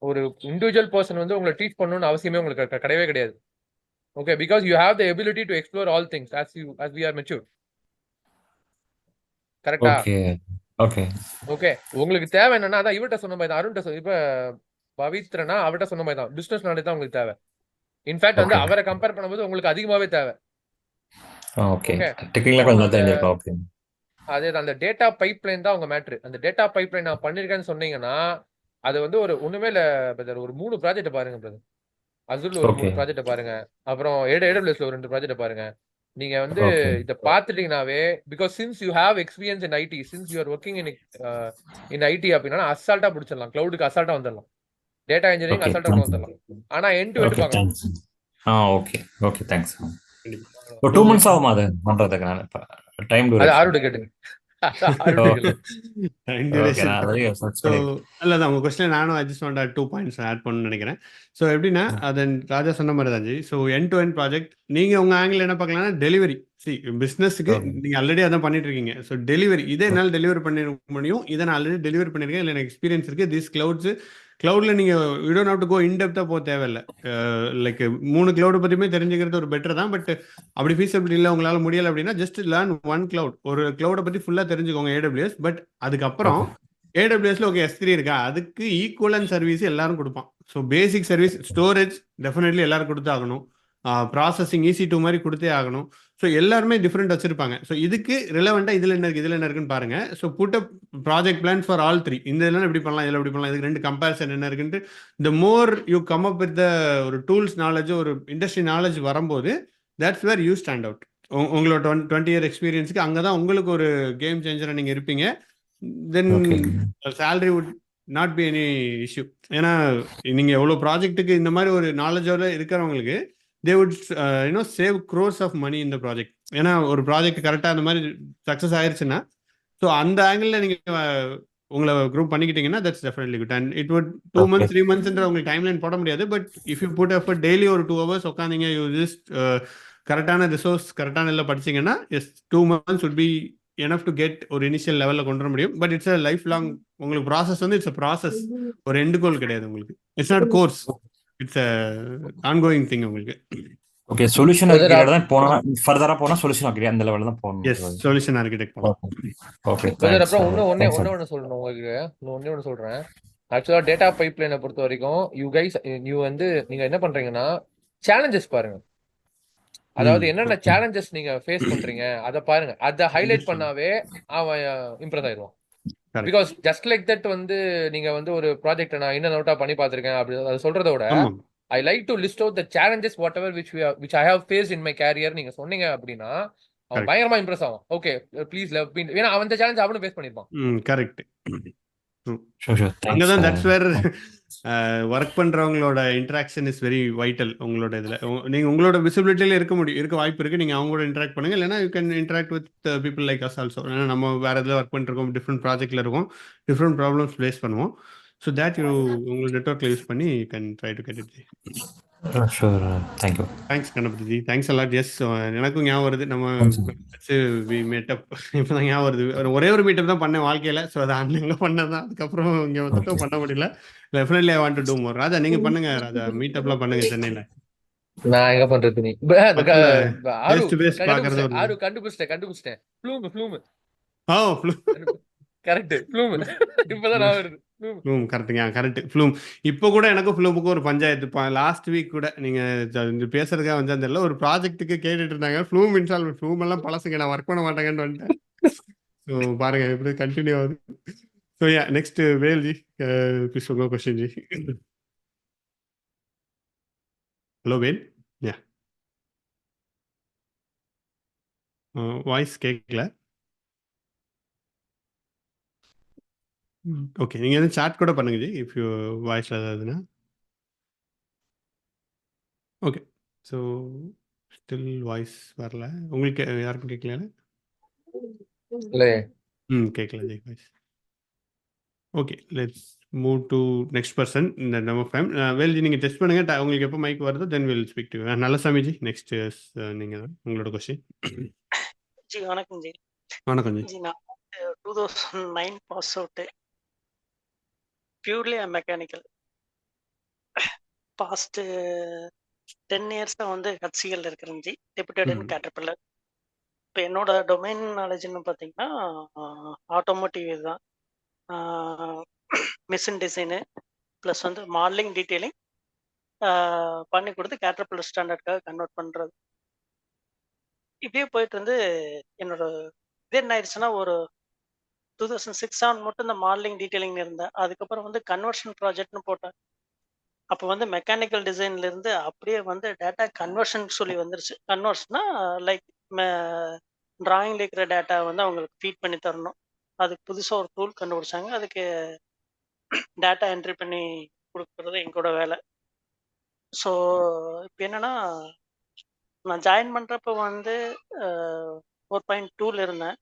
ஒரு இண்டிவிஜுவல் பர்சன் வந்து உங்களை டீச் பண்ணணும்னு அவசியமே உங்களுக்கு கிடையவே கிடையாது. Okay, because you have the ability to explore all things as we are mature. கரெக்டா? ஓகே ஓகே ஓகே, உங்களுக்கு தேவை என்னன்னா அதான் இவர்கிட்ட சொன்ன மாதிரி தான், அருண்கிட்ட இப்ப பவித்ரனா அவர்கிட்ட சொன்ன மாதிரி தான் பிசினஸ் நாலேஜ் தான் உங்களுக்கு தேவை. இன்ஃபேக்ட் வந்து ஓகே அவரை கம்பேர் பண்ணும்போது உங்களுக்கு அதிகமாவே தேவை. ஓகே ஓகே, டெக்னிக்கலாக ஸோ கொஞ்சம் நல்லா அந்த தெரிஞ்சிருக்கோம். ஓகே அதே அந்த டேட்டா பைப்லைன் தான் உங்க மேட்ரு. அந்த டேட்டா பைப்லைன் நான் பண்ணிருக்கேன்னு சொன்னீங்கன்னா அது வந்து ஒரு ஒண்ணுமே இல்ல பிரதர். ஒரு 3 ப்ராஜெக்ட் பாருங்க பிரதர். அசூர்ல ஒரு ஓகே 3 ப்ராஜெக்ட் பாருங்க. அப்புறம் AWSல ஒரு 2 ப்ராஜெக்ட் பாருங்க. நீங்க வந்து ஓகே இத பாத்துட்டீங்கன்னாவே, because since you have experience in IT, since you are working in IT அப்படின்னா அசால்ட்டா பிடிச்சிடலாம். கிளவுடுக்கு அசால்ட்டா வந்துடலாம். டேட்டா இன்ஜினியரிங் ஓகே அசால்ட்டா தேங்க்ஸ். வந்துடலாம். ஆனா எண்ட் டு எண்ட் ஓகே பார்க்கணும். தேங்க்ஸ். Okay okay thanks. கண்டிப்பாக ஒரு 2 months ஆகுமா அது பண்றதுக்கு? நான் டைம் அது டியூரேஷன். ஆரோட கேட்டுங்க. ஆரோட ஓகே கேளுங்க. Time okay duration. நான் அதையும் சர்ச் ஸோ பண்ணிருக்கேன். இல்லை தான் உங்கள் கொஸ்டின் நானும் ஜஸ்ட் வாண்ட் 2 பாயிண்ட்ஸ் ஆட் பண்ணணும்னு நினைக்கிறேன். ஸோ எப்படின்னா அது ராஜா சொன்ன மாதிரி தான் G. So end to end project நீங்கள் உங்கள் ஆங்கிள் என்ன பார்க்கலாம்னா டெலிவரி. பிஸ்னஸுக்கு ஓகே நீங்கள் ஆல்ரெடி அதான் பண்ணிட்டு இருக்கீங்க. ஸோ டெலிவரி இதை என்னால் டெலிவரி பண்ணிட முடியும், இதை நான் ஆல்ரெடி டெலிவரி பண்ணியிருக்கேன், இல்லை எனக்கு எக்ஸ்பீரியன்ஸ் இருக்குது. திஸ் க்ளவுடில் நீங்கள் you don't have to go இன்டெப்த்தாக போக தேவையில்லை. லைக் 3 க்ளவுட் பற்றியுமே தெரிஞ்சுக்கிறது ஒரு பெட்டர் தான். பட் அப்படி ஃபீஸபிலிட்டி இல்லை, உங்களால் முடியலை அப்படின்னா ஜஸ்ட் லேர்ன் 1 க்ளவுட். ஒரு க்ளவுடை பற்றி ஃபுல்லாக தெரிஞ்சுக்கோங்க AWS. பட் அதுக்கப்புறம் ஓகே AWSல ஓகே S3 இருக்கா, அதுக்கு ஈக்குவலன் சர்வீஸ் எல்லாரும் கொடுப்பான். So basic service storage definitely எல்லாரும் கொடுத்தாகணும். ப்ராசஸிங் EC2 மாதிரி கொடுத்தே ஆகணும். ஸோ எல்லாருமே டிஃப்ரெண்ட் வச்சிருப்பாங்க. ஸோ இதுக்கு ரிலவெண்ட்டாக இதில் என்ன இருக்குது இதில் என்ன இருக்குன்னு பாருங்க. So put up project plan for all 3. இந்த இதெல்லாம் எப்படி பண்ணலாம், இதில் எப்படி பண்ணலாம், இதுக்கு 2 கம்பேரிசன் என்ன இருக்குன்ட்டு the more you come up with ஒரு டூல்ஸ் நாலேஜ், ஒரு இண்டஸ்ட்ரி நாலேஜ் வரும்போது that's where you stand out. உங்களோட 20 இயர் எக்ஸ்பீரியன்ஸுக்கு அங்கே தான் உங்களுக்கு ஒரு கேம் சேஞ்சராக நீங்கள் இருப்பீங்க. Then okay salary would not be any issue. ஏன்னா நீங்கள் எவ்வளோ ப்ராஜெக்ட்டுக்கு இந்த மாதிரி ஒரு நாலேஜோட இருக்கிறவங்களுக்கு they would save crores of money இந்த ப்ராஜெக்ட். ஏன்னா ஒரு ப்ராஜெக்ட் கரெக்டாக அந்த மாதிரி சக்ஸஸ் ஆயிடுச்சுன்னா ஸோ அந்த ஆங்கிளில் நீங்கள் உங்களை குரூப் பண்ணிக்கிட்டீங்கன்னா that's definitely good. And it would 2 months 3 monthsன்ற உங்களுக்கு டைம்லைன் போட முடியாது. But if you put effort daily ஒரு 2 hours உட்காந்தீங்க, யூ ஜஸ்ட் கரெக்டான ரிசோர்ஸ் கரெக்டான இல்லை படிச்சிங்கன்னா yes 2 months would be enough to get ஒரு இனிஷியல் லெவலில் கொண்டு வர முடியும். பட் இட்ஸ் அ லைஃப் லாங் உங்களுக்கு ப்ராசஸ் வந்து இட்ஸ் அ ப்ராசஸ், ஒரு எண்டு கோல் கிடையாது உங்களுக்கு. It's not course, it's a ongoing thing உங்களுக்கு. ஓகே, சொல்யூஷன் Whether ஆர்கிடெக்ட் தான் போனா ஃபர்தரா போனா சொல்யூஷன் ஆர்கிடெக்ட் அந்த லெவல்ல தான் எஸ், போகணும். சொல்யூஷன் ஆர்கிடெக்ட் போகலாம். Okay, whether thanks. அப்புறம் ஒண்ணு தேங்க்ஸ். ஒண்ணு சொல்லணும் உங்களுக்கு. ஒண்ணே ஒண்ணு சொல்றேன். ஆக்சுவலா டேட்டா பைப்லைனை பொறுத்த வரைக்கும் யூ வந்து நீங்க என்ன பண்றீங்கன்னா சேலஞ்சஸ் பாருங்க. அதாவது என்னென்ன சேலஞ்சஸ் நீங்க ஃபேஸ் பண்றீங்க அதை பாருங்க. அதை ஹைலைட் பண்ணாவே அவன் இம்ப்ரெஸ் ஆயிடுவான். பிகாஸ் ஜஸ்ட் லைக் தட் வந்து நீங்க வந்து ஒரு ப்ராஜெக்ட் நான் இன்னும் அவுட்டா பண்ணி பார்த்திருக்கேன் அப்படி அதை சொல்றத விட I like to list out the challenges whatever which I have faced in my career நீங்க சொன்னீங்க அப்படின்னா அவன் பயங்கரமா இம்ப்ரெஸ் ஆகும். ஓகே ப்ளீஸ் லவ் மீ, ஏன்னா அவன் அந்த சேலஞ்ச் அவனும் ஃபேஸ் பண்ணிருப்பான். கரெக்ட். அங்கதான் தட்ஸ் வேர் ஒர்க் பண்றவங்களோட இன்டராக்ஷன் இஸ் வெரி வைட்டல். உங்களோட இதுல நீங்க உங்களோட விசிபிலிட்டியில இருக்க வாய்ப்பு இருக்கு. நீங்க அவங்களோட இன்டராக்ட் பண்ணுங்க, இல்லைன்னா you can interact with people like us also. ஏன்னா நம்ம வேற இதில் ஒர்க் பண்ணிருக்கோம், டிஃப்ரெண்ட் ப்ராஜெக்ட்ல இருக்கும், டிஃப்ரெண்ட் ப்ராப்ளம்ஸ் ஃபேஸ் பண்ணுவோம். ஸோ தேட் யூ உங்களோட நெட்ஒர்க்ல யூஸ் பண்ணி you can try to get it. Sure, thank you. Thanks Ganapathi, thanks a lot. Yes, எனக்கும் ஞாபகம் வருது நம்ம மீட்டப் இப்போதான் ஞாபகம் வருது. ஒரே ஒரு மீட்டப் தான் பண்ணேன் வாழ்க்கையில. ஸோ அதை ஆன்லைன்ல பண்ணதான். அதுக்கப்புறம் இங்கே வந்துட்டு பண்ண முடியல. Definitely I want to do more. Raja நீங்க பண்ணுங்க, ராஜா மீட்டப்லாம் பண்ணுங்க சென்னையில. நான் எங்க பண்றது நீ ஃபேஸ் டு ஃபேஸ் பார்க்கறது ஒரு கண்டுபிடிச்சிட்டேன். ஃப்ளூம் ஓ கரெக்ட். ஃப்ளூம் இப்பதான் நான் வருது. ஃப்ளூம் கரெக்டுங்க, கரெக்ட். ஃப்ளூம் இப்போ கூட எனக்கும் ஃப்ளூமுக்கும் ஒரு பஞ்சாயத்து. லாஸ்ட் வீக் கூட நீங்க பேசுறதுக்காக வந்து அந்த ஒரு ப்ராஜெக்ட்டுக்கு கேட்டுட்டு இருந்தாங்க. ஃப்ளூம் இன்ஸ்டால், ஃப்ளூம் எல்லாம் பழசுங்க, நான் ஒர்க் பண்ண மாட்டேங்கன்னு வந்துட்டேன். ஸோ பாருங்க எப்படி கண்டினியூ ஆகுது. So ya, next Vel ji, please உங்க question ji. Hello Vel. Ya, voice கேட்கல. ஓகே, நீங்கள் எதுவும் சாட் கூட பண்ணுங்க ஜி, இஃப் யூ வாய்ஸில் ஏதாவதுன்னா. ஓகே, ஸோ ஸ்டில் வாய்ஸ் வரல உங்களுக்கு, யாருக்கும் கேட்கல? கேட்கல ji voice. Okay, let's move to next person இந்த நம்ம ஃபேம். வேல்ஜி நீங்கள் டெஸ்ட் பண்ணுங்கள், உங்களுக்கு எப்போ மைக் வருதோ தென் வில் ஸ்பீக் டு. நல்ல சாமிஜி, நெக்ஸ்ட் நீங்கள் தான் உங்களோட கொஸ்டின். ஜி வணக்கம் ஜி. வணக்கம் ஜி. நான் 2009 pass out, purely mechanical. Past 10 இயர்ஸா வந்து HCL இருக்கிறேன் ஜி, டெபுட்டட் இன் கேட்டர்பில்லர். இப்போ என்னோட டொமைன் நாலேஜ்னு பார்த்தீங்கன்னா ஆட்டோமோட்டிவ் தான், மிஷின் டிசைனு ப்ளஸ் வந்து மாடலிங் டீட்டெயிலிங் பண்ணி கொடுத்து கேட்டர்பில்லர் ஸ்டாண்டர்டுக்காக கன்வெர்ட் பண்ணுறது. இப்படியே போயிட்டு வந்து என்னோட இது என்ன ஆயிடுச்சுன்னா, ஒரு 2006 மட்டும் இந்த மாடலிங் டீட்டெயிலிங் இருந்தேன். அதுக்கப்புறம் வந்து கன்வர்ஷன் ப்ராஜெக்ட்னு போட்டேன். அப்போ வந்து மெக்கானிக்கல் டிசைன்ல இருந்து அப்படியே வந்து டேட்டா கன்வர்ஷன் சொல்லி வந்துருச்சு. கன்வர்ஷனா லைக் டிராயிங்ல இருக்கிற டேட்டா வந்து அவங்களுக்கு ஃபீட் பண்ணி தரணும். அதுக்கு புதுசாக ஒரு டூல் கண்டுபிடிச்சாங்க. அதுக்கு டேட்டா என்ட்ரி பண்ணி கொடுக்கறது எங்களோட வேலை. ஸோ இப்போ என்னன்னா, நான் ஜாயின் பண்ணுறப்ப வந்து 4.2ல இருந்தேன்.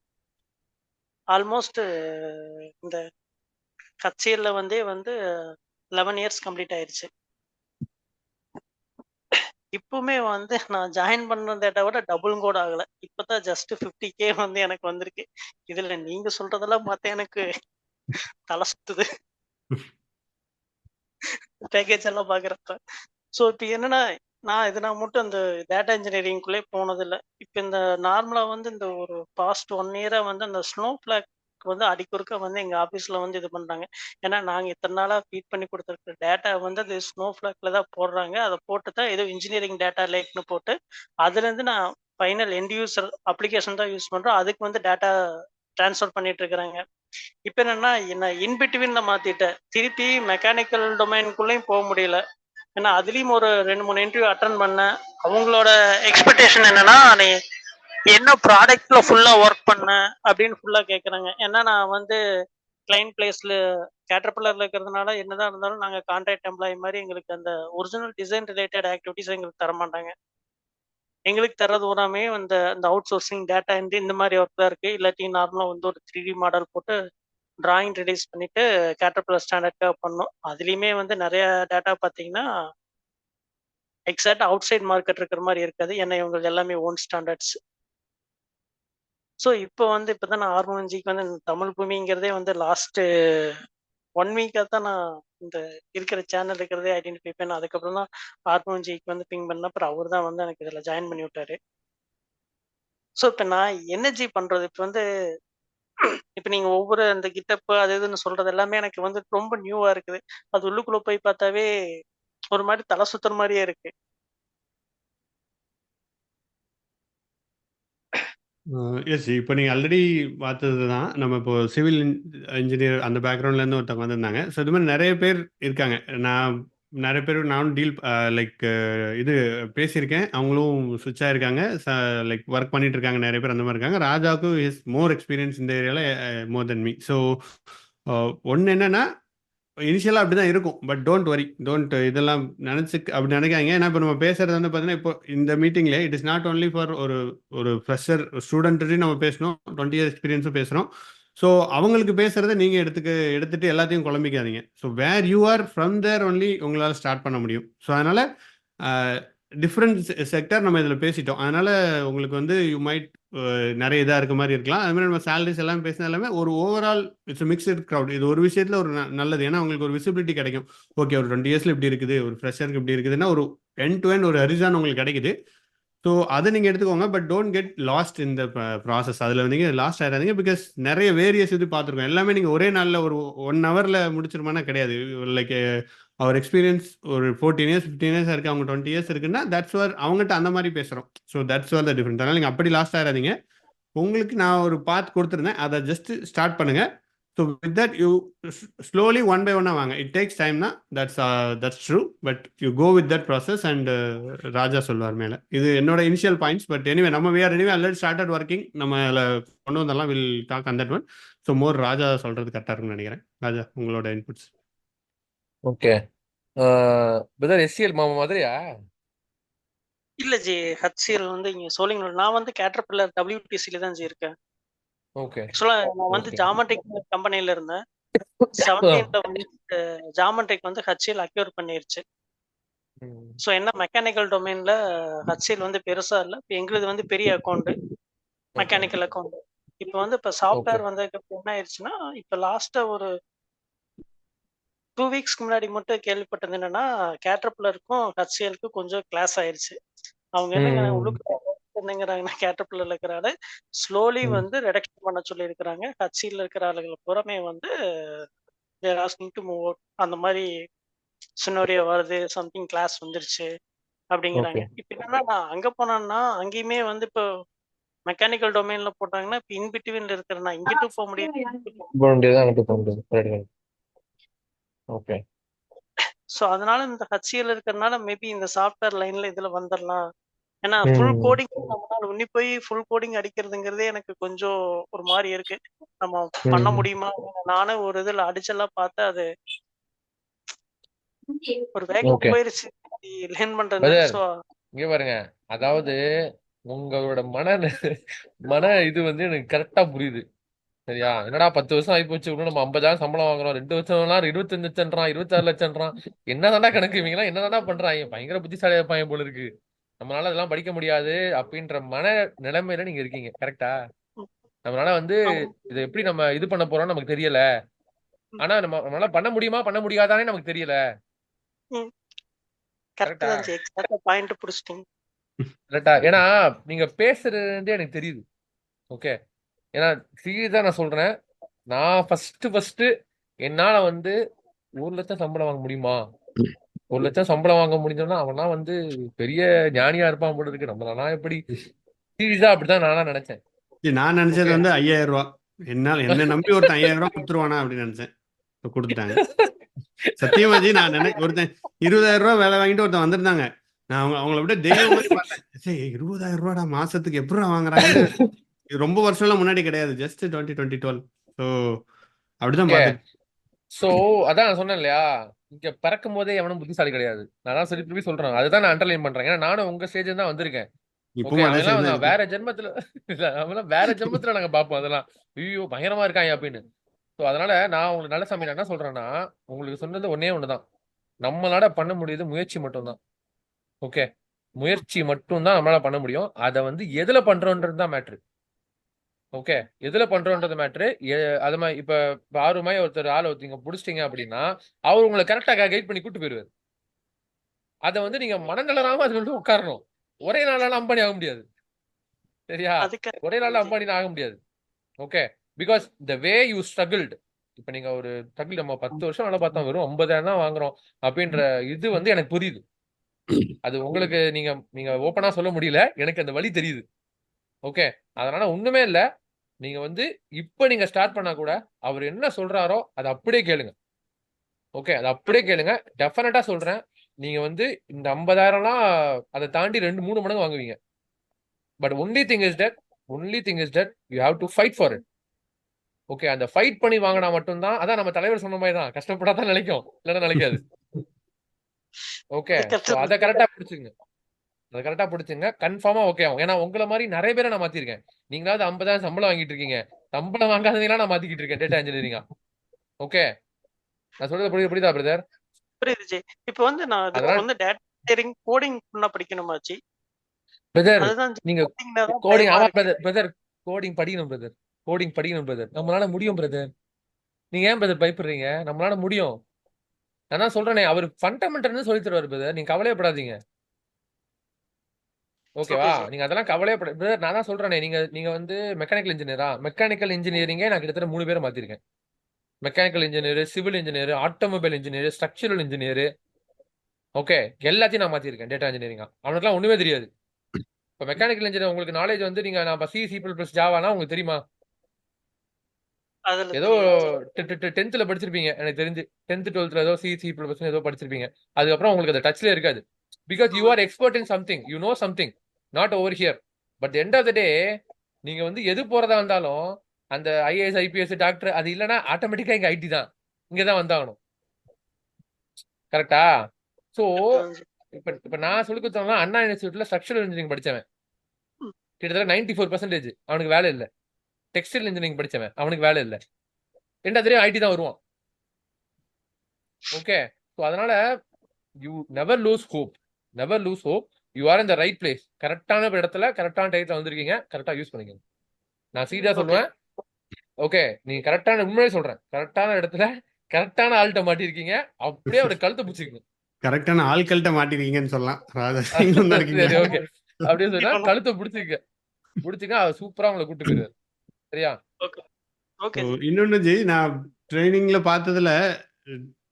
ஆல்மோஸ்ட் இந்த HCL வந்து 11 இயர்ஸ் கம்ப்ளீட் ஆயிடுச்சு. இப்பவுமே வந்து நான் ஜாயின் பண்ண டேட்டா விட டபுள் கூட ஆகல. இப்பதான் ஜஸ்ட் 50K வந்து எனக்கு வந்திருக்கு. இதுல நீங்க சொல்றதெல்லாம் பார்த்தா எனக்கு தலை சுத்துது பேக்கேஜ் எல்லாம் பாக்குறப்ப. ஸோ இப்போ என்னன்னா, நான் மட்டும் அந்த டேட்டா இன்ஜினியரிங்குள்ளே போனதில்லை. இப்போ இந்த நார்மலாக வந்து இந்த ஒரு பாஸ்ட் 1 இயராக வந்து அந்த ஸ்னோ ஃபிளாக் வந்து அடிக்கொருக்க வந்து எங்கள் ஆஃபீஸில் வந்து இது பண்ணுறாங்க. ஏன்னா நாங்கள் இத்தனை நாளாக ஃபீட் பண்ணி கொடுத்துருக்குற டேட்டா வந்து அது ஸ்னோ ஃபிளாக்ல தான் போடுறாங்க. அதை போட்டு தான் ஏதோ இன்ஜினியரிங் டேட்டா லேக்னு போட்டு அதுலேருந்து நான் ஃபைனல் எண்ட் யூசர் அப்ளிகேஷன் தான் யூஸ் பண்ணுறோம். அதுக்கு வந்து டேட்டா ட்ரான்ஸ்ஃபர் பண்ணிட்டு இருக்கிறாங்க. இப்போ என்னன்னா, நான் இன்பிட்வீன்ல மாற்றிட்டேன். திருப்பி மெக்கானிக்கல் டொமைனுக்குள்ளேயும் போக முடியல. ஏன்னா அதுலேயும் ஒரு 2-3 இன்டர்வியூ அட்டன் பண்ணேன். அவங்களோட எக்ஸ்பெக்டேஷன் என்னன்னா, நீ என்ன ப்ராடக்ட்ல ஃபுல்லா ஒர்க் பண்ண அப்படின்னு ஃபுல்லா கேட்குறாங்க. ஏன்னா நான் வந்து கிளைண்ட் பிளேஸ்ல கேட்டர்பில்லர்ல இருக்கிறதுனால என்னதான் இருந்தாலும் நாங்கள் கான்ட்ராக்ட் எம்ப்ளாயி மாதிரி எங்களுக்கு அந்த ஒரிஜினல் டிசைன் ரிலேட்டட் ஆக்டிவிட்டிஸ் எங்களுக்கு தர மாட்டாங்க. எங்களுக்கு தர்றது பூராமே அந்த அவுட் சோர்சிங் டேட்டா என்ட்ரி இந்த மாதிரி ஒர்க் தான் இருக்கு. இல்லாட்டி நார்மலாக வந்து ஒரு 3D மாடல் போட்டு டிராயிங் ரிலீஸ் பண்ணிட்டு கேட்டர்பில்லர் ஸ்டாண்டர்டுக்காக பண்ணோம். அதுலேயுமே வந்து நிறைய டேட்டா பார்த்தீங்கன்னா எக்ஸாக்ட் அவுட் சைட் மார்க்கெட் இருக்கிற மாதிரி இருக்காது. ஏன்னா இவங்க எல்லாமே ஓன் ஸ்டாண்டர்ட்ஸ். ஸோ இப்போ வந்து இப்போதான் நான் ஆர்மோன்ஜிக்கு வந்து தமிழ் பூமிங்கிறதே வந்து லாஸ்ட் 1 வீக்கா தான் நான் இந்த இருக்கிற சேனல் இருக்கிறதே ஐடென்டிஃபை பண்ணேன். அதுக்கப்புறம் தான் ஹார்மோன்ஜிக்கு வந்து பிங் பண்ணேன். அப்புறம் அவர் தான் வந்து எனக்கு இதில் ஜாயின் பண்ணி விட்டாரு. ஸோ இப்போ நான் என்ன பண்றது? இப்போ வந்து இப்போ நீங்க ஒவ்வொரு அந்த கிட்டப் அது இதுன்னு சொல்றது எல்லாமே எனக்கு வந்து ரொம்ப நியூவா இருக்குது. அது உள்ளுக்குள்ள போய் பார்த்தாவே ஒரு மாதிரி தலை சுத்துற மாதிரியே இருக்கு. எஸ். இப்போ நீங்கள் ஆல்ரெடி பார்த்தது தான். நம்ம இப்போ சிவில் இன்ஜினியர் அந்த பேக்ரவுண்ட்லேருந்து ஒருத்தவங்க வந்திருந்தாங்க. ஸோ இது மாதிரி நிறைய பேர் இருக்காங்க. நிறைய பேர் நானும் லைக் இது பேசியிருக்கேன். அவங்களும் ஸ்விட்ச் ஆயிருக்காங்க. லைக் ஒர்க் பண்ணிட்டு இருக்காங்க. நிறைய பேர் அந்த மாதிரி இருக்காங்க. ராஜாவுக்கும் இஸ் மோர் எக்ஸ்பீரியன்ஸ் இந்த ஏரியாவில் மோர் தென் மீ. ஸோ ஒன்று என்னன்னா இனிஷியலாக அப்படி தான் இருக்கும். பட் டோன்ட் வரி, இதெல்லாம் அப்படி நினைக்காங்க. ஏன்னா இப்போ நம்ம பேசுறது வந்து பார்த்தீங்கன்னா இப்போ இந்த மீட்டிங்ல it is not only for ஒரு ஃப்ரெஷர் ஸ்டூடெண்ட்டையும் நம்ம பேசணும், 20 இயர்ஸ் எக்ஸ்பீரியன்ஸும் பேசுகிறோம். ஸோ அவங்களுக்கு பேசுறத நீங்கள் எடுத்துட்டு எல்லாத்தையும் குழம்பிக்காதீங்க. So where you are from there only உங்களால் ஸ்டார்ட் பண்ண முடியும். ஸோ அதனால டிஃப்ரெண்ட் செக்டர் நம்ம இதில் பேசிட்டோம். அதனால உங்களுக்கு வந்து யூ மைட் நிறைய இதாக இருக்க மாதிரி இருக்கலாம். அது மாதிரி நம்ம சேலரிஸ் எல்லாம் பேசினா எல்லாமே ஒரு ஓவரால் இட்ஸ் மிக்சட் க்ரௌட். இது ஒரு விஷயத்தில் ஒரு நல்லது. ஏன்னா உங்களுக்கு ஒரு விசிபிலிட்டி கிடைக்கும். ஓகே, ஒரு 20 இயர்ஸில் இப்படி இருக்குது, ஒரு ஃப்ரெஷருக்கு இப்படி இருக்குதுன்னா ஒரு எண்ட் டு எண்ட் ஒரு ஹரிசான் உங்களுக்கு கிடைக்குது. ஸோ அதை நீங்கள் எடுத்துக்கோங்க. பட் டோன்ட் கெட் லாஸ்ட் இந்த ப்ராசஸ். அதில் வந்து லாஸ்ட் ஆகிடாதீங்க. பிகாஸ் நிறைய வேரியஸ் இது பார்த்துருக்கோம். எல்லாமே நீங்கள் ஒரே நாளில் ஒரு 1 ஹவரில் முடிச்சிருமானா கிடையாது. லைக் அவர் எக்ஸ்பீரியன்ஸ் ஒரு 14 இயர்ஸ் 15 இயர்ஸ் இருக்குது, அவங்க 20 இயர்ஸ் இருக்குன்னா தட்ஸ் வார் அவங்ககிட்ட அந்த மாதிரி பேசுகிறோம். So that's where the different. அதனால் நீங்கள் அப்படி லாஸ்ட் ஆகிடாதீங்க. உங்களுக்கு நான் ஒரு பாத் கொடுத்துருந்தேன், அதை ஜஸ்ட் ஸ்டார்ட் பண்ணுங்கள். So with that you slowly one by ஒன்னாக வாங்க. இட் டேக்ஸ் டைம்னா that's true. But you go with that process and Raja சொல்வார் மேலே. இது என்னோட இனிஷியல் பாயிண்ட்ஸ். பட் எனிவே நம்ம ஆல்ரெடி ஸ்டார்டட் ஒர்க்கிங். நம்ம அதில் கொண்டு வந்தெல்லாம் will talk on that one. So more Raja சொல்கிறது கரெக்டாக இருக்குன்னு நினைக்கிறேன். ராஜா, உங்களோட இன்புட்ஸ். ஓகே பிரதர், எஸ்சிஎல் மாமா மாதிரியா? இல்ல ஜி, ஹச்சிஎல் வந்து இங்க சோலிங்கர். நான் வந்து கேட்டர்பில்லர் WTCல தான் ஜி இருக்கேன். ஓகே. ஆக்சுவலா நான் வந்து ஜாமெட்ரிக் கம்பெனில இருந்தேன். 17th வந்து ஜாமெட்ரிக் வந்து ஹச்சிஎல் அக்யூர் பண்ணிருச்சு. ஸோ என்ன மெக்கானிக்கல் டொமைன்ல ஹச்சிஎல் வந்து பெருசா இல்லை. இப்போ எங்களுது வந்து பெரிய அக்கௌண்ட், மெக்கானிக்கல் அக்கௌண்ட். இப்போ வந்து இப்போ சாஃப்ட்வேர் வந்ததுக்கு என்ன ஆயிடுச்சுன்னா, இப்போ லாஸ்டா ஒரு 2 வீக்ஸ்க்கு முன்னாடி மட்டும் கேள்விப்பட்டது என்னன்னா, கேட்டர்பில்லருக்கும் ஹச்சிஎலுக்கும் கொஞ்சம் கிளாஸ் ஆயிருச்சு. அவங்க என்னங்கிறாங்கன்னா கேட்டர்பில்லர்ல இருக்கிற ஆளு ஸ்லோலி வந்து ரெடக்ஷன் பண்ண சொல்லி இருக்கிறாங்க. ஹச்சிஎல் இருக்கிற ஆளுகளை புறமே வந்து they're asking to move out. அந்த மாதிரி சினோரியோ வருது, சம்திங் கிளாஸ் வந்துருச்சு அப்படிங்கிறாங்க. இப்போ என்னன்னா நான் அங்க போனேன்னா அங்கேயுமே வந்து இப்போ மெக்கானிக்கல் டொமைன்ல போட்டாங்கன்னா இப்போ இன்பிட்வீன்ல இருக்கிறேன். நான் இங்கிட்டு போக முடியாது. ஓகே. ஸோ அதனால இந்த ஹச்சிஎல் இருக்கிறதுனால மேபி இந்த சாஃப்ட்வேர் லைன்ல இதுல வந்துடலாம். ஏன்னா ஃபுல் கோடிங் நம்மளால உன்னி போய் ஃபுல் கோடிங் அடிக்கிறதுங்கிறதே எனக்கு கொஞ்சம் ஒரு மாதிரி இருக்கு. நம்ம பண்ண முடியுமா? நானும் ஒரு இதுல அடிச்செல்லாம் பார்த்தா அது ஒரு வேகம் போயிருச்சு லேர்ன் பண்றது. இங்க பாருங்க, அதாவது உங்களோட மன இது வந்து எனக்கு கரெக்டா புரியுது. சரியா? என்னடா 10 வருஷம் ஆகி போச்சு, நம்ம 50,000 சம்பளம் வாங்குறோம், 2 வருஷம் 25 லட்சம்ன்றான், 26 லட்சம்ன்றான். என்னதான்டா கணக்கு, இவங்கலாம் என்னதான்டா பண்றாங்க? பயங்கர புத்திசாலியா இருப்பாங்க போல இருக்கு. நம்மளால அதெல்லாம் படிக்க முடியாது அப்படின்ற மன நிலைமையில நீங்க இருக்கீங்க. கரெக்டா? நம்மளால வந்து இதை எப்படி நம்ம இது பண்ண போறோம்னு நமக்கு தெரியல. ஆனா நம்மளால பண்ண முடியுமா பண்ண முடியாதானே நமக்கு தெரியல. கரெக்டா? ஏன்னா நீங்க பேசுறது எனக்கு தெரியுது. ஓகே. ஏன்னா சீரியஸா நான் சொல்றேன், நான் ஃபர்ஸ்ட் என்னால வந்து 1 லட்சம் சம்பளம் வாங்க முடியுமா? 1 லட்சம் சம்பளம் வாங்க முடிஞ்சோம்னா அவனா வந்து பெரிய ஞானியா இருப்பான் போல இருக்கு. நம்மளா எப்படி சீரியஸா அப்படிதான் நானா நினைச்சேன். நான் நினைச்சது வந்து 5,000 ரூபா. என்ன நம்பி ஒருத்தன் 5,000 ரூபா கொடுத்துருவானா அப்படின்னு நினைச்சேன். கொடுத்துட்டாங்க. சத்தியமாஜி, நான் ஒருத்தன் 20,000 ரூபா வேலை வாங்கிட்டு ஒருத்தன் வந்திருந்தாங்க. நான் அவங்கள விட தெய்வம் மாதிரி பார்த்தேன். சரி, 20,000 ரூபாடா மாசத்துக்கு எப்படி வாங்குறாங்க? ரொம்ப வருஷம்லாம் முன்னாடி கிடையாது, ஜஸ்ட் 2012. ஸோ அப்படிதான் பார்த்தேன். ஸோ அதான் நான் சொன்னேன் இல்லையா, இங்க பறக்கும் போதே எவனும் புத்திசாலி கிடையாது. நான் சரி திருப்பி சொல்றேன், அதுதான் நான் அண்டர்லைன் பண்றேன். ஏன்னா நானும் உங்க ஸ்டேஜ் தான் வந்திருக்கேன். வேற ஜென்மத்துல நாங்க பார்ப்போம் அதெல்லாம். ஐயோ பயங்கரமா இருக்காங்க அப்படின்னு. ஸோ அதனால நான் உங்களுக்கு நல்ல சமயம் என்ன சொல்றேன்னா, உங்களுக்கு சொன்னது ஒன்னே ஒண்ணுதான், நம்மளால பண்ண முடியுது முயற்சி மட்டும்தான். ஓகே, முயற்சி மட்டும்தான் நம்மளால பண்ண முடியும். அதை வந்து எதுல பண்றோன்றது தான் மேட்ரு. ஓகே, எதுல பண்றோன்றது மேட்ரு. அது மாதிரி இப்ப ஆர்வமாய் ஒருத்தர் ஒருத்தங்க பிடிச்சிட்டீங்க அப்படின்னா அவர் உங்களை கரெக்டா கைட் பண்ணி கூட்டு போயிருவாரு. அதை வந்து நீங்க மனநலராம அது வந்து உட்காரணும். ஒரே நாளால அம்பானி ஆக முடியாது. சரியா? ஒரே நாள்ல அம்பானி ஆக முடியாது. Okay, because the way you struggled. இப்ப நீங்க ஒரு ஸ்ட்ரகிள் நம்ம 10 வருஷம் வேலை பார்த்தோம், வெறும் 50,000 தான் வாங்குறோம் அப்படின்ற இது வந்து எனக்கு புரியுது. அது உங்களுக்கு நீங்க நீங்க ஓப்பனா சொல்ல முடியல, எனக்கு அந்த வழி தெரியுது. ஓகே, அதனால ஒண்ணுமே இல்ல. நீங்க வந்து இப்ப நீங்க ஸ்டார்ட் பண்ணா கூட அவர் என்ன சொல்றாரோ அதை அப்படியே கேளுங்க. ஓகே, அதை அப்படியே கேளுங்க. டெஃபினட்டா சொல்றேன், நீங்க வந்து இந்த 50,000லாம் அதை தாண்டி 2-3 மடங்கு வாங்குவீங்க. But only thing is that you have to fight for it. Okay, அந்த ஃபைட் பண்ணி வாங்கினா மட்டும்தான், அதான் நம்ம தலைவர் சொன்ன மாதிரி தான், கஷ்டப்படாதான் நிலைக்கும், இல்லைன்னா நிலைக்காது. ஓகே, அதை கரெக்டா பிடிச்சுங்க. அதை கரெக்டா பிடிச்சுங்க, கன்ஃபார்மா ஓகே ஆகும். ஏன்னா உங்களை மாதிரி நிறைய பேரை நான் மாத்திருக்கேன். நீங்களாவது 50,000 சம்பளம் வாங்கிட்டு இருக்கீங்க, சம்பளம் வாங்காதீங்களா நான் மாத்திக்கிட்டு இருக்கேன் டேட்டா இன்ஜினியரிங்கா. ஓகே, நான் சொல்றது புரியுதா பிரதர்? புரியுது. இப்போ வந்து நான் வந்து டேட்டா இன்ஜினியரிங் கோடிங் படிக்கணுமாச்சு பிரதர். நீங்க கோடிங், ஆமா பிரதர், கோடிங் படிக்கணும் பிரதர், கோடிங் படிக்கணும் பிரதர். நம்மளால முடியும் பிரதர். நீங்க ஏன் பிரதர் பயப்படுறீங்க? நம்மளால முடியும். நான் சொல்றேனே, அவர் ஃபண்டமெண்டல் சொல்லி தருவாரு பிரதர், நீங்க கவலையப்படாதீங்க. ஓகேவா? நீங்க அதெல்லாம் கவலையப்பட பிரதர். நான் தான் சொல்றேனே, நீங்க வந்து மெக்கானிக்கல் இன்ஜினியரா? மெக்கானிக்கல் இன்ஜினியரிங்கே நான் கிட்டத்தட்ட 3 பேரை மாத்திருக்கேன். Mechanical engineer, civil engineer, automobile engineer, structural engineer. Okay, எல்லாத்தையும் நான் மாத்திருக்கேன் டேட்டா இன்ஜினியரிங்கா. அவனுக்குலாம் ஒண்ணுமே தெரியாது. இப்ப மெக்கானிக்கல் இன்ஜினியர் உங்களுக்கு நாலேஜ் வந்து நீங்க நான் C++ ஜாவானா உங்களுக்கு தெரியுமா? ஏதோ 10th படிச்சிருப்பீங்க எனக்கு தெரிஞ்சு. 10th 12th ஏதோ C++ ஏதோ படிச்சிருப்பீங்க. அதுக்கப்புறம் உங்களுக்கு அந்த டச்ல இருக்காது. Because you are expert in something, you know something, not over here. But end of the day நீங்க வந்து எது போறதா இருந்தாலும் அந்த IAS IPS டாக்டர் அது இல்லைன்னா ஆட்டோமேட்டிக்கா இங்க IT தான், இங்கதான் வந்தாகணும். கரெக்டா? சோ இப்ப நான் சொல்லி கொடுத்தோம்னா அண்ணா யூனிவர்சிட்டியில ஸ்ட்ரக்சரல் இன்ஜினியரிங் படிச்சவன் கிட்டத்தட்ட 94% அவனுக்கு வேலை இல்லை. டெக்ஸ்டைல் இன்ஜினியரிங் படிச்சவன் அவனுக்கு வேலை இல்லை. ரெண்டாவது IT தான் வருவான். ஓகே, ஸோ அதனால you never loose hope, never loose hope. You are in the right place. கரெக்டான இடத்துல கரெக்டான டைத்துல வந்திருக்கீங்க, கரெக்டா யூஸ் பண்ணிக்கங்க. நான் சீரியஸா சொல்லுவேன். ஓகே, நீங்க கரெக்டான, உண்மையே சொல்றேன், கரெக்டான இடத்துல கரெக்டான ஆள்கிட்ட மாட்டிருக்கீங்க. அப்படியே அவரை கழுத்தை பிடிச்சிக்கங்க. கரெக்டான ஆட்கள்கிட்ட மாட்டிருக்கீங்கன்னு சொல்லலாம். ஓகே, அப்படியே சொன்னா கழுத்தை பிடிச்சிக்க அவர் சூப்பரா உங்களை கூட்டு போயிருவாரு. சரியா? இன்னொன்னு ஜி, நான் ட்ரைனிங்ல பார்த்ததுல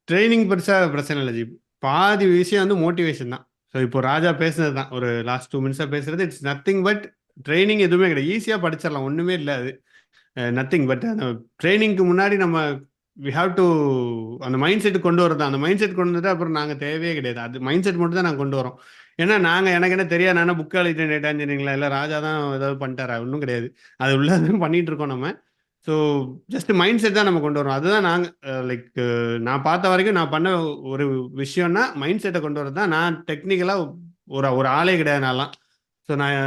ட்ரைனிங் பெருசா பிரச்சனை இல்லை ஜி. பாதி விஷயம் வந்து மோட்டிவேஷன் தான். ஸோ இப்போ ராஜா பேசுனது தான், ஒரு லாஸ்ட் 2 minutes பேசுறது. இட்ஸ் நத்திங் பட் ட்ரைனிங் எதுவுமே கிடையாது. ஈஸியாக படிச்சிடலாம், ஒன்றுமே இல்லை. அது நத்திங் பட் அந்த ட்ரைனிங்க்கு முன்னாடி நம்ம வி ஹாவ் டு அந்த மைண்ட் செட் கொண்டு வரதான். அந்த மைண்ட் செட் கொண்டு வந்துட்டு அப்புறம் நாங்கள் தேவையே கிடையாது. அது மைண்ட் செட் மட்டும் தான் நாங்கள் கொண்டு வரோம். ஏன்னா எனக்கு என்ன தெரியாது, நான் புக் எழுதிட்டேன் டேட்டா இன்ஜினியரிங்ல, இல்லை ராஜா தான் ஏதாவது பண்ணிட்டாரா? ஒன்றும் கிடையாது. அது உள்ளதான் பண்ணிட்டு இருக்கோம் நம்ம. ஸோ ஜஸ்ட் மைண்ட் செட் தான் நம்ம கொண்டு வரோம். அதுதான் நாங்கள் லைக் நான் பார்த்த வரைக்கும் நான் பண்ண ஒரு விஷயம்னா மைண்ட் செட்டை கொண்டு வரது தான். நான் டெக்னிக்கலாக ஒரு ஆளே கிடையாது நான்லாம். ஸோ நான்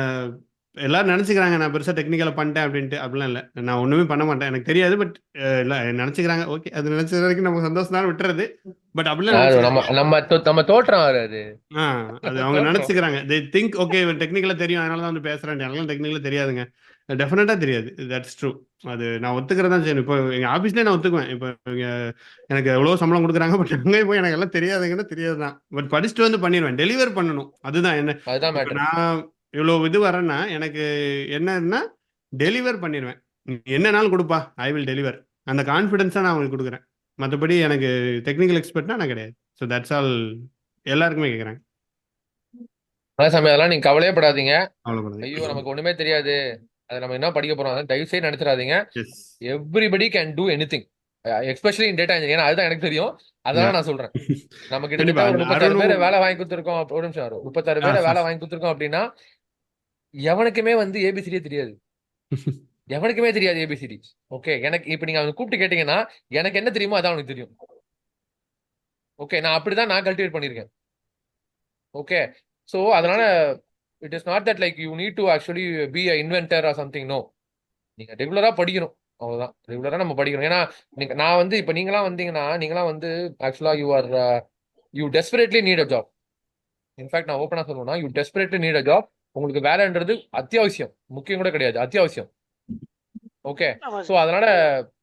எல்லாரும் நினச்சிக்கிறாங்க நான் பெருசாக டெக்னிக்கலாக பண்ணிட்டேன் அப்படின்ட்டு. அப்படிலாம் இல்லை, நான் ஒன்றுமே பண்ண மாட்டேன், எனக்கு தெரியாது. பட் இல்லை நினச்சிக்கிறாங்க. ஓகே, அது நினச்ச வரைக்கும் நமக்கு சந்தோஷம் தான், விட்டுறது. பட் அப்படிலாம் நம்ம தோற்றம் அது அவங்க நினச்சிக்கிறாங்க. தே திங்க் ஓகே இவன் டெக்னிக்கலாக தெரியும் அதனால தான் வந்து பேசுகிறேன். எனக்குலாம் டெக்னிக்கலாக தெரியாதுங்க, டெஃபினட்டாக தெரியாது. That's true. அது நான் ஒத்துக்கிறதான் செய்யணும். இப்போ எங்கள் ஆஃபீஸ்லேயே நான் ஒத்துக்குவேன். இப்போ எனக்கு எவ்வளோ சம்பளம் கொடுக்குறாங்க, பட் அங்கே போய் எனக்கு எல்லாம் தெரியாதுங்கன்னா தெரியாது தான். பட் படிச்சுட்டு வந்து பண்ணிடுவேன், டெலிவர் பண்ணணும். அதுதான் என்ன. நான் இவ்வளோ இது வரேன்னா எனக்கு என்னன்னா டெலிவர் பண்ணிடுவேன். என்னன்னாலும் கொடுப்பா, ஐ வில் டெலிவர். அந்த கான்ஃபிடென்ஸாக நான் அவங்களுக்கு கொடுக்குறேன். மற்றபடி எனக்கு டெக்னிக்கல் எக்ஸ்பர்ட்னா நான் கிடையாது. So that's all. எல்லாருக்குமே கேட்குறேன். அதெல்லாம் நீங்க கவலையப்படாதீங்க. ஐயோ நமக்கு ஒண்ணுமே தெரியாது, அதை நம்ம என்ன படிக்க போறோம் தயவு செய்து நினைச்சிடாதீங்க. Everybody can do anything, especially in data engineering. அதுதான் எனக்கு தெரியும், அதனால நான் சொல்றேன். நம்ம கிட்ட ஒரு 36 பேரை வேலை வாங்கி கொடுத்துருக்கோம். ஒரு நிமிஷம் வரும், 36 பேரை வேலை வாங்கி கொடுத்துருக்கோம் அப்படின்னா எவனுக்குமே வந்து ஏபிசிடியே தெரியாது. எவனுக்குமே தெரியாது ஏபிசிடி. ஓகே, எனக்கு இப்ப நீங்க அவனுக்கு கூப்பிட்டு கேட்டீங்கன்னா எனக்கு என்ன தெரியுமோ அதான் அவனுக்கு தெரியும். ஓகே, நான் அப்படிதான் நான் கல்டிவேட் பண்ணிருக்கேன். ஓகே, ஸோ அதனால it is not that like you need to actually be a inventor or something. No, நீங்க ரெகுலரா படிக்கணும், அவ்வளவுதான். ரெகுலரா நம்ம படிக்கணும். ஏன்னா நான் வந்து இப்ப நீங்களாம் வந்தீங்கன்னா நீங்களாம் வந்து ஆக்சுவலா you desperately need a job. In fact நான் ஓப்பனா சொல்லணும்னா you desperately need a job. உங்களுக்கு வேலைன்றது அத்தியாவசியம், முக்கியம் கூட கிடையாது, அத்தியாவசியம். ஓகே. ஆமா ஸோ அதனால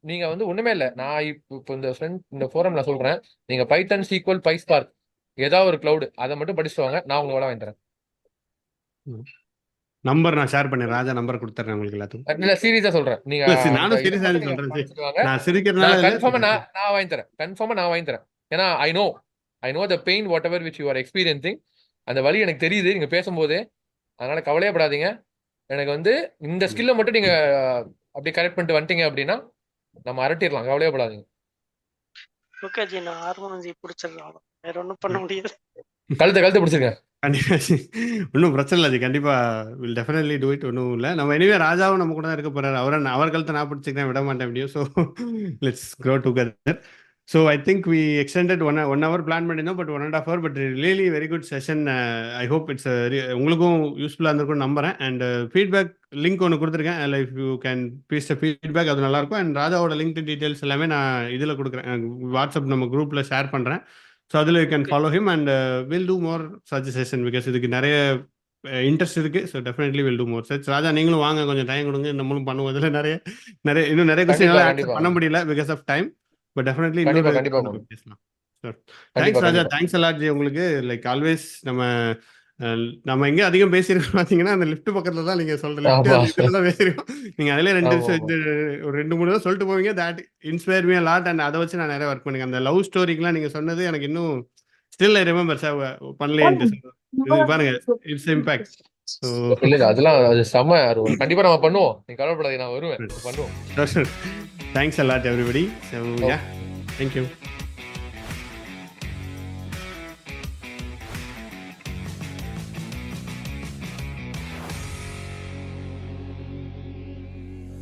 நீங்க வந்து ஒண்ணுமே இல்லை. நான் இப்போ இந்த ஃபோரம்ல சொல்றேன், நீங்க பைத்தன் சீக்வல் பைஸ்பார்க் ஏதாவது ஒரு கிளவுட் அதை மட்டும் படிச்சுட்டு வாங்க, நான் உங்களுக்கு வேலை வாங்கி தரேன். நம்பர் நான் ஷேர் பண்ணேன், ராஜா நம்பர் கொடுத்துறேன் உங்களுக்கு எல்லாத்துக்கும். இல்ல சீரியஸா சொல்றேன், நீங்க இல்ல, அந்த நானும் இதை சீரியஸா மட்டும் நீங்க சொல்றேன். படிச்சுட்டு வாங்க. நான் சிரிக்கிறதுனால நான் இல்ல, கன்ஃபார்மா serious. நான் வாங்கி தரேன். கன்ஃபார்மா நான் வாங்கி தரேன். ஏன்னா I know the pain what ever which you are experiencing. அந்த வலி எனக்கு தெரியுது நீங்க பேசும்போதே. அதனால கவலையப்படாதீங்க. எனக்கு வந்து இந்த ஸ்கில்லை மட்டும் நீங்க அப்படியே கரெக்ட் பண்ணிட்டு வந்துட்டீங்க அப்படின்னா நம்ம அரட்டிடலாம், கவலையப்படாதீங்க. ஓகே ஜி, நான் ஹார்மோன் ஜி பிடிச்சிடலாம், வேற ஒன்றும் பண்ண முடியாது. கழுத்தை பிடிச்சிருங்க. கண்டிப்பா ஒன்றும் பிரச்சனை இல்லை, அது கண்டிப்பா வில் டெஃபினெட்லி டூ இட். ஒன்றும் இல்லை, நம்ம எனிவே ராஜாவும் நம்ம கூட தான் இருக்க போறாரு. அவர் கழுத்தை நான் பிடிச்சிக்கிறேன், விட மாட்டேன் அப்படியும். So let's grow together. So I think we extended one hour plan பண்ணியிருந்தோம், but 1.5 hour. But really very good session. I hope it's உங்களுக்கும் யூஸ்ஃபுல்லாக இருந்திருக்கும்னு நம்புறேன். அண்ட் ஃபீட்பேக் லிங்க் ஒன்று கொடுத்துருக்கேன், அதில் if you can please feedback, அது நல்லாயிருக்கும். அண்ட் ராஜாவோட லிங்க் டீட்டெயில்ஸ் எல்லாமே நான் இதில் கொடுக்குறேன், வாட்ஸ்அப் நம்ம குரூப்பில் ஷேர் பண்ணுறேன். ஸோ அதில் you can follow him and will do more such session, because இதுக்கு நிறைய இன்ட்ரெஸ்ட் இருக்குது. So definitely will do more such. Raja நீங்களும் வாங்க, கொஞ்சம் டைம் கொடுங்க, நம்மளும் பண்ணுவோம். இதில் இன்னும் நிறைய கொஸ்டின் ஆன்சர் பண்ண முடியல because of time. But definitely பேசலாம். Thanks Raja, thanks a lot ji உங்களுக்கு. லைக் ஆல்வேஸ் நம்ம எங்கே அதிகம் பேசியிருக்கோம் பார்த்தீங்கன்னா அந்த லிஃப்ட் பக்கத்தில் தான். நீங்கள் சொல்கிற லிஃப்ட் தான் பேசியிருக்கோம். நீங்கள் அதிலே ஒரு 2-3 தான் சொல்லிட்டு போவீங்க. That inspire me lot. And அதை வச்சு நான் நிறைய ஒர்க் பண்ணுங்க. அந்த லவ் ஸ்டோரிக்கெலாம் நீங்கள் சொன்னது எனக்கு இன்னும் ஸ்டில் ஐ ரிமெம்பர் பண்ணலேன்ட்டு. இது பாருங்க, இட்ஸ் இம்பாக்ட். இல்ல அதெல்லாம் அது செம. கண்டிப்பா நம்ம பண்ணுவோம், நீங்க கவலைப்படாதீங்க, நான் வருவேன், பண்ணுவோம். Thanks a lot everybody. So yeah, thank you.